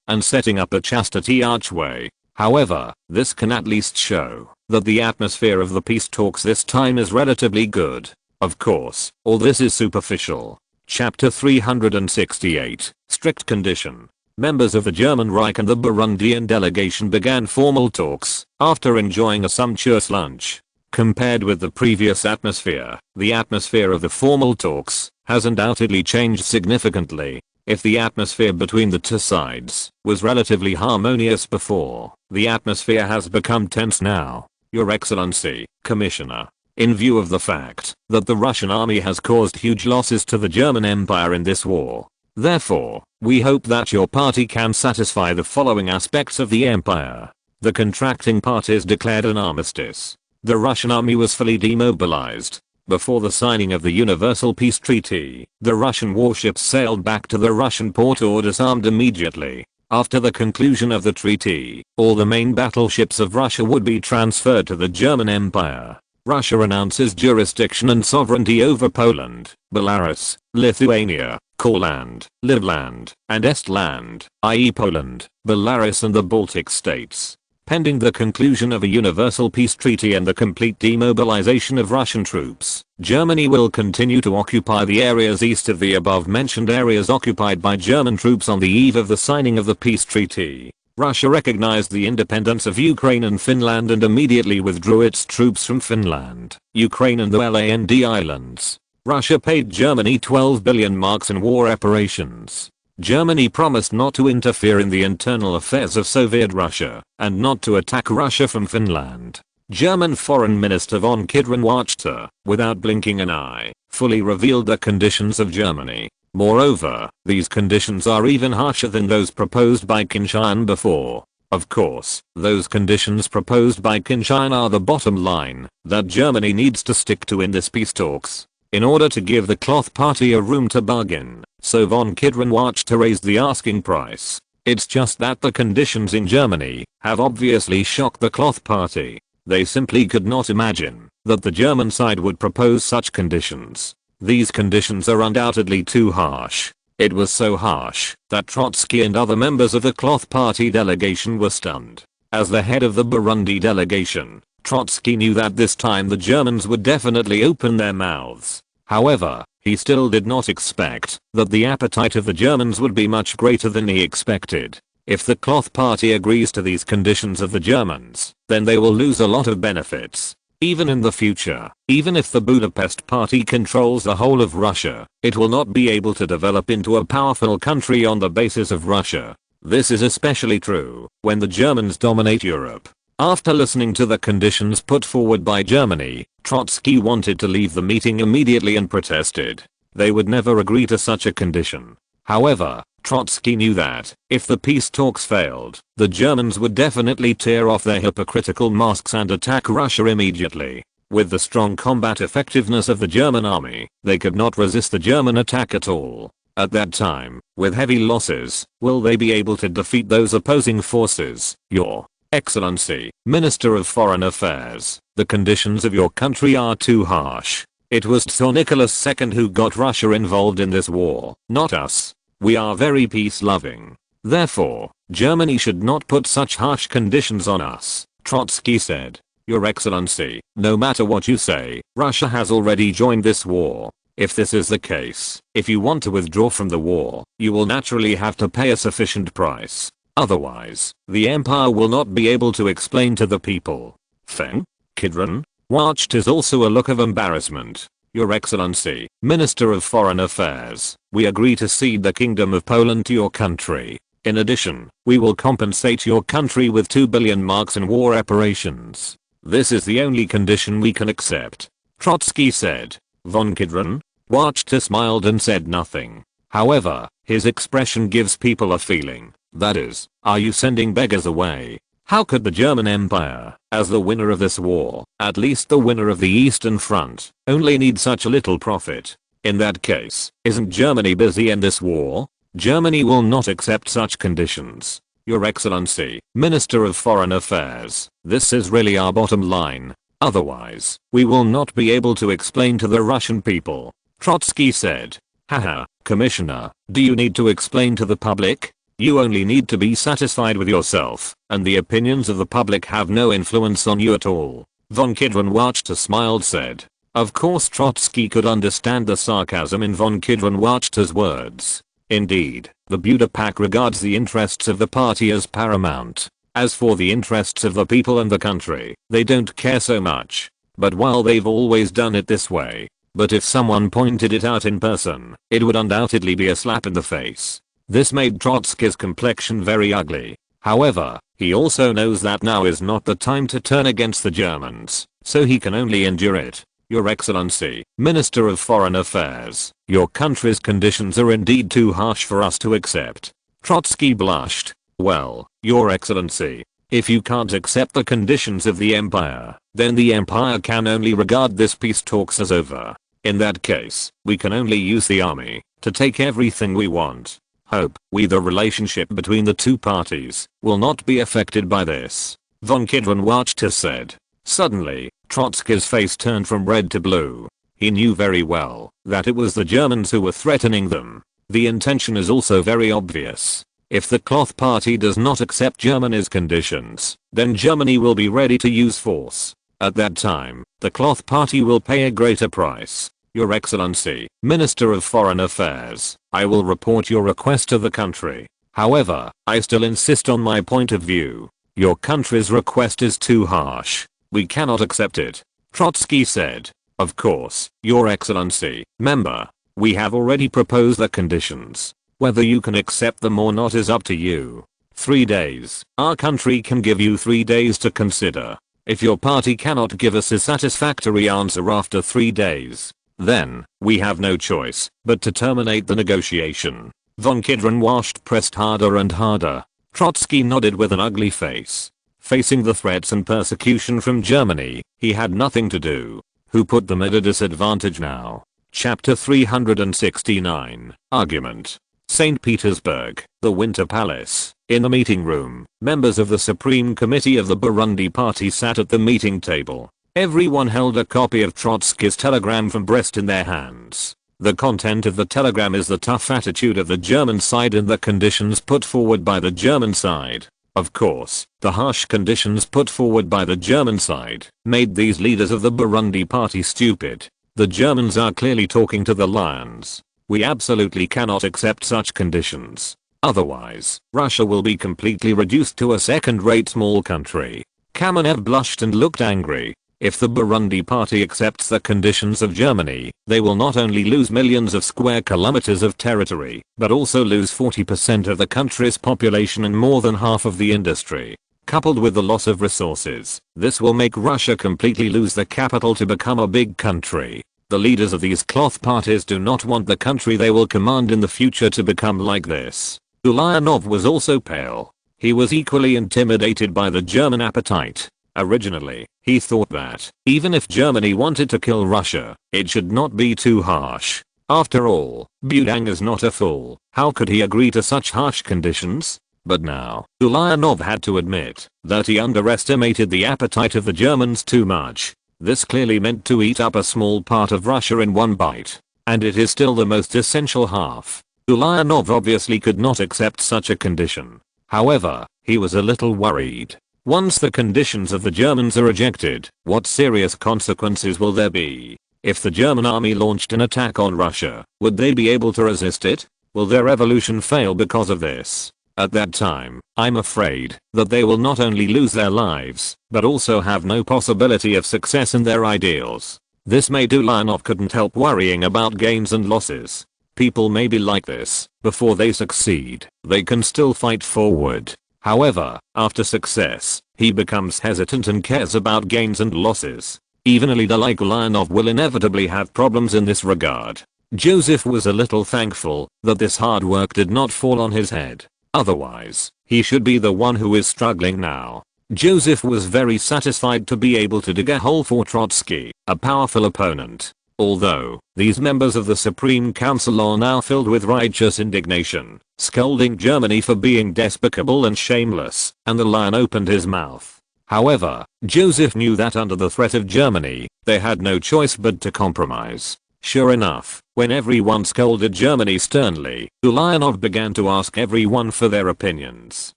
Speaker 1: and setting up a chastity archway. However, this can at least show that the atmosphere of the peace talks this time is relatively good. Of course, all this is superficial. Chapter 368, Strict Condition. Members of the German Reich and the Burundian delegation began formal talks after enjoying a sumptuous lunch. Compared with the previous atmosphere, the atmosphere of the formal talks has undoubtedly changed significantly. If the atmosphere between the two sides was relatively harmonious before, the atmosphere has become tense now. Your Excellency, Commissioner, in view of the fact that the Russian army has caused huge losses to the German Empire in this war, therefore, we hope that your party can satisfy the following aspects of the empire. The contracting parties declared an armistice. The Russian army was fully demobilized. Before the signing of the Universal Peace Treaty, the Russian warships sailed back to the Russian port or disarmed immediately. After the conclusion of the treaty, all the main battleships of Russia would be transferred to the German Empire. Russia announces jurisdiction and sovereignty over Poland, Belarus, Lithuania, Courland, Livland, and Estland, i.e. Poland, Belarus and the Baltic states. Pending the conclusion of a universal peace treaty and the complete demobilization of Russian troops, Germany will continue to occupy the areas east of the above-mentioned areas occupied by German troops on the eve of the signing of the peace treaty. Russia recognized the independence of Ukraine and Finland and immediately withdrew its troops from Finland, Ukraine and the Land Islands. Russia paid Germany 12 billion marks in war reparations. Germany promised not to interfere in the internal affairs of Soviet Russia and not to attack Russia from Finland. German Foreign Minister von Kidron-Wachter, without blinking an eye, fully revealed the conditions of Germany. Moreover, these conditions are even harsher than those proposed by Qin Tian before. Of course, those conditions proposed by Qin Tian are the bottom line that Germany needs to stick to in this peace talks, in order to give the Cloth Party a room to bargain. So von Kidron-Wachter raised the asking price. It's just that the conditions in Germany have obviously shocked the Cloth Party. They simply could not imagine that the German side would propose such conditions. These conditions are undoubtedly too harsh. It was so harsh that Trotsky and other members of the Cloth Party delegation were stunned. As the head of the Burundi delegation, Trotsky knew that this time the Germans would definitely open their mouths. However, he still did not expect that the appetite of the Germans would be much greater than he expected. If the Cloth Party agrees to these conditions of the Germans, then they will lose a lot of benefits. Even in the future, even if the Budapest Party controls the whole of Russia, it will not be able to develop into a powerful country on the basis of Russia. This is especially true when the Germans dominate Europe. After listening to the conditions put forward by Germany, Trotsky wanted to leave the meeting immediately and protested. They would never agree to such a condition. However, Trotsky knew that, if the peace talks failed, the Germans would definitely tear off their hypocritical masks and attack Russia immediately. With the strong combat effectiveness of the German army, they could not resist the German attack at all. At that time, with heavy losses, will they be able to defeat those opposing forces? Your Excellency, Minister of Foreign Affairs, the conditions of your country are too harsh. It was Tsar Nicholas II who got Russia involved in this war, not us. We are very peace-loving. Therefore, Germany should not put such harsh conditions on us, Trotsky said. Your Excellency, no matter what you say, Russia has already joined this war. If this is the case, if you want to withdraw from the war, you will naturally have to pay a sufficient price. Otherwise, the empire will not be able to explain to the people. Von Kidron-Wachter is also a look of embarrassment. Your Excellency, Minister of Foreign Affairs, we agree to cede the Kingdom of Poland to your country. In addition, we will compensate your country with 2 billion marks in war reparations. This is the only condition we can accept, Trotsky said. Von Kidron-Wachter smiled and said nothing. However, his expression gives people a feeling. That is, are you sending beggars away? How could the German Empire, as the winner of this war, at least the winner of the Eastern Front, only need such a little profit? In that case, isn't Germany busy in this war? Germany will not accept such conditions. Your Excellency, Minister of Foreign Affairs, this is really our bottom line. Otherwise, we will not be able to explain to the Russian people. Trotsky said. Haha, Commissioner, do you need to explain to the public? You only need to be satisfied with yourself, and the opinions of the public have no influence on you at all. Von Kidron-Wachter smiled said. Of course Trotsky could understand the sarcasm in von Kidron-Wachter's words. Indeed, the Budapak regards the interests of the party as paramount. As for the interests of the people and the country, they don't care so much. But while they've always done it this way, but if someone pointed it out in person, it would undoubtedly be a slap in the face. This made Trotsky's complexion very ugly. However, he also knows that now is not the time to turn against the Germans, so he can only endure it. Your Excellency, Minister of Foreign Affairs, your country's conditions are indeed too harsh for us to accept. Trotsky blushed. Well, Your Excellency, if you can't accept the conditions of the empire, then the empire can only regard this peace talks as over. In that case, we can only use the army to take everything we want. Hope the relationship between the two parties will not be affected by this, von Kidron-Wachter said. Suddenly, Trotsky's face turned from red to blue. He knew very well that it was the Germans who were threatening them. The intention is also very obvious. If the Cloth Party does not accept Germany's conditions, then Germany will be ready to use force. At that time, the Cloth Party will pay a greater price. Your Excellency, Minister of Foreign Affairs, I will report your request to the country. However, I still insist on my point of view. Your country's request is too harsh. We cannot accept it. Trotsky said. Of course, Your Excellency, member. We have already proposed the conditions. Whether you can accept them or not is up to you. 3 days. Our country can give you 3 days to consider. If your party cannot give us a satisfactory answer after 3 days, then we have no choice but to terminate the negotiation. Von Kidron pressed harder and harder. Trotsky nodded with an ugly face. Facing the threats and persecution from Germany, he had nothing to do. Who put them at a disadvantage now? Chapter 369. Argument. St. Petersburg, the Winter Palace. In the meeting room, members of the Supreme Committee of the Burundi Party sat at the meeting table. Everyone held a copy of Trotsky's telegram from Brest in their hands. The content of the telegram is the tough attitude of the German side and the conditions put forward by the German side. Of course, the harsh conditions put forward by the German side made these leaders of the Burundi Party stupid. The Germans are clearly talking to the lions. We absolutely cannot accept such conditions. Otherwise, Russia will be completely reduced to a second-rate small country. Kamenev blushed and looked angry. If the Burundi Party accepts the conditions of Germany, they will not only lose millions of square kilometers of territory, but also lose 40% of the country's population and more than half of the industry. Coupled with the loss of resources, this will make Russia completely lose the capital to become a big country. The leaders of these cloth parties do not want the country they will command in the future to become like this. Ulyanov was also pale. He was equally intimidated by the German appetite. Originally, he thought that, even if Germany wanted to kill Russia, it should not be too harsh. After all, Budang is not a fool. How could he agree to such harsh conditions? But now, Ulyanov had to admit that he underestimated the appetite of the Germans too much. This clearly meant to eat up a small part of Russia in one bite. And it is still the most essential half. Ulyanov obviously could not accept such a condition. However, he was a little worried. Once the conditions of the Germans are rejected, what serious consequences will there be? If the German army launched an attack on Russia, would they be able to resist it? Will their revolution fail because of this? At that time, I'm afraid that they will not only lose their lives, but also have no possibility of success in their ideals. This made Ulyanov couldn't help worrying about gains and losses. People may be like this. Before they succeed, they can still fight forward. However, after success, he becomes hesitant and cares about gains and losses. Even a leader like Ulyanov will inevitably have problems in this regard. Joseph was a little thankful that this hard work did not fall on his head. Otherwise, he should be the one who is struggling now. Joseph was very satisfied to be able to dig a hole for Trotsky, a powerful opponent. Although, these members of the Supreme Council are now filled with righteous indignation, scolding Germany for being despicable and shameless, and the lion opened his mouth. However, Joseph knew that under the threat of Germany, they had no choice but to compromise. Sure enough, when everyone scolded Germany sternly, Ulyanov began to ask everyone for their opinions.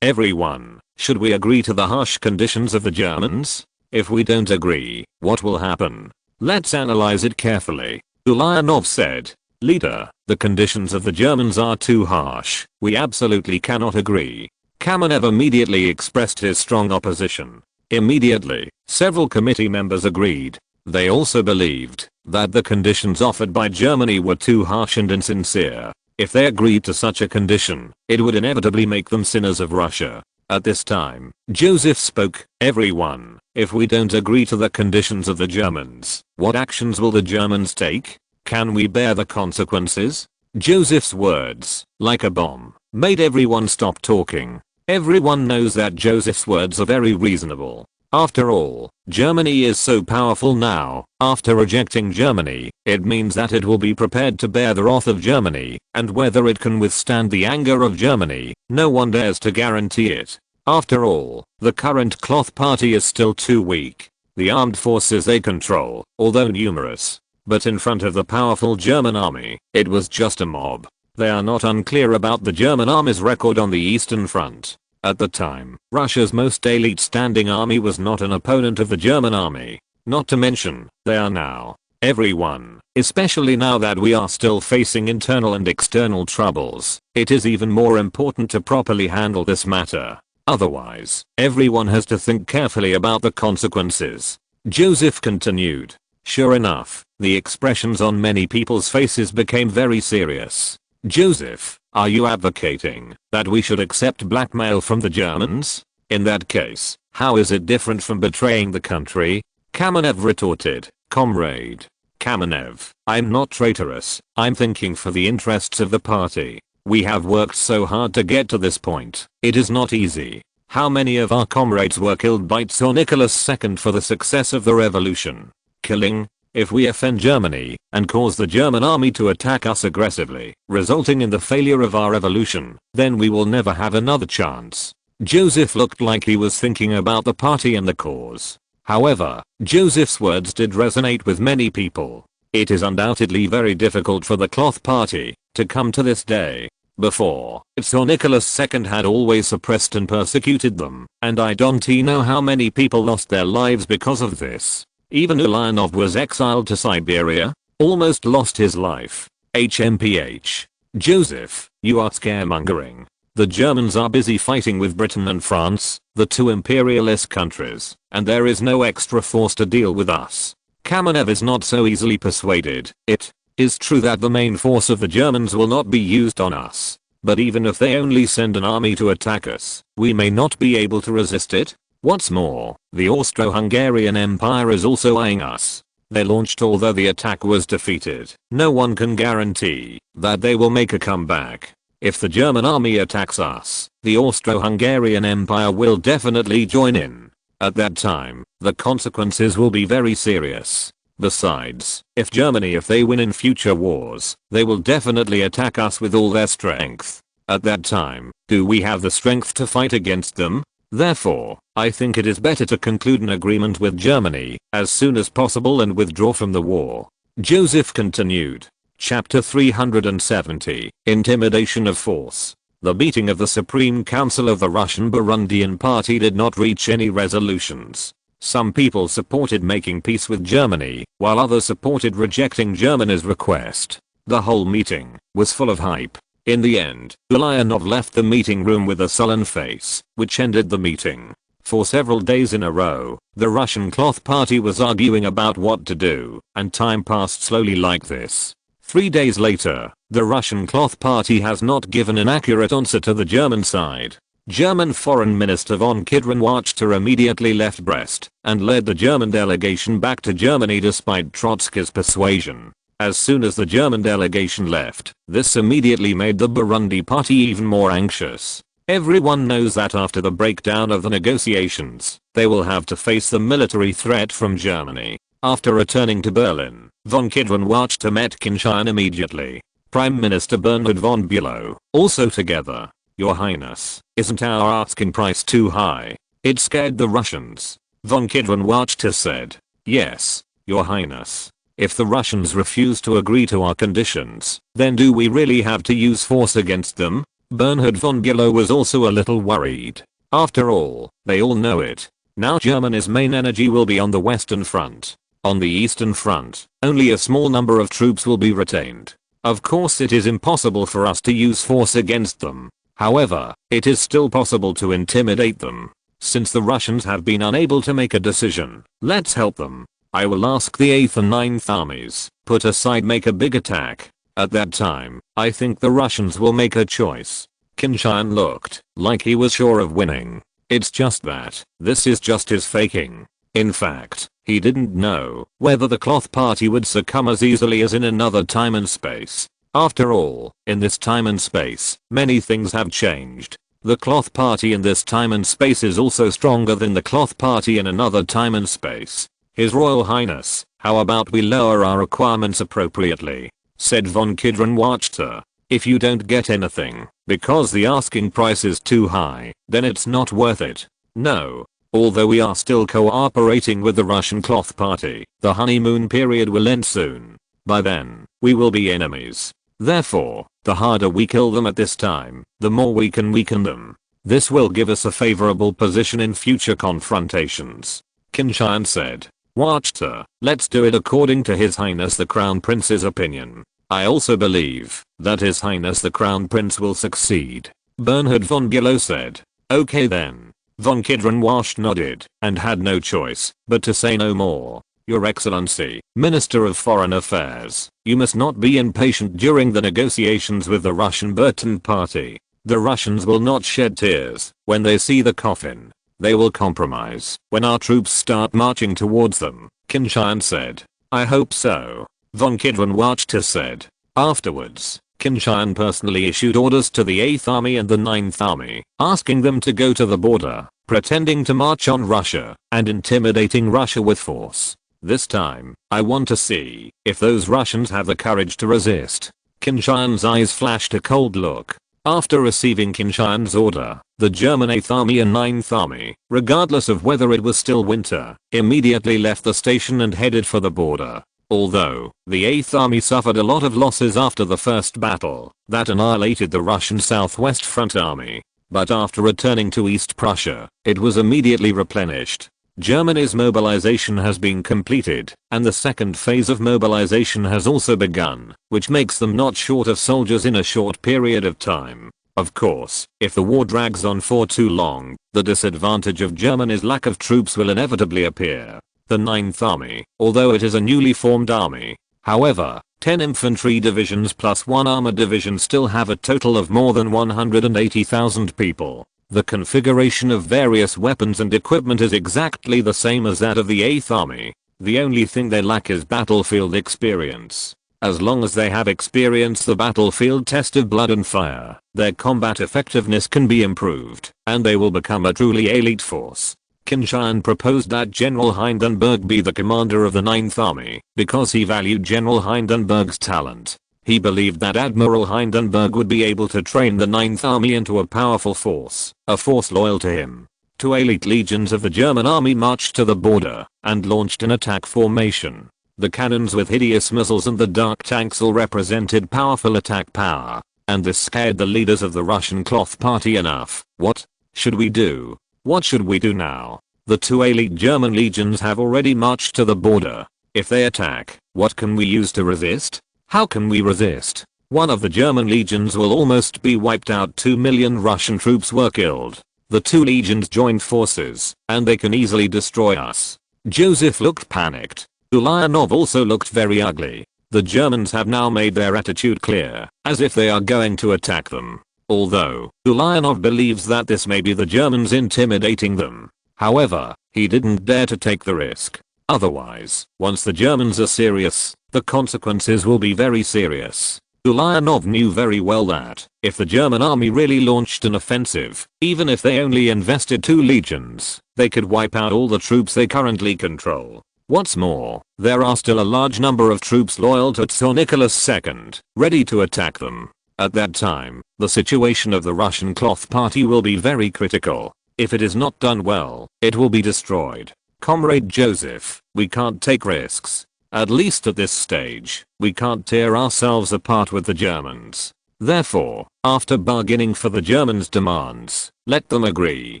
Speaker 1: Everyone, should we agree to the harsh conditions of the Germans? If we don't agree, what will happen? Let's analyze it carefully. Ulyanov said. Leader, the conditions of the Germans are too harsh. We absolutely cannot agree. Kamenev immediately expressed his strong opposition. Immediately, several committee members agreed. They also believed that the conditions offered by Germany were too harsh and insincere. If they agreed to such a condition, it would inevitably make them sinners of Russia. At this time, Joseph spoke. Everyone, if we don't agree to the conditions of the Germans, what actions will the Germans take? Can we bear the consequences? Joseph's words, like a bomb, made everyone stop talking. Everyone knows that Joseph's words are very reasonable. After all, Germany is so powerful now. After rejecting Germany, it means that it will be prepared to bear the wrath of Germany, and whether it can withstand the anger of Germany, no one dares to guarantee it. After all, the current cloth party is still too weak. the armed forces they control, although numerous. But in front of the powerful German army, it was just a mob. They are not unclear about the German army's record on the Eastern Front. At the time, Russia's most elite standing army was not an opponent of the German army. Not to mention, they are now. Everyone, especially now that we are still facing internal and external troubles, it is even more important to properly handle this matter. Otherwise, everyone has to think carefully about the consequences. Joseph continued. Sure enough, the expressions on many people's faces became very serious. Joseph, are you advocating that we should accept blackmail from the Germans? In that case, how is it different from betraying the country? Kamenev retorted. Comrade Kamenev, I'm not traitorous, I'm thinking for the interests of the party. We have worked so hard to get to this point. It is not easy. How many of our comrades were killed by Tsar Nicholas II for the success of the revolution? Killing? If we offend Germany and cause the German army to attack us aggressively, resulting in the failure of our revolution, then we will never have another chance. Joseph looked like he was thinking about the party and the cause. However, Joseph's words did resonate with many people. It is undoubtedly very difficult for the Cloth Party to come to this day. Before, Tsar Nicholas II had always suppressed and persecuted them, and I don't know how many people lost their lives because of this. Even Ulyanov was exiled to Siberia, almost lost his life. HMPH. Joseph, you are scaremongering. The Germans are busy fighting with Britain and France, the two imperialist countries, and there is no extra force to deal with us. Kamenev is not so easily persuaded. It is true that the main force of the Germans will not be used on us. But even if they only send an army to attack us, we may not be able to resist it. What's more, the Austro-Hungarian Empire is also eyeing us. They launched although the attack was defeated. No one can guarantee that they will make a comeback. If the German army attacks us, the Austro-Hungarian Empire will definitely join in. At that time, the consequences will be very serious. Besides, if they win in future wars, they will definitely attack us with all their strength. At that time, do we have the strength to fight against them? Therefore, I think it is better to conclude an agreement with Germany as soon as possible and withdraw from the war. Joseph continued. Chapter 370. Intimidation of Force. The meeting of the Supreme Council of the Russian Burundian Party did not reach any resolutions. Some people supported making peace with Germany, while others supported rejecting Germany's request. The whole meeting was full of hype. In the end, Ulyanov left the meeting room with a sullen face, which ended the meeting. For several days in a row, the Russian Cloth Party was arguing about what to do, and time passed slowly like this. 3 days later, the Russian Cloth Party has not given an accurate answer to the German side. German Foreign Minister von Kidron-Wachter immediately left Brest and led the German delegation back to Germany despite Trotsky's persuasion. As soon as the German delegation left, this immediately made the Burundi party even more anxious. Everyone knows that after the breakdown of the negotiations, they will have to face the military threat from Germany. After returning to Berlin, von Kidron-Wachter met Qin Tian immediately. Prime Minister Bernhard von Bülow, also together. Your Highness, isn't our asking price too high? It scared the Russians. Von Kidron-Wachter said. Yes, Your Highness. If the Russians refuse to agree to our conditions, then do we really have to use force against them? Bernhard von Bülow was also a little worried. After all, they all know it. Now Germany's main energy will be on the Western Front. On the Eastern Front, only a small number of troops will be retained. Of course it is impossible for us to use force against them. However, it is still possible to intimidate them. Since the Russians have been unable to make a decision, let's help them. I will ask the 8th and 9th armies, put aside make a big attack. At that time, I think the Russians will make a choice. Qin Tian looked like he was sure of winning. It's just that, this is just his faking. In fact, he didn't know whether the Cloth Party would succumb as easily as in another time and space. After all, in this time and space, many things have changed. The Cloth Party in this time and space is also stronger than the Cloth Party in another time and space. His Royal Highness, how about we lower our requirements appropriately? Said von Kidron-Wachter. If you don't get anything, because the asking price is too high, then it's not worth it. No. Although we are still cooperating with the Russian Cloth Party, the honeymoon period will end soon. By then, we will be enemies. Therefore, the harder we kill them at this time, the more we can weaken them. This will give us a favorable position in future confrontations. Qin Tian said. Watch sir, let's do it according to His Highness the Crown Prince's opinion. I also believe that His Highness the Crown Prince will succeed. Bernhard von Bülow said. Okay then. Von Kidron-Wasch nodded and had no choice but to say no more. Your Excellency, Minister of Foreign Affairs, you must not be impatient during the negotiations with the Russian Burton Party. The Russians will not shed tears when they see the coffin. They will compromise when our troops start marching towards them, Qin Tian said. I hope so. Von Kidron-Wasch said. Afterwards, Qin Tian personally issued orders to the 8th Army and the 9th Army, asking them to go to the border, pretending to march on Russia, and intimidating Russia with force. This time, I want to see if those Russians have the courage to resist. Qin Tian's eyes flashed a cold look. After receiving Qin Tian's order, the German 8th Army and 9th Army, regardless of whether it was still winter, immediately left the station and headed for the border. Although, the 8th Army suffered a lot of losses after the first battle that annihilated the Russian Southwest Front Army, but after returning to East Prussia, it was immediately replenished. Germany's mobilization has been completed, and the second phase of mobilization has also begun, which makes them not short of soldiers in a short period of time. Of course, if the war drags on for too long, the disadvantage of Germany's lack of troops will inevitably appear. The 9th Army, although it is a newly formed army, however, 10 infantry divisions plus 1 armored division still have a total of more than 180,000 people. The configuration of various weapons and equipment is exactly the same as that of the 8th Army. The only thing they lack is battlefield experience. As long as they have experienced the battlefield test of blood and fire, their combat effectiveness can be improved, and they will become a truly elite force. Qin Tian proposed that General Hindenburg be the commander of the 9th Army, because he valued General Hindenburg's talent. He believed that Admiral Hindenburg would be able to train the 9th Army into a powerful force, a force loyal to him. 2 elite legions of the German army marched to the border and launched an attack formation. The cannons with hideous missiles and the dark tanks all represented powerful attack power, and this scared the leaders of the Russian Cloth Party enough. What should we do? What should we do now? The 2 elite German legions have already marched to the border. If they attack, what can we use to resist? How can we resist? One of the German legions will almost be wiped out. 2 million Russian troops were killed. The 2 legions joined forces, and they can easily destroy us. Joseph looked panicked. Ulyanov also looked very ugly. The Germans have now made their attitude clear, as if they are going to attack them. Although, Ulyanov believes that this may be the Germans intimidating them. However, he didn't dare to take the risk. Otherwise, once the Germans are serious, the consequences will be very serious. Ulyanov knew very well that, if the German army really launched an offensive, even if they only invested 2 legions, they could wipe out all the troops they currently control. What's more, there are still a large number of troops loyal to Tsar Nicholas II, ready to attack them. At that time, the situation of the Russian Cloth Party will be very critical. If it is not done well, it will be destroyed. Comrade Joseph, we can't take risks. At least at this stage, we can't tear ourselves apart with the Germans. Therefore, after bargaining for the Germans' demands, let them agree.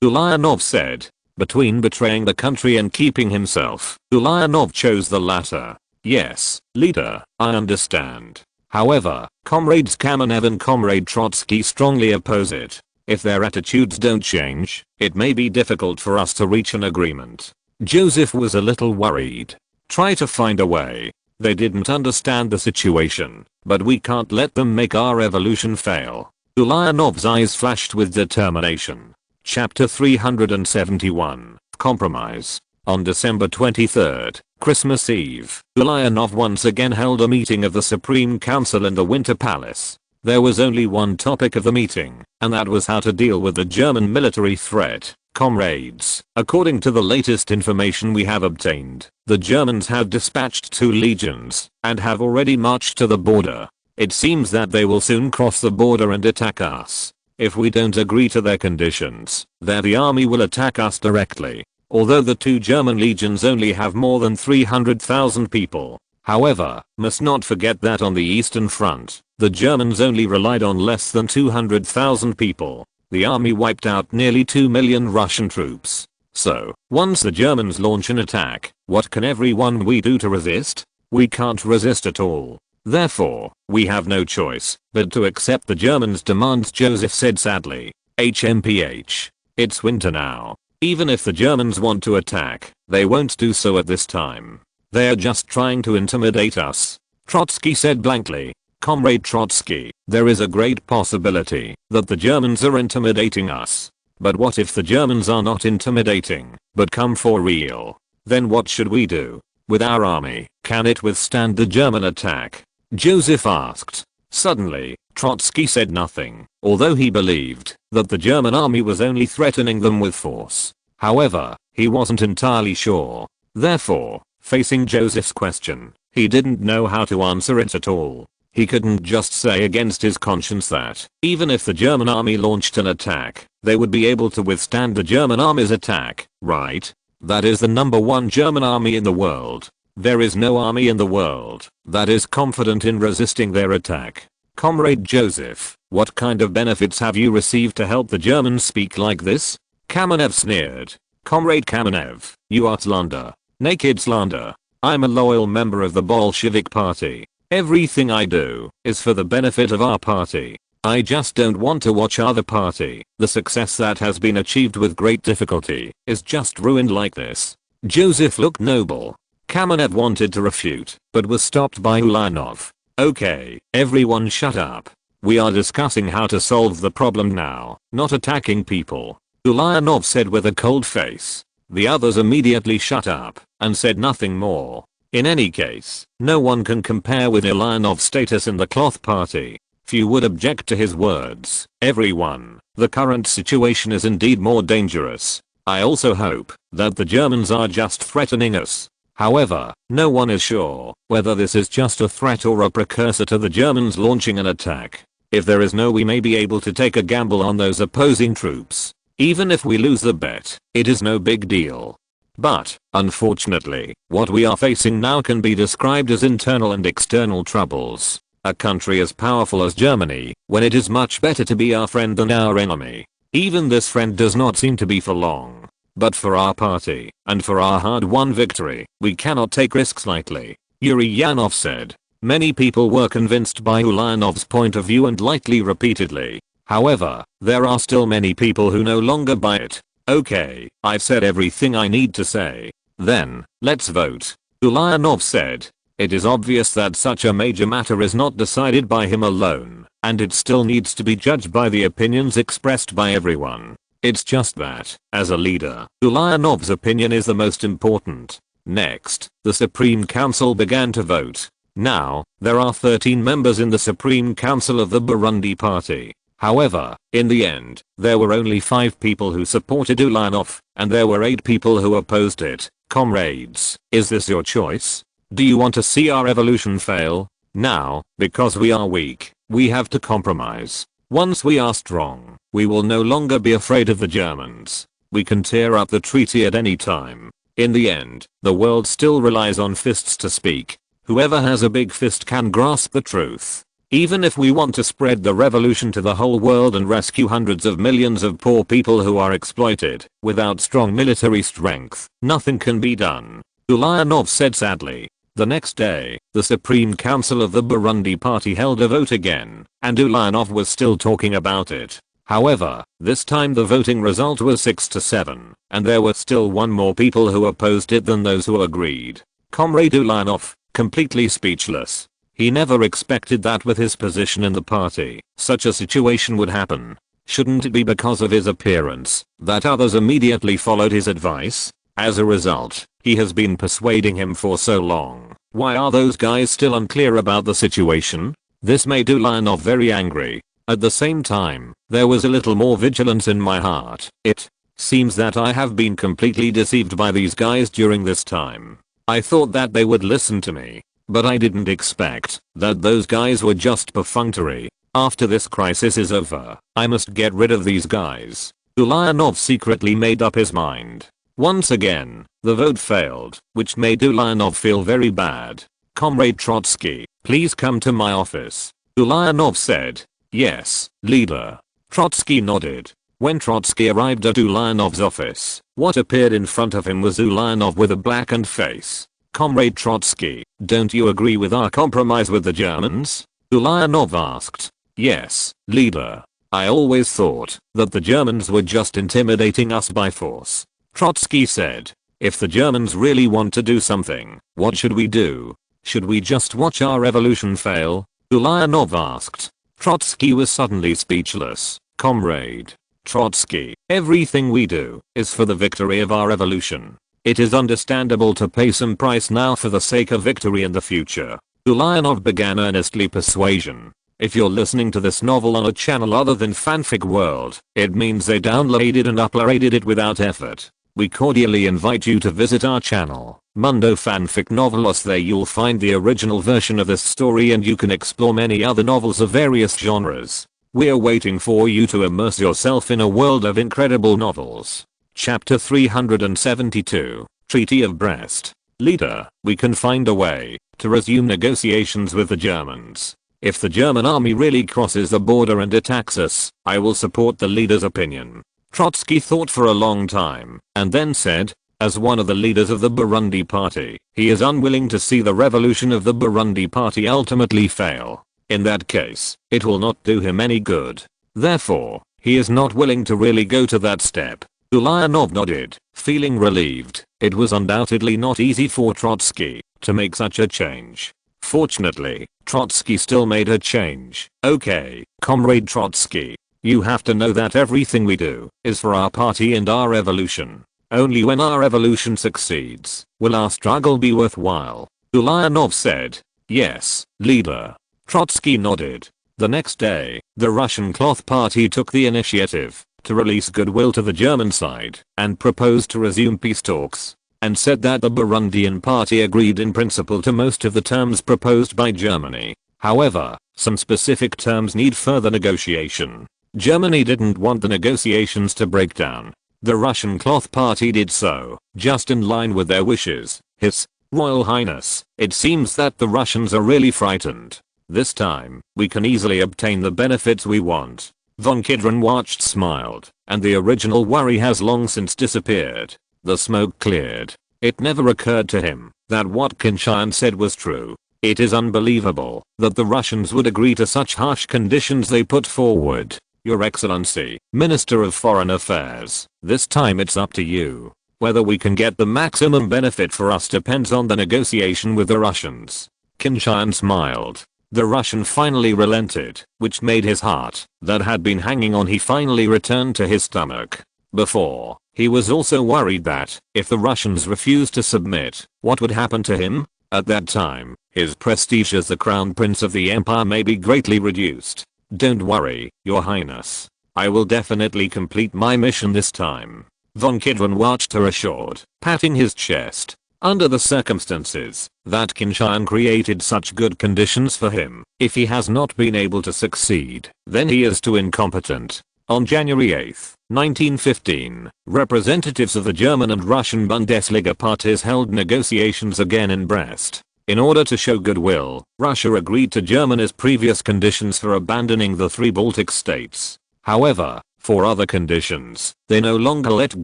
Speaker 1: Ulyanov said. Between betraying the country and keeping himself, Ulyanov chose the latter. Yes, leader, I understand. However, comrades Kamenev and comrade Trotsky strongly oppose it. If their attitudes don't change, it may be difficult for us to reach an agreement. Joseph was a little worried. Try to find a way. They didn't understand the situation, but we can't let them make our revolution fail. Ulyanov's eyes flashed with determination. Chapter 371, Compromise. On December 23rd, Christmas Eve, Ulyanov once again held a meeting of the Supreme Council in the Winter Palace. There was only one topic of the meeting, and that was how to deal with the German military threat. Comrades, according to the latest information we have obtained, the Germans have dispatched 2 legions, and have already marched to the border. It seems that they will soon cross the border and attack us. If we don't agree to their conditions, then the army will attack us directly. Although the two German legions only have more than 300,000 people. However, must not forget that on the Eastern Front, the Germans only relied on less than 200,000 people. The army wiped out nearly 2 million Russian troops. So, once the Germans launch an attack, what can everyone we do to resist? We can't resist at all. Therefore, we have no choice but to accept the Germans' demands, Joseph said sadly. HMPH. It's winter now. Even if the Germans want to attack, they won't do so at this time. They're just trying to intimidate us. Trotsky said blankly. Comrade Trotsky, there is a great possibility that the Germans are intimidating us. But what if the Germans are not intimidating, but come for real? Then what should we do? With our army, can it withstand the German attack? Joseph asked. Suddenly, Trotsky said nothing, although he believed that the German army was only threatening them with force. However, he wasn't entirely sure. Therefore, facing Joseph's question, he didn't know how to answer it at all. He couldn't just say against his conscience that, even if the German army launched an attack, they would be able to withstand the German army's attack, right? That is the #1 German army in the world. There is no army in the world that is confident in resisting their attack. Comrade Joseph, what kind of benefits have you received to help the Germans speak like this? Kamenev sneered. Comrade Kamenev, you are slander. Naked slander. I'm a loyal member of the Bolshevik party. Everything I do is for the benefit of our party. I just don't want to watch other party. The success that has been achieved with great difficulty is just ruined like this. Joseph looked noble. Kamenev wanted to refute, but was stopped by Ulyanov. Okay, everyone shut up. We are discussing how to solve the problem now, not attacking people. Ulyanov said with a cold face. The others immediately shut up and said nothing more. In any case, no one can compare with Ulyanov's status in the Cloth Party. Few would object to his words. Everyone, the current situation is indeed more dangerous. I also hope that the Germans are just threatening us. However, no one is sure whether this is just a threat or a precursor to the Germans launching an attack. If there is no, we may be able to take a gamble on those opposing troops. Even if we lose the bet, it is no big deal. But, unfortunately, what we are facing now can be described as internal and external troubles. A country as powerful as Germany, when it is much better to be our friend than our enemy. Even this friend does not seem to be for long. But for our party, and for our hard-won victory, we cannot take risks lightly, Ulyanov said. Many people were convinced by Ulyanov's point of view and lightly repeatedly. However, there are still many people who no longer buy it. Okay, I've said everything I need to say. Then, let's vote. Ulyanov said. It is obvious that such a major matter is not decided by him alone, and it still needs to be judged by the opinions expressed by everyone. It's just that, as a leader, Ulyanov's opinion is the most important. Next, the Supreme Council began to vote. Now, there are 13 members in the Supreme Council of the Burundi Party. However, in the end, there were only 5 people who supported Ulyanov, and there were 8 people who opposed it. Comrades, is this your choice? Do you want to see our revolution fail? Now, because we are weak, we have to compromise. Once we are strong, we will no longer be afraid of the Germans. We can tear up the treaty at any time. In the end, the world still relies on fists to speak. Whoever has a big fist can grasp the truth. Even if we want to spread the revolution to the whole world and rescue hundreds of millions of poor people who are exploited, without strong military strength, nothing can be done. Ulyanov said sadly. The next day, the Supreme Council of the Burundi Party held a vote again, and Ulyanov was still talking about it. However, this time the voting result was 6-7, and there were still one more people who opposed it than those who agreed. Comrade Ulyanov, completely speechless. He never expected that with his position in the party, such a situation would happen. Shouldn't it be because of his appearance that others immediately followed his advice? As a result, he has been persuading him for so long. Why are those guys still unclear about the situation? This made Ulyanov very angry. At the same time, there was a little more vigilance in my heart. It seems that I have been completely deceived by these guys during this time. I thought that they would listen to me, but I didn't expect that those guys were just perfunctory. After this crisis is over, I must get rid of these guys. Ulyanov secretly made up his mind. Once again, the vote failed, which made Ulyanov feel very bad. Comrade Trotsky, please come to my office. Ulyanov said. Yes, leader. Trotsky nodded. When Trotsky arrived at Ulyanov's office, what appeared in front of him was Ulyanov with a blackened face. Comrade Trotsky, don't you agree with our compromise with the Germans? Ulyanov asked. Yes, leader. I always thought that the Germans were just intimidating us by force. Trotsky said. If the Germans really want to do something, what should we do? Should we just watch our revolution fail? Ulyanov asked. Trotsky was suddenly speechless. Comrade Trotsky, everything we do is for the victory of our revolution. It is understandable to pay some price now for the sake of victory in the future. Ulyanov began earnestly persuasion. If you're listening to this novel on a channel other than Fanfic World, it means they downloaded and uploaded it without effort. We cordially invite you to visit our channel, Mundo Fanfic Novelos. There you'll find the original version of this story and you can explore many other novels of various genres. We're waiting for you to immerse yourself in a world of incredible novels. Chapter 372, Treaty of Brest. Leader, we can find a way to resume negotiations with the Germans. If the German army really crosses the border and attacks us, I will support the leader's opinion. Trotsky thought for a long time, and then said, as one of the leaders of the Burundi party, he is unwilling to see the revolution of the Burundi party ultimately fail. In that case, it will not do him any good. Therefore, he is not willing to really go to that step. Ulyanov nodded, feeling relieved. It was undoubtedly not easy for Trotsky to make such a change. Fortunately, Trotsky still made a change. Okay, Comrade Trotsky, you have to know that everything we do is for our party and our revolution. Only when our revolution succeeds will our struggle be worthwhile. Ulyanov said. Yes, leader. Trotsky nodded. The next day, the Russian Cloth Party took the initiative to release goodwill to the German side and proposed to resume peace talks, and said that the Burundian party agreed in principle to most of the terms proposed by Germany. However, some specific terms need further negotiation. Germany didn't want the negotiations to break down. The Russian Cloth Party did so, just in line with their wishes. His Royal Highness, it seems that the Russians are really frightened. This time, we can easily obtain the benefits we want. Von Kidron smiled, and the original worry has long since disappeared. The smoke cleared. It never occurred to him that what Qin Tian said was true. It is unbelievable that the Russians would agree to such harsh conditions they put forward. Your Excellency, Minister of Foreign Affairs, this time it's up to you. Whether we can get the maximum benefit for us depends on the negotiation with the Russians. Qin Tian smiled. The Russian finally relented, which made his heart, that had been hanging on, he finally returned to his stomach. Before, he was also worried that, if the Russians refused to submit, what would happen to him? At that time, his prestige as the Crown Prince of the Empire may be greatly reduced. Don't worry, Your Highness. I will definitely complete my mission this time. Von Kidron assured, patting his chest. Under the circumstances, that Qin Tian created such good conditions for him, if he has not been able to succeed, then he is too incompetent. On January 8, 1915, representatives of the German and Russian Bundesliga parties held negotiations again in Brest. In order to show goodwill, Russia agreed to Germany's previous conditions for abandoning the three Baltic states. However, for other conditions, they no longer let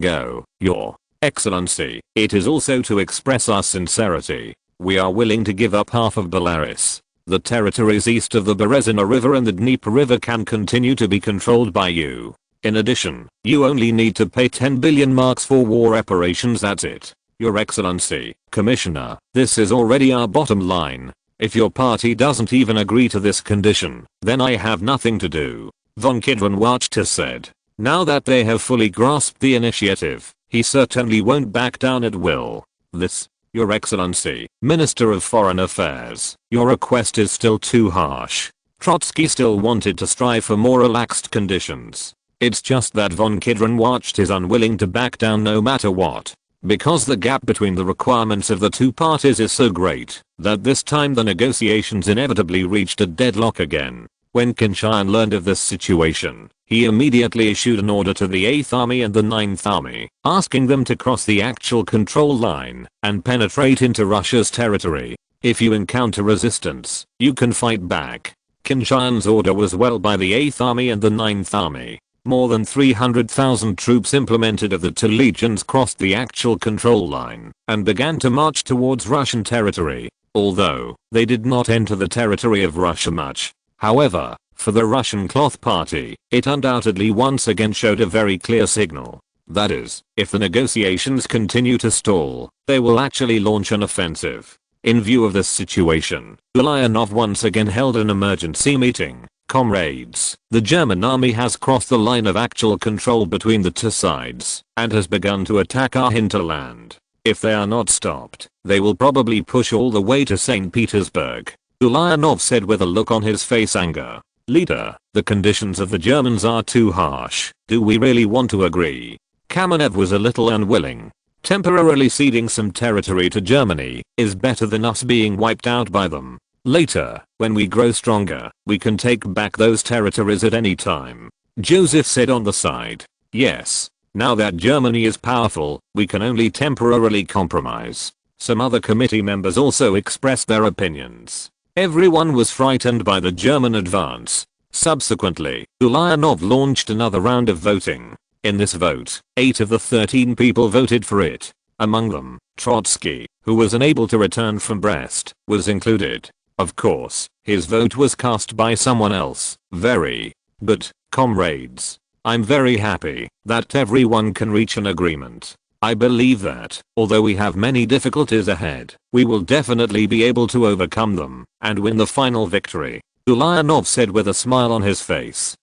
Speaker 1: go. Your Excellency, it is also to express our sincerity. We are willing to give up half of Belarus. The territories east of the Berezina River and the Dnieper River can continue to be controlled by you. In addition, you only need to pay 10 billion marks for war reparations, that's it. Your Excellency, Commissioner, this is already our bottom line. If your party doesn't even agree to this condition, then I have nothing to do. Von Kidron has said. Now that they have fully grasped the initiative, he certainly won't back down at will. This, Your Excellency, Minister of Foreign Affairs, your request is still too harsh. Trotsky still wanted to strive for more relaxed conditions. It's just that Von Kidron is unwilling to back down no matter what. Because the gap between the requirements of the two parties is so great, that this time the negotiations inevitably reached a deadlock again. When Qin Tian learned of this situation, he immediately issued an order to the 8th Army and the 9th Army, asking them to cross the actual control line and penetrate into Russia's territory. If you encounter resistance, you can fight back. Qin Tian's order was well by the 8th Army and the 9th Army. More than 300,000 troops implemented of the two legions crossed the actual control line and began to march towards Russian territory, although they did not enter the territory of Russia much. However, for the Russian Cloth Party, it undoubtedly once again showed a very clear signal. That is, if the negotiations continue to stall, they will actually launch an offensive. In view of this situation, Ulyanov once again held an emergency meeting. Comrades, the German army has crossed the line of actual control between the two sides and has begun to attack our hinterland. If they are not stopped, they will probably push all the way to St. Petersburg. Ulyanov said with a look on his face anger. Leader, the conditions of the Germans are too harsh. Do we really want to agree? Kamenev was a little unwilling. Temporarily ceding some territory to Germany is better than us being wiped out by them. Later, when we grow stronger, we can take back those territories at any time. Joseph said on the side. Yes. Now that Germany is powerful, we can only temporarily compromise. Some other committee members also expressed their opinions. Everyone was frightened by the German advance. Subsequently, Ulyanov launched another round of voting. In this vote, 8 of the 13 people voted for it. Among them, Trotsky, who was unable to return from Brest, was included. Of course, his vote was cast by someone else. But, comrades, I'm very happy that everyone can reach an agreement. I believe that, although we have many difficulties ahead, we will definitely be able to overcome them and win the final victory. Ulyanov said with a smile on his face.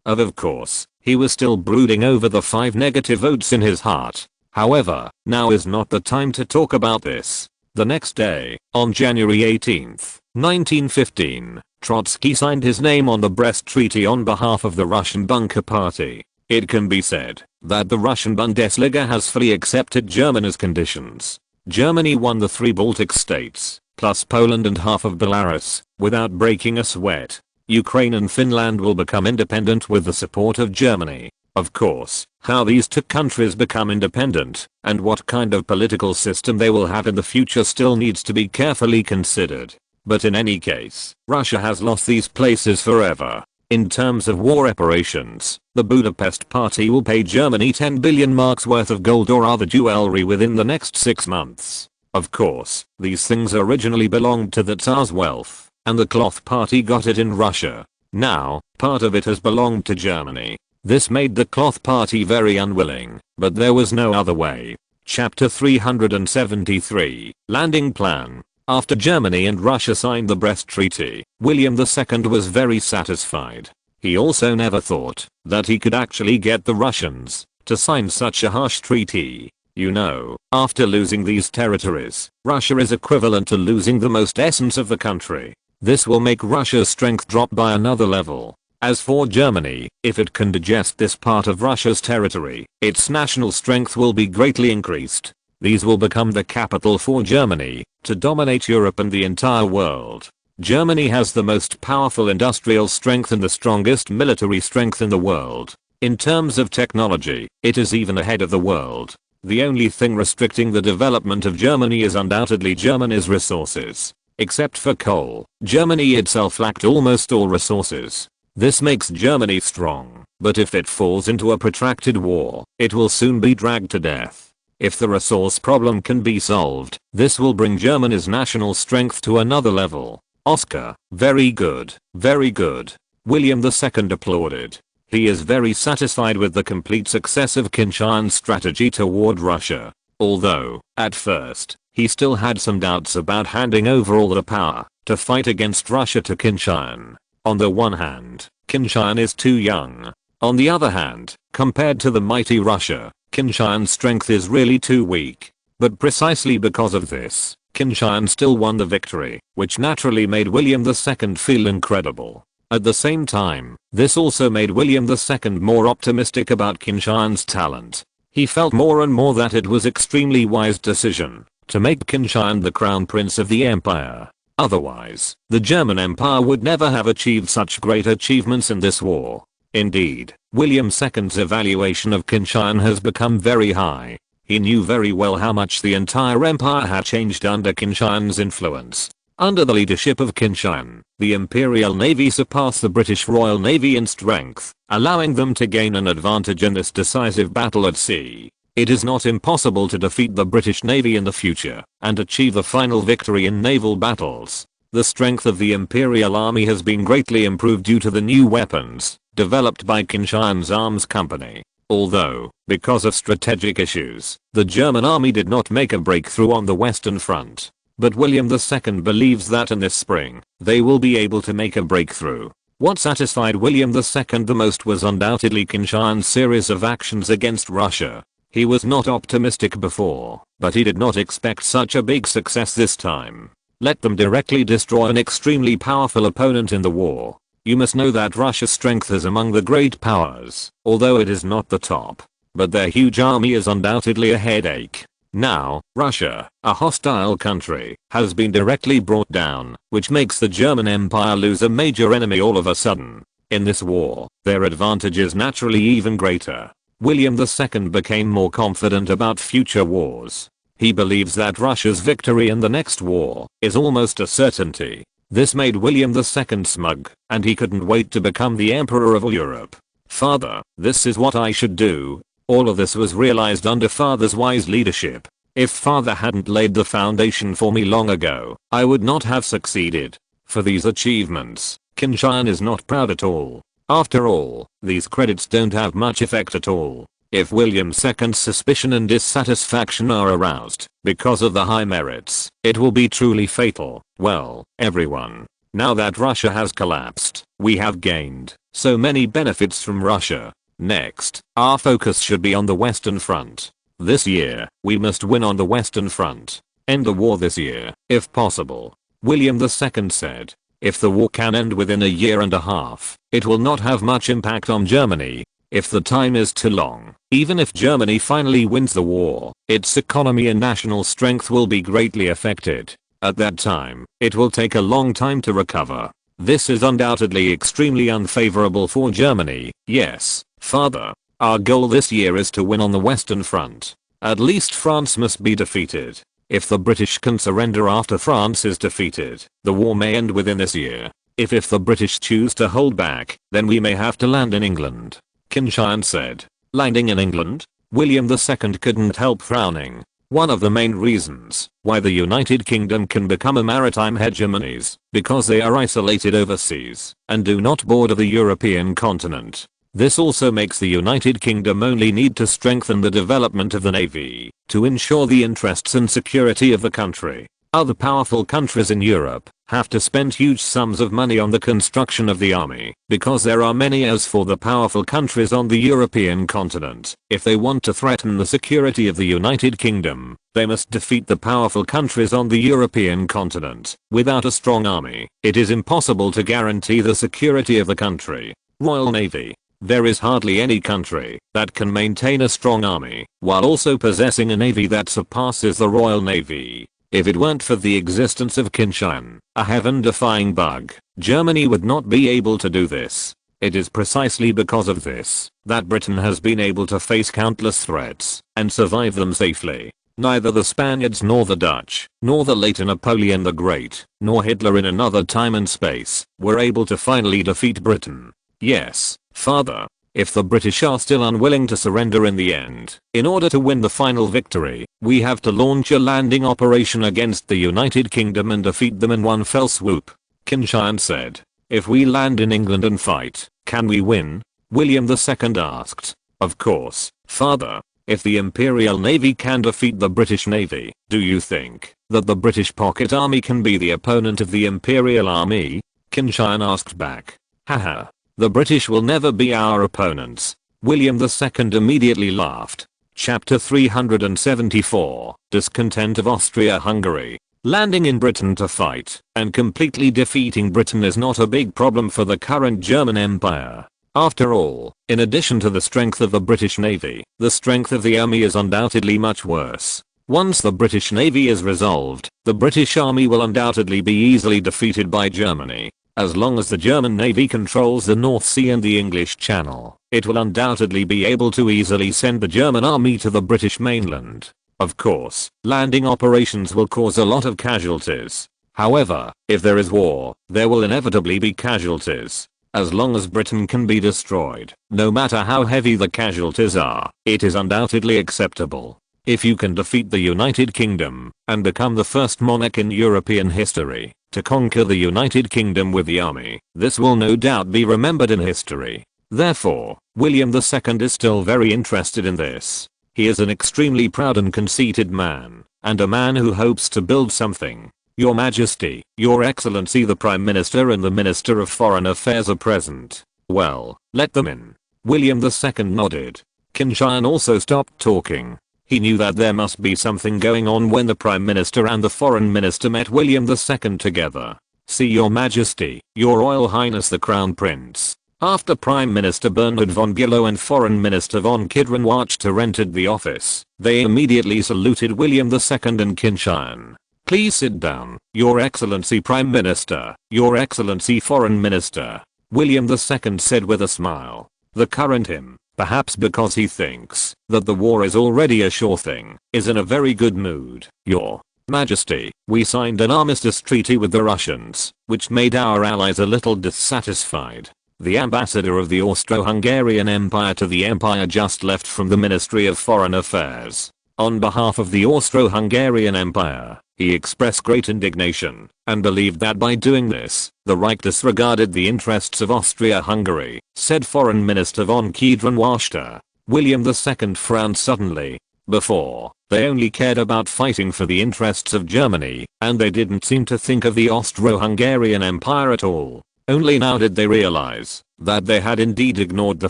Speaker 1: Of course, he was still brooding over the 5 negative votes in his heart. However, now is not the time to talk about this. The next day, on January 18, 1915, Trotsky signed his name on the Brest Treaty on behalf of the Russian Bunker Party. It can be said that the Russian Bundesliga has fully accepted Germany's conditions. Germany won the 3 Baltic states, plus Poland and half of Belarus, without breaking a sweat. Ukraine and Finland will become independent with the support of Germany. Of course, how these two countries become independent and what kind of political system they will have in the future still needs to be carefully considered. But in any case, Russia has lost these places forever. In terms of war reparations, the Budapest Party will pay Germany 10 billion marks worth of gold or other jewelry within the next 6 months. Of course, these things originally belonged to the Tsar's wealth, and the Cloth Party got it in Russia. Now, part of it has belonged to Germany. This made the Cloth Party very unwilling, but there was no other way. Chapter 373, Landing Plan. After Germany and Russia signed the Brest Treaty, William II was very satisfied. He also never thought that he could actually get the Russians to sign such a harsh treaty. You know, after losing these territories, Russia is equivalent to losing the most essence of the country. This will make Russia's strength drop by another level. As for Germany, if it can digest this part of Russia's territory, its national strength will be greatly increased. These will become the capital for Germany to dominate Europe and the entire world. Germany has the most powerful industrial strength and the strongest military strength in the world. In terms of technology, it is even ahead of the world. The only thing restricting the development of Germany is undoubtedly Germany's resources. Except for coal, Germany itself lacked almost all resources. This makes Germany strong, but if it falls into a protracted war, it will soon be dragged to death. If the resource problem can be solved, this will bring Germany's national strength to another level. Oscar, very good, very good. William II applauded. He is very satisfied with the complete success of Qin Tian's strategy toward Russia. Although, at first, he still had some doubts about handing over all the power to fight against Russia to Qin Tian. On the one hand, Qin Tian is too young. On the other hand, compared to the mighty Russia, Qin Tian's strength is really too weak. But precisely because of this, Qin Tian still won the victory, which naturally made William II feel incredible. At the same time, this also made William II more optimistic about Qin Tian's talent. He felt more and more that it was extremely wise decision to make Qin Tian the crown prince of the empire. Otherwise, the German Empire would never have achieved such great achievements in this war. Indeed, William II's evaluation of Qin Tian has become very high. He knew very well how much the entire empire had changed under Qin Tian's influence. Under the leadership of Qin Tian, the Imperial Navy surpassed the British Royal Navy in strength, allowing them to gain an advantage in this decisive battle at sea. It is not impossible to defeat the British Navy in the future and achieve the final victory in naval battles. The strength of the Imperial Army has been greatly improved due to the new weapons developed by Qin Tian's arms company. Although, because of strategic issues, the German army did not make a breakthrough on the Western Front. But William II believes that in this spring, they will be able to make a breakthrough. What satisfied William II the most was undoubtedly Qin Tian's series of actions against Russia. He was not optimistic before, but he did not expect such a big success this time. Let them directly destroy an extremely powerful opponent in the war. You must know that Russia's strength is among the great powers, although it is not the top. But their huge army is undoubtedly a headache. Now, Russia, a hostile country, has been directly brought down, which makes the German Empire lose a major enemy all of a sudden. In this war, their advantage is naturally even greater. William II became more confident about future wars. He believes that Russia's victory in the next war is almost a certainty. This made William II smug, and he couldn't wait to become the Emperor of Europe. Father, this is what I should do. All of this was realized under Father's wise leadership. If Father hadn't laid the foundation for me long ago, I would not have succeeded. For these achievements, Qin Tian is not proud at all. After all, these credits don't have much effect at all. If William II's suspicion and dissatisfaction are aroused because of the high merits, it will be truly fatal. Well, everyone, now that Russia has collapsed, we have gained so many benefits from Russia. Next, our focus should be on the Western Front. This year, we must win on the Western Front. End the war this year, if possible. William II said. If the war can end within a year and a half, it will not have much impact on Germany. If the time is too long, even if Germany finally wins the war, its economy and national strength will be greatly affected. At that time, it will take a long time to recover. This is undoubtedly extremely unfavorable for Germany. Yes, Father, our goal this year is to win on the Western Front. At least France must be defeated. If the British can surrender after France is defeated, the war may end within this year. If the British choose to hold back, then we may have to land in England. Qin Tian said. Landing in England? William II couldn't help frowning. One of the main reasons why the United Kingdom can become a maritime hegemony is because they are isolated overseas and do not border the European continent. This also makes the United Kingdom only need to strengthen the development of the navy to ensure the interests and security of the country. Other powerful countries in Europe have to spend huge sums of money on the construction of the army because there are many as for the powerful countries on the European continent. If they want to threaten the security of the United Kingdom, they must defeat the powerful countries on the European continent. Without a strong army, it is impossible to guarantee the security of the country. Royal Navy. There is hardly any country that can maintain a strong army while also possessing a navy that surpasses the Royal Navy. If it weren't for the existence of Qin Tian, a heaven-defying bug, Germany would not be able to do this. It is precisely because of this that Britain has been able to face countless threats and survive them safely. Neither the Spaniards nor the Dutch, nor the later Napoleon the Great, nor Hitler in another time and space were able to finally defeat Britain. Yes, Father. If the British are still unwilling to surrender in the end, in order to win the final victory, we have to launch a landing operation against the United Kingdom and defeat them in one fell swoop. Qin Tian said. If we land in England and fight, can we win? William II asked. Of course, Father. If the Imperial Navy can defeat the British Navy, do you think that the British pocket army can be the opponent of the Imperial Army? Qin Tian asked back. Haha. The British will never be our opponents. William II immediately laughed. Chapter 374. Discontent of Austria-Hungary. Landing in Britain to fight and completely defeating Britain is not a big problem for the current German Empire. After all, in addition to the strength of the British Navy, the strength of the army is undoubtedly much worse. Once the British Navy is resolved, the British Army will undoubtedly be easily defeated by Germany. As long as the German Navy controls the North Sea and the English Channel, it will undoubtedly be able to easily send the German army to the British mainland. Of course, landing operations will cause a lot of casualties. However, if there is war, there will inevitably be casualties. As long as Britain can be destroyed, no matter how heavy the casualties are, it is undoubtedly acceptable. If you can defeat the United Kingdom and become the first monarch in European history to conquer the United Kingdom with the army, this will no doubt be remembered in history. Therefore, William II is still very interested in this. He is an extremely proud and conceited man, and a man who hopes to build something. Your Majesty, Your Excellency, the Prime Minister and the Minister of Foreign Affairs are present. Well, let them in. William II nodded. Qin Tian also stopped talking. He knew that there must be something going on when the Prime Minister and the Foreign Minister met William II together. See Your Majesty, Your Royal Highness the Crown Prince. After Prime Minister Bernhard von Bülow and Foreign Minister von Kidron-Wachter entered the office, they immediately saluted William II and Qin Tian. Please sit down, Your Excellency Prime Minister, Your Excellency Foreign Minister, William II said with a smile. The current him, perhaps because he thinks that the war is already a sure thing, is in a very good mood. Your Majesty, we signed an armistice treaty with the Russians, which made our allies a little dissatisfied. The ambassador of the Austro-Hungarian Empire to the Empire just left from the Ministry of Foreign Affairs. On behalf of the Austro-Hungarian Empire, he expressed great indignation and believed that by doing this, the Reich disregarded the interests of Austria-Hungary, said Foreign Minister von Kidron-Wachter. William II frowned suddenly. Before, they only cared about fighting for the interests of Germany, and they didn't seem to think of the Austro-Hungarian Empire at all. Only now did they realize that they had indeed ignored the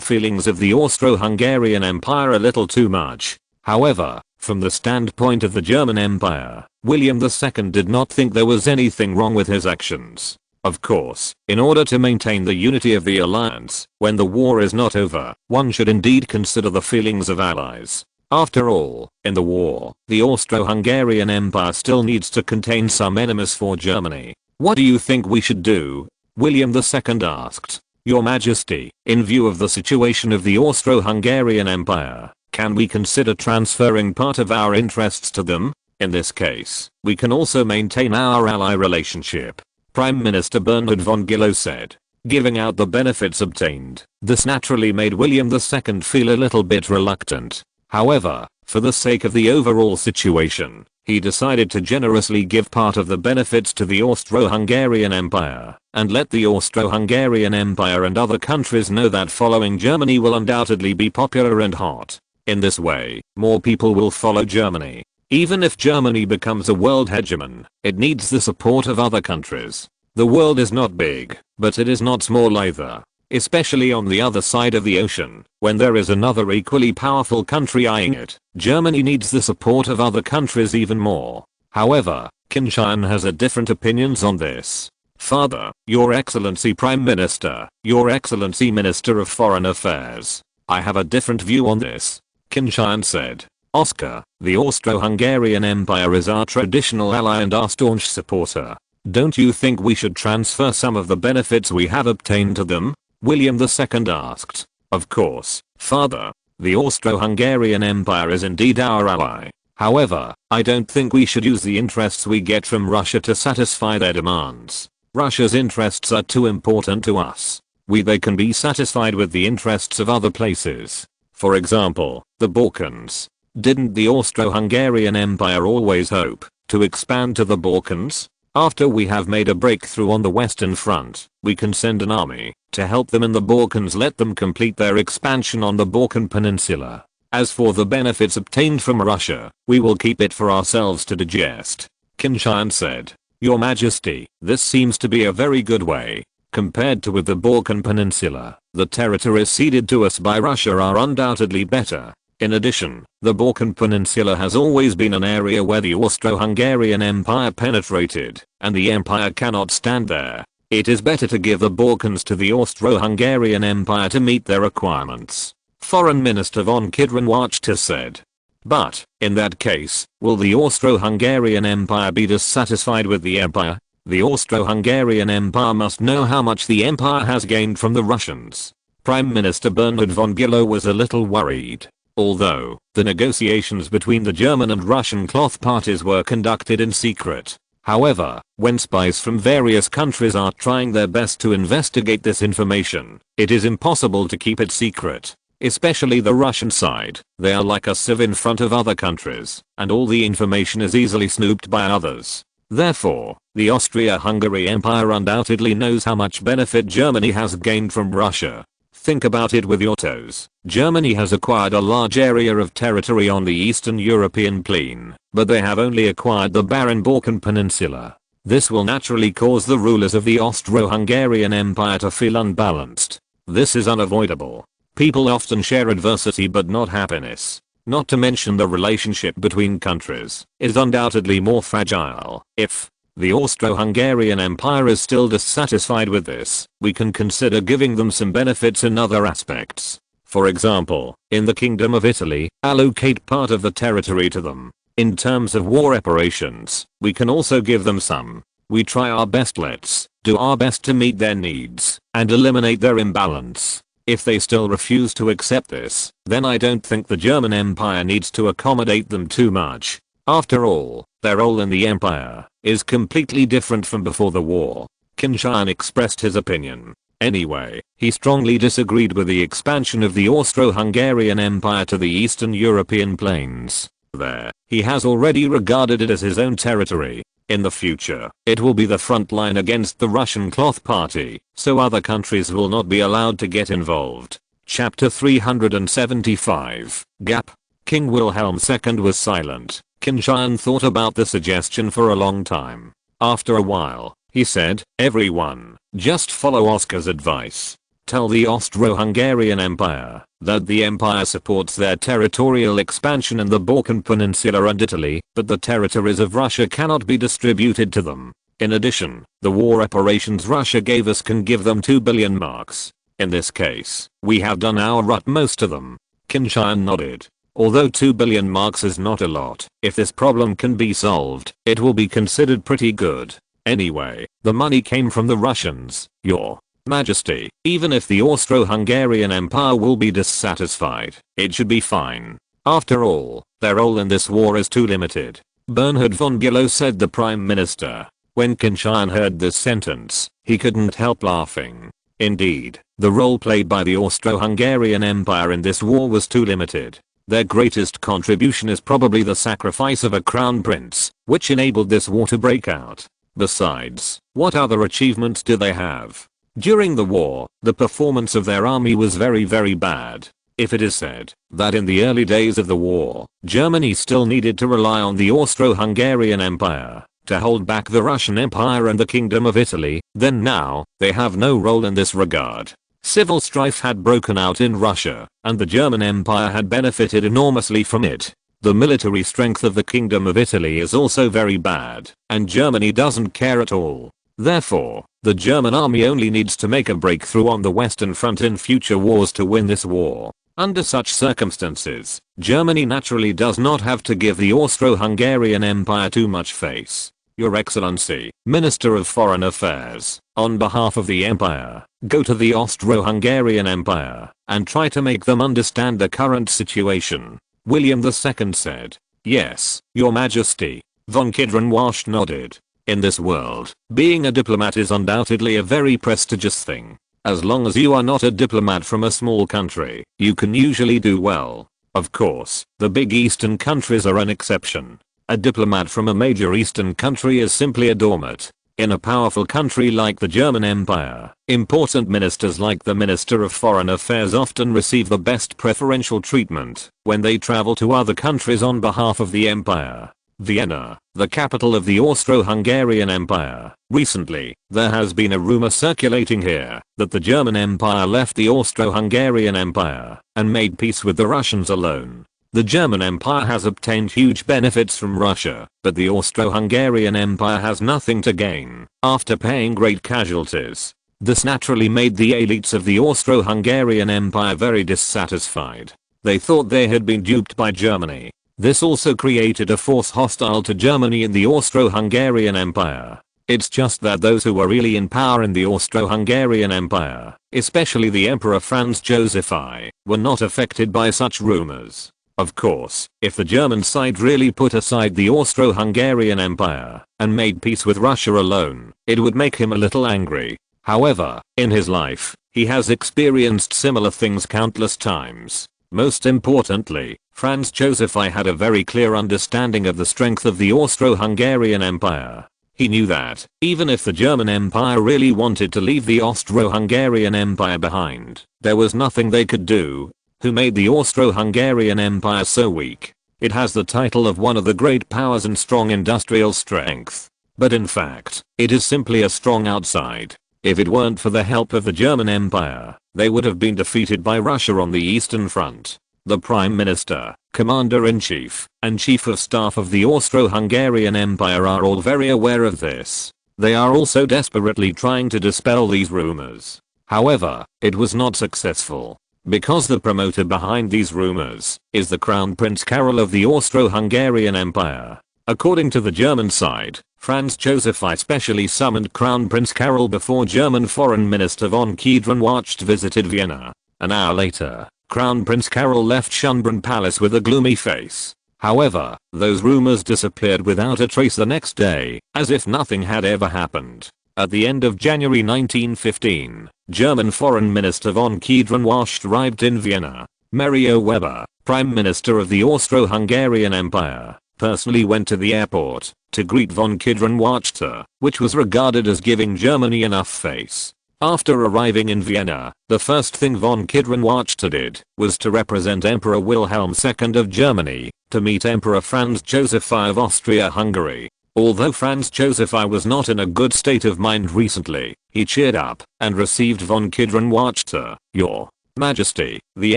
Speaker 1: feelings of the Austro-Hungarian Empire a little too much. However, from the standpoint of the German Empire, William II did not think there was anything wrong with his actions. Of course, in order to maintain the unity of the alliance, when the war is not over, one should indeed consider the feelings of allies. After all, in the war, the Austro-Hungarian Empire still needs to contain some enemies for Germany. What do you think we should do? William II asked. Your Majesty, in view of the situation of the Austro-Hungarian Empire, can we consider transferring part of our interests to them? In this case, we can also maintain our ally relationship. Prime Minister Bernhard von Bülow said. Giving out the benefits obtained, this naturally made William II feel a little bit reluctant. However, for the sake of the overall situation, he decided to generously give part of the benefits to the Austro-Hungarian Empire, and let the Austro-Hungarian Empire and other countries know that following Germany will undoubtedly be popular and hot. In this way, more people will follow Germany. Even if Germany becomes a world hegemon, it needs the support of other countries. The world is not big, but it is not small either. Especially on the other side of the ocean, when there is another equally powerful country eyeing it, Germany needs the support of other countries even more. However, Qin Tian has a different opinions on this. Father, Your Excellency Prime Minister, Your Excellency Minister of Foreign Affairs, I have a different view on this. Qin Tian said. Oscar, the Austro-Hungarian Empire is our traditional ally and our staunch supporter. Don't you think we should transfer some of the benefits we have obtained to them? William II asked. Of course, Father. The Austro-Hungarian Empire is indeed our ally. However, I don't think we should use the interests we get from Russia to satisfy their demands. Russia's interests are too important to us. They can be satisfied with the interests of other places. For example, the Balkans. Didn't the Austro-Hungarian Empire always hope to expand to the Balkans? After we have made a breakthrough on the Western Front, we can send an army to help them in the Balkans, let them complete their expansion on the Balkan Peninsula. As for the benefits obtained from Russia, we will keep it for ourselves to digest. Qin Tian said. Your Majesty, this seems to be a very good way. Compared to with the Balkan Peninsula, the territories ceded to us by Russia are undoubtedly better. In addition, the Balkan Peninsula has always been an area where the Austro-Hungarian Empire penetrated, and the empire cannot stand there. It is better to give the Balkans to the Austro-Hungarian Empire to meet their requirements. Foreign Minister von Kidron-Wachter said. But, in that case, will the Austro-Hungarian Empire be dissatisfied with the empire? The Austro-Hungarian Empire must know how much the empire has gained from the Russians. Prime Minister Bernhard von Bülow was a little worried. Although, the negotiations between the German and Russian cloth parties were conducted in secret. However, when spies from various countries are trying their best to investigate this information, it is impossible to keep it secret. Especially the Russian side, they are like a sieve in front of other countries, and all the information is easily snooped by others. Therefore, the Austria-Hungary Empire undoubtedly knows how much benefit Germany has gained from Russia. Think about it with your toes. Germany has acquired a large area of territory on the Eastern European plain, but they have only acquired the barren Balkan Peninsula. This will naturally cause the rulers of the Austro-Hungarian Empire to feel unbalanced. This is unavoidable. People often share adversity but not happiness. Not to mention the relationship between countries is undoubtedly more fragile. If the Austro-Hungarian Empire is still dissatisfied with this, we can consider giving them some benefits in other aspects. For example, in the Kingdom of Italy, allocate part of the territory to them. In terms of war reparations, we can also give them some. We try our best, let's do our best to meet their needs and eliminate their imbalance. If they still refuse to accept this, then I don't think the German Empire needs to accommodate them too much. After all, their role in the empire is completely different from before the war. Qin Tian expressed his opinion. Anyway, he strongly disagreed with the expansion of the Austro-Hungarian Empire to the Eastern European plains. There, he has already regarded it as his own territory. In the future, it will be the front line against the Russian Cloth Party, so other countries will not be allowed to get involved. Chapter 375. Gap. King Wilhelm II was silent. Qin Tian thought about the suggestion for a long time. After a while, he said, "Everyone, just follow Oscar's advice. Tell the Austro-Hungarian Empire that the empire supports their territorial expansion in the Balkan Peninsula and Italy, but the territories of Russia cannot be distributed to them. In addition, the war reparations Russia gave us can give them 2 billion marks. In this case, we have done our utmost to them." Qin Tian nodded. Although 2 billion marks is not a lot, if this problem can be solved, it will be considered pretty good. Anyway, the money came from the Russians, Your Majesty. Even if the Austro-Hungarian Empire will be dissatisfied, it should be fine. After all, their role in this war is too limited. Bernhard von Bülow said, the Prime Minister. When Qin Tian heard this sentence, he couldn't help laughing. Indeed, the role played by the Austro-Hungarian Empire in this war was too limited. Their greatest contribution is probably the sacrifice of a crown prince, which enabled this war to break out. Besides, what other achievements do they have? During the war, the performance of their army was very bad. If it is said that in the early days of the war, Germany still needed to rely on the Austro-Hungarian Empire to hold back the Russian Empire and the Kingdom of Italy, then now, they have no role in this regard. Civil strife had broken out in Russia, and the German Empire had benefited enormously from it. The military strength of the Kingdom of Italy is also very bad, and Germany doesn't care at all. Therefore, the German army only needs to make a breakthrough on the Western Front in future wars to win this war. Under such circumstances, Germany naturally does not have to give the Austro-Hungarian Empire too much face. Your Excellency, Minister of Foreign Affairs, on behalf of the Empire, go to the Austro-Hungarian Empire and try to make them understand the current situation. William II said. Yes, Your Majesty. Von Kidron-Wasch nodded. In this world, being a diplomat is undoubtedly a very prestigious thing. As long as you are not a diplomat from a small country, you can usually do well. Of course, the big Eastern countries are an exception. A diplomat from a major Eastern country is simply a doormat. In a powerful country like the German Empire, important ministers like the Minister of Foreign Affairs often receive the best preferential treatment when they travel to other countries on behalf of the empire. Vienna, the capital of the Austro-Hungarian Empire. Recently, there has been a rumor circulating here that the German Empire left the Austro-Hungarian Empire and made peace with the Russians alone. The German Empire has obtained huge benefits from Russia, but the Austro-Hungarian Empire has nothing to gain after paying great casualties. This naturally made the elites of the Austro-Hungarian Empire very dissatisfied. They thought they had been duped by Germany. This also created a force hostile to Germany in the Austro-Hungarian Empire. It's just that those who were really in power in the Austro-Hungarian Empire, especially the Emperor Franz Joseph I, were not affected by such rumors. Of course, if the German side really put aside the Austro-Hungarian Empire and made peace with Russia alone, it would make him a little angry. However, in his life, he has experienced similar things countless times. Most importantly, Franz Joseph I had a very clear understanding of the strength of the Austro-Hungarian Empire. He knew that, even if the German Empire really wanted to leave the Austro-Hungarian Empire behind, there was nothing they could do. Who made the Austro-Hungarian Empire so weak? It has the title of one of the great powers and strong industrial strength. But in fact, it is simply a strong outside. If it weren't for the help of the German Empire, they would have been defeated by Russia on the Eastern Front. The Prime Minister, Commander-in-Chief, and Chief of Staff of the Austro-Hungarian Empire are all very aware of this. They are also desperately trying to dispel these rumors. However, it was not successful. Because the promoter behind these rumors is the Crown Prince Carol of the Austro-Hungarian Empire. According to the German side, Franz Joseph I specially summoned Crown Prince Carol before German Foreign Minister von Kiedrenwacht visited Vienna. An hour later, Crown Prince Carol left Schönbrunn Palace with a gloomy face. However, those rumors disappeared without a trace the next day, as if nothing had ever happened. At the end of January 1915, German Foreign Minister von Kiedrenwacht arrived in Vienna. Mario Weber, Prime Minister of the Austro-Hungarian Empire, personally went to the airport to greet von Kiedrenwacht, which was regarded as giving Germany enough face. After arriving in Vienna, the first thing von Kiedrenwacht did was to represent Emperor Wilhelm II of Germany to meet Emperor Franz Joseph I of Austria-Hungary. Although Franz Joseph I was not in a good state of mind recently, he cheered up and received von Kiedrenwacht. "Your Majesty, the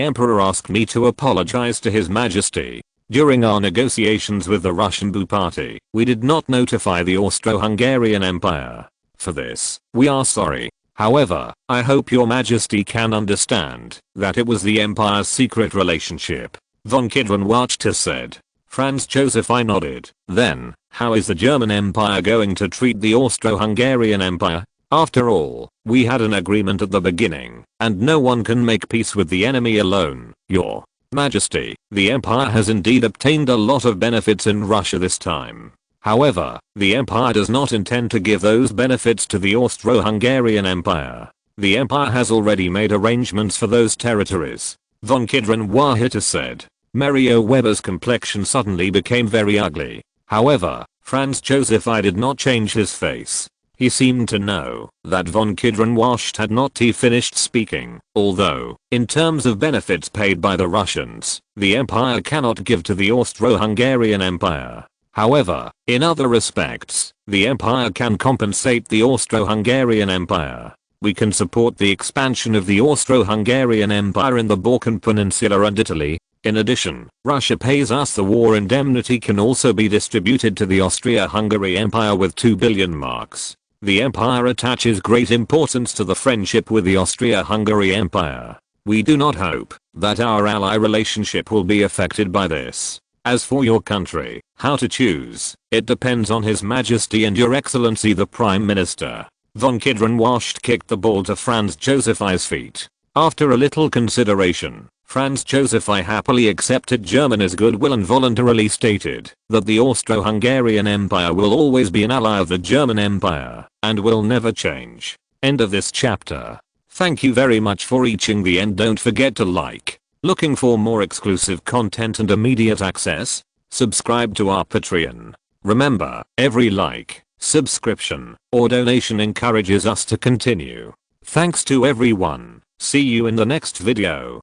Speaker 1: Emperor asked me to apologize to His Majesty. During our negotiations with the Russian Boo Party, we did not notify the Austro-Hungarian Empire. For this, we are sorry. However, I hope your Majesty can understand that it was the Empire's secret relationship," von Kiedrenwacht said. Franz Joseph I nodded. Then, how is the German Empire going to treat the Austro-Hungarian Empire? After all, we had an agreement at the beginning, and no one can make peace with the enemy alone. Your Majesty, the Empire has indeed obtained a lot of benefits in Russia this time. However, the Empire does not intend to give those benefits to the Austro-Hungarian Empire. The Empire has already made arrangements for those territories, von Kiedrenwacht said. Mario Weber's complexion suddenly became very ugly. However, Franz Joseph I did not change his face. He seemed to know that von Kiedrenwacht had not finished speaking. Although, in terms of benefits paid by the Russians, the Empire cannot give to the Austro-Hungarian Empire. However, in other respects, the Empire can compensate the Austro-Hungarian Empire. We can support the expansion of the Austro-Hungarian Empire in the Balkan Peninsula and Italy. In addition, Russia pays us. The war indemnity can also be distributed to the Austria-Hungary Empire with 2 billion marks. The Empire attaches great importance to the friendship with the Austria-Hungary Empire. We do not hope that our ally relationship will be affected by this. As for your country, how to choose, it depends on His Majesty and Your Excellency the Prime Minister. Von Kiedrenwacht kicked the ball to Franz Joseph I's feet. After a little consideration, Franz Joseph I happily accepted Germany's goodwill and voluntarily stated that the Austro-Hungarian Empire will always be an ally of the German Empire and will never change. End of this chapter. Thank you very much for reaching the end. Don't forget to like. Looking for more exclusive content and immediate access? Subscribe to our Patreon. Remember, every like, subscription, or donation encourages us to continue. Thanks to everyone. See you in the next video.